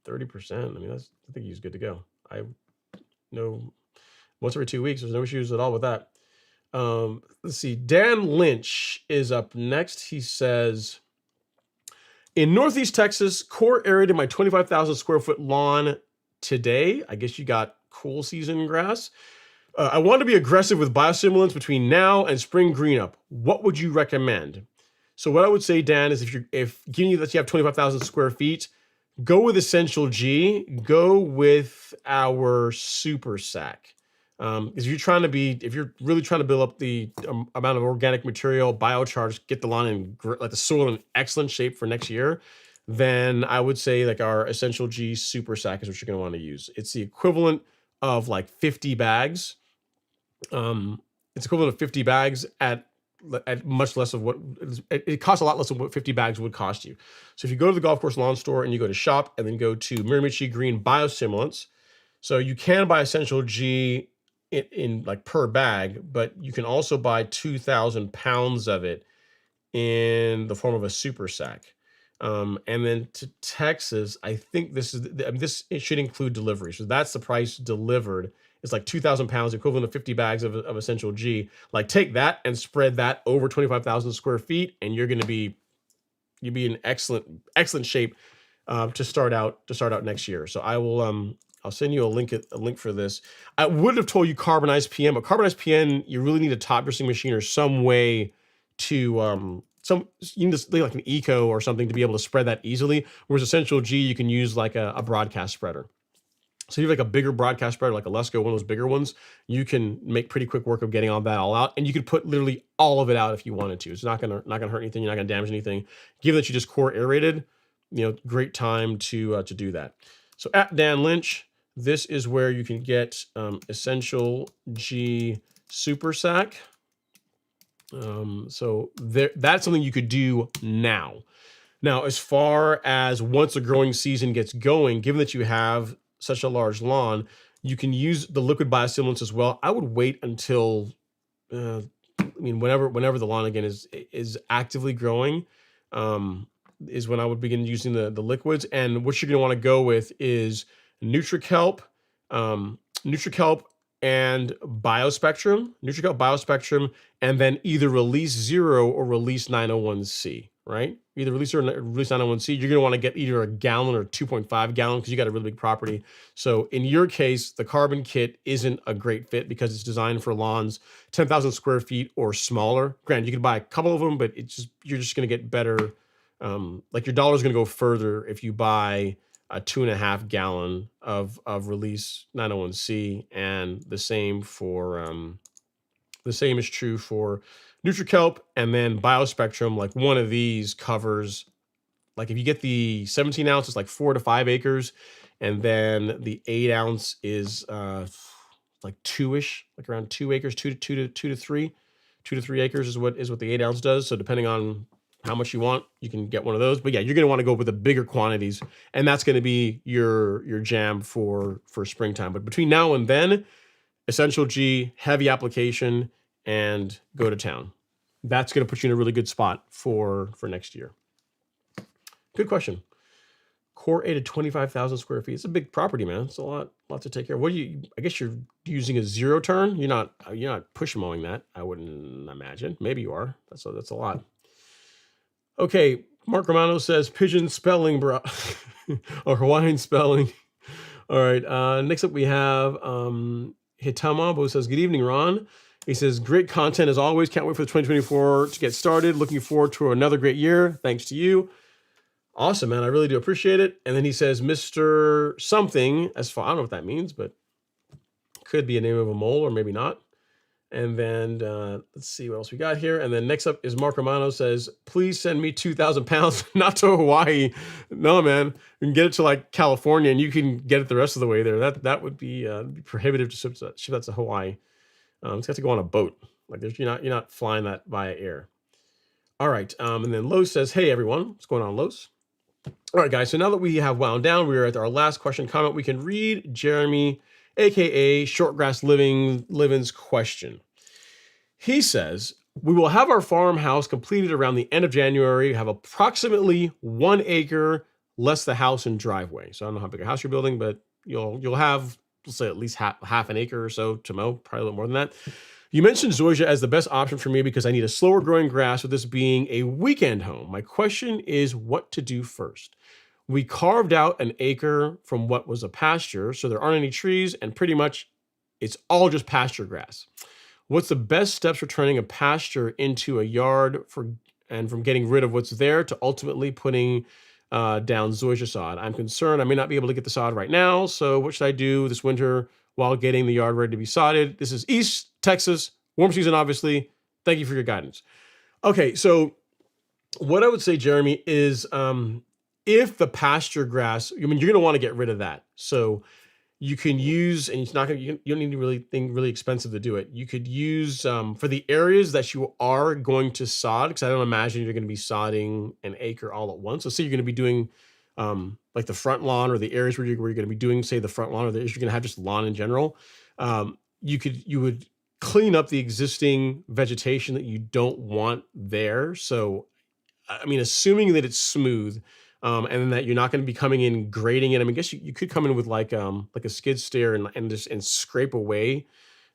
30%. I mean, I think he's good to go. I know once every 2 weeks. There's no issues at all with that. Let's see. Dan Lynch is up next. He says, in Northeast Texas, core aerated my 25,000 square foot lawn today. I guess you got cool season grass. I want to be aggressive with biostimulants between now and spring green up. What would you recommend? So what I would say, Dan, is if given that you have 25,000 square feet, go with Essential G. Go with our Super Sack. If you're really trying to build up the amount of organic material, biocharge, get the lawn in like the soil in excellent shape for next year, then I would say like our Essential G Super Sack is what you're going to want to use. It's the equivalent of like 50 bags. It's equivalent of 50 bags at much less of what it costs, a lot less than what 50 bags would cost you. So if you go to the golf course lawn store and you go to shop and then go to Miramichi Green Biostimulants, so you can buy Essential G in like per bag, but you can also buy 2,000 pounds of it in the form of a super sack. And then to Texas, I think it should include delivery. So that's the price delivered. It's like 2,000 pounds, equivalent to 50 bags of Essential G. Like take that and spread that over 25,000 square feet, and you'll be in excellent shape to start out next year. So I will I'll send you a link for this. I would have told you carbonized PM, but carbonized PM, you really need a top dressing machine or some way to you need to like an eco or something to be able to spread that easily. Whereas Essential G, you can use like a broadcast spreader. So you have like a bigger broadcast spreader, like a Lesco, one of those bigger ones. You can make pretty quick work of getting all that out, and you could put literally all of it out if you wanted to. It's not gonna hurt anything. You're not gonna damage anything. Given that you just core aerated, great time to do that. So at Dan Lynch, this is where you can get Essential G Super Sack. So that's something you could do now. Now, as far as once the growing season gets going, given that you have such a large lawn, you can use the liquid biostimulants as well. I would wait until, whenever the lawn again is actively growing, is when I would begin using the liquids. And what you're going to want to go with is NutriKelp and Biospectrum, and then either Release 0 or Release 901C, right? Either release or release 901C, you're going to want to get either a gallon or 2.5 gallon because you got a really big property. So in your case, the carbon kit isn't a great fit because it's designed for lawns 10,000 square feet or smaller. Granted, you could buy a couple of them, but you're just going to get better. Like your dollar's going to go further if you buy a 2.5 gallon of release 901C, and the same is true for NutriKelp, and then BioSpectrum. Like one of these covers, like if you get the 17 ounce, it's like 4 to 5 acres, and then the 8 ounce is like 2-ish, like around 2 acres, 2 to 3 acres is what the 8 ounce does. So depending on how much you want, you can get one of those. But yeah, you're going to want to go with the bigger quantities, and that's going to be your jam for springtime. But between now and then, Essential G, heavy application, and go to town. That's going to put you in a really good spot for next year. Good question. Core A to 25,000 square feet. It's a big property, man. It's a lot to take care of. I guess you're using a zero turn. You're not push mowing that. I wouldn't imagine. Maybe you are. That's a lot. Okay, Mark Romano says pigeon spelling, bro, or Hawaiian spelling. All right. Next up we have Hitama, who says, good evening, Ron. He says, great content as always. Can't wait for the 2024 to get started. Looking forward to another great year. Thanks to you. Awesome, man. I really do appreciate it. And then he says, Mr. Something, I don't know what that means, but could be a name of a mole or maybe not. And then let's see what else we got here. And then next up is Mark Romano says, please send me 2,000 pounds, not to Hawaii. No, man, you can get it to like California and you can get it the rest of the way there. That would be prohibitive to ship that to Hawaii. It's got to go on a boat. Like you're not flying that via air. All right. And then Los says, hey, everyone. What's going on, Los? All right, guys. So now that we have wound down, we are at our last question comment. We can read Jeremy, AKA Shortgrass Living's question. He says, we will have our farmhouse completed around the end of January, have approximately 1 acre, less the house and driveway. So I don't know how big a house you're building, but you'll have, let's say, at least half an acre or so to mow, probably a little more than that. You mentioned zoysia as the best option for me because I need a slower growing grass with this being a weekend home. My question is what to do first. We carved out an acre from what was a pasture, so there aren't any trees, and pretty much it's all just pasture grass. What's the best steps for turning a pasture into a yard from getting rid of what's there to ultimately putting down zoysia sod? I'm concerned I may not be able to get the sod right now, so what should I do this winter while getting the yard ready to be sodded? This is East Texas, warm season, obviously. Thank you for your guidance. Okay, so what I would say, Jeremy, is if the pasture grass, you're going to want to get rid of that. So you can use, and it's not going to, you don't need anything really expensive to do it. You could use for the areas that you are going to sod, because I don't imagine you're going to be sodding an acre all at once. So say you're going to be doing like the front lawn or the areas where you're going to be doing, say, the front lawn, or the areas you're going to have just lawn in general. You would clean up the existing vegetation that you don't want there. So, I mean, assuming that it's smooth, and then that you're not going to be coming in grading it. I mean, I guess you could come in with like a skid steer and scrape away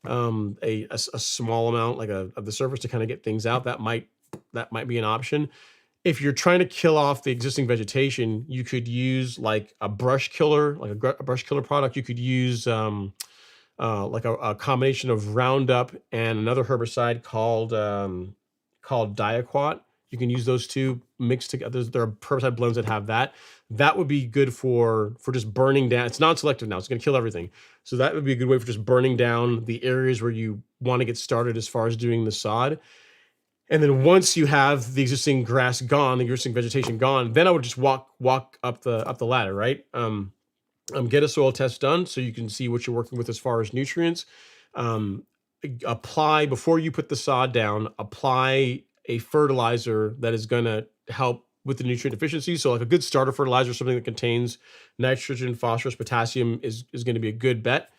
a small amount of the surface to kind of get things out. That might be an option. If you're trying to kill off the existing vegetation, you could use like a brush killer, like a brush killer product. You could use like a combination of Roundup and another herbicide called Diaquat. You can use those two mixed together. There are herbicide blends that have that. That would be good for just burning down. It's non-selective now. It's going to kill everything. So that would be a good way for just burning down the areas where you want to get started as far as doing the sod. And then once you have the existing grass gone, the existing vegetation gone, then I would just walk up the ladder, right? Get a soil test done so you can see what you're working with as far as nutrients. Apply, before you put the sod down, apply a fertilizer that is going to help with the nutrient deficiency. So like a good starter fertilizer, something that contains nitrogen, phosphorus, potassium is going to be a good bet.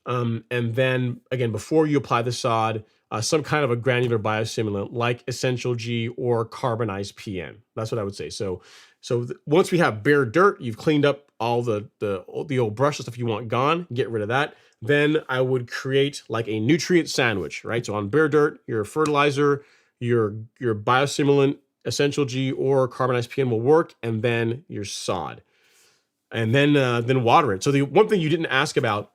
And then again, before you apply the sod, some kind of a granular biostimulant like Essential G or carbonized PN. That's what I would say. So once we have bare dirt, you've cleaned up all the old brush stuff you want gone, get rid of that. Then I would create like a nutrient sandwich, right? So on bare dirt, your fertilizer, your biostimulant, Essential G or carbonized PN will work, and then your sod, and then water it. So the one thing you didn't ask about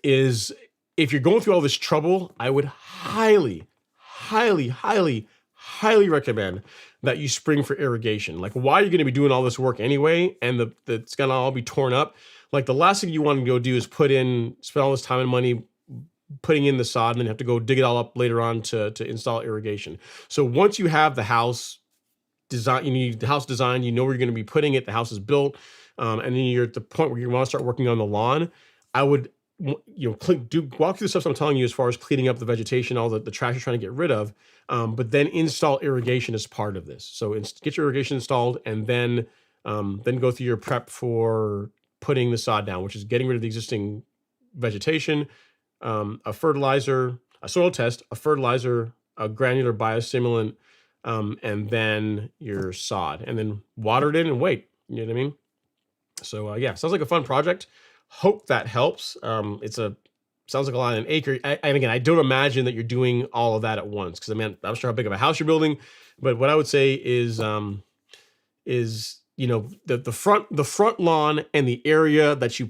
is if you're going through all this trouble, I would highly, highly, highly, highly recommend that you spring for irrigation. Like, why are you going to be doing all this work anyway, and it's going to all be torn up? Like, the last thing you want to go do is spend all this time and money putting in the sod, and then have to go dig it all up later on to install irrigation. So once you have the house design, you need the house designed, you know where you're going to be putting it, the house is built, and then you're at the point where you want to start working on the lawn. I would, walk through the stuff I'm telling you as far as cleaning up the vegetation, all the trash you're trying to get rid of, but then install irrigation as part of this. So get your irrigation installed, and then go through your prep for putting the sod down, which is getting rid of the existing vegetation, a fertilizer, a soil test, a fertilizer, a granular biostimulant, and then your sod, and then water it in and wait. You know what I mean? So yeah, sounds like a fun project. Hope that helps. Sounds like a lot in an acre. And again, I don't imagine that you're doing all of that at once, because I'm not sure how big of a house you're building. But what I would say is the front lawn and the area that you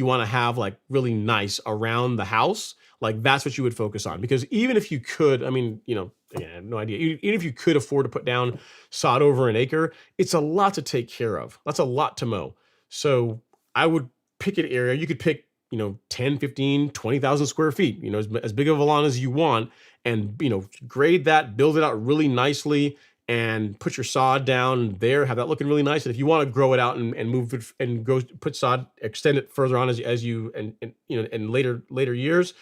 want to have like really nice around the house. Like, that's what you would focus on, because even if you could, again, I have no idea. Even if you could afford to put down sod over an acre, it's a lot to take care of. That's a lot to mow. So I would pick an area. You could pick, 10, 15, 20,000 square feet, as big of a lawn as you want, and, grade that, build it out really nicely, and put your sod down there, have that looking really nice. And if you want to grow it out and move it and put sod, extend it further on as you, in later years,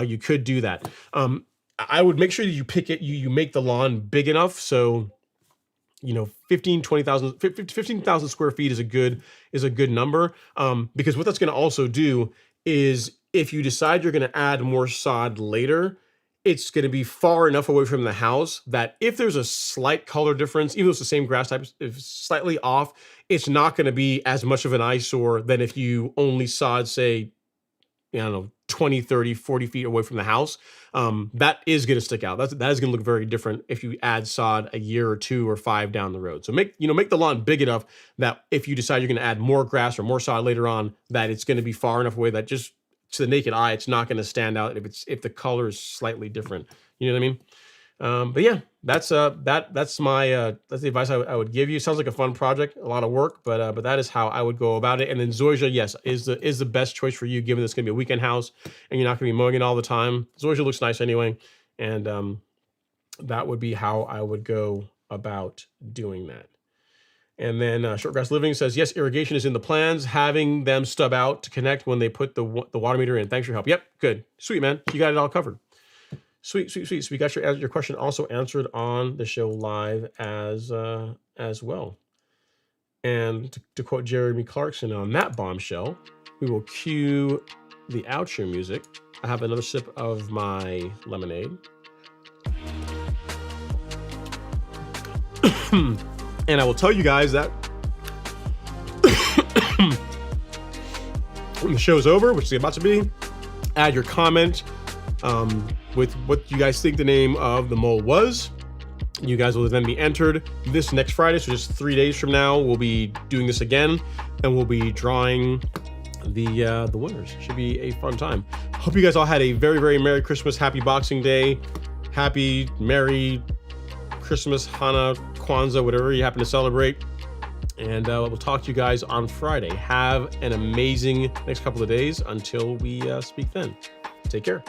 you could do that. I would make sure that you pick it, you make the lawn big enough. So, 15,000 square feet is a good number. Because what that's going to also do is, if you decide you're going to add more sod later, it's going to be far enough away from the house that if there's a slight color difference, even though it's the same grass type, if it's slightly off, it's not going to be as much of an eyesore than if you only sod, say, 20, 30, 40 feet away from the house. That is going to stick out. That is going to look very different if you add sod a year or 2 or 5 down the road. So make the lawn big enough that if you decide you're going to add more grass or more sod later on, that it's going to be far enough away that just to the naked eye, it's not going to stand out if the color is slightly different. You know what I mean? But yeah, that's that's the advice I would give you. Sounds like a fun project, a lot of work, but that is how I would go about it. And then zoysia, yes, is the best choice for you, given it's going to be a weekend house and you're not going to be mowing it all the time. Zoysia looks nice anyway, and that would be how I would go about doing that. And then Shortgrass Living says, yes, irrigation is in the plans, having them stub out to connect when they put the water meter in. Thanks for your help. Yep, good, sweet, man. You got it all covered. Sweet. So we got your question also answered on the show live as well. And to quote Jeremy Clarkson on that bombshell, we will cue the outro music. I have another sip of my lemonade. And I will tell you guys that when the show's over, which is about to be, add your comment with what you guys think the name of the mole was. You guys will then be entered this next Friday. So just 3 days from now, we'll be doing this again, and we'll be drawing the winners. Should be a fun time. Hope you guys all had a very, very Merry Christmas, Happy Boxing Day, Happy Merry Christmas, Hanukkah, Kwanzaa, whatever you happen to celebrate. And we'll talk to you guys on Friday. Have an amazing next couple of days until we speak then. Take care.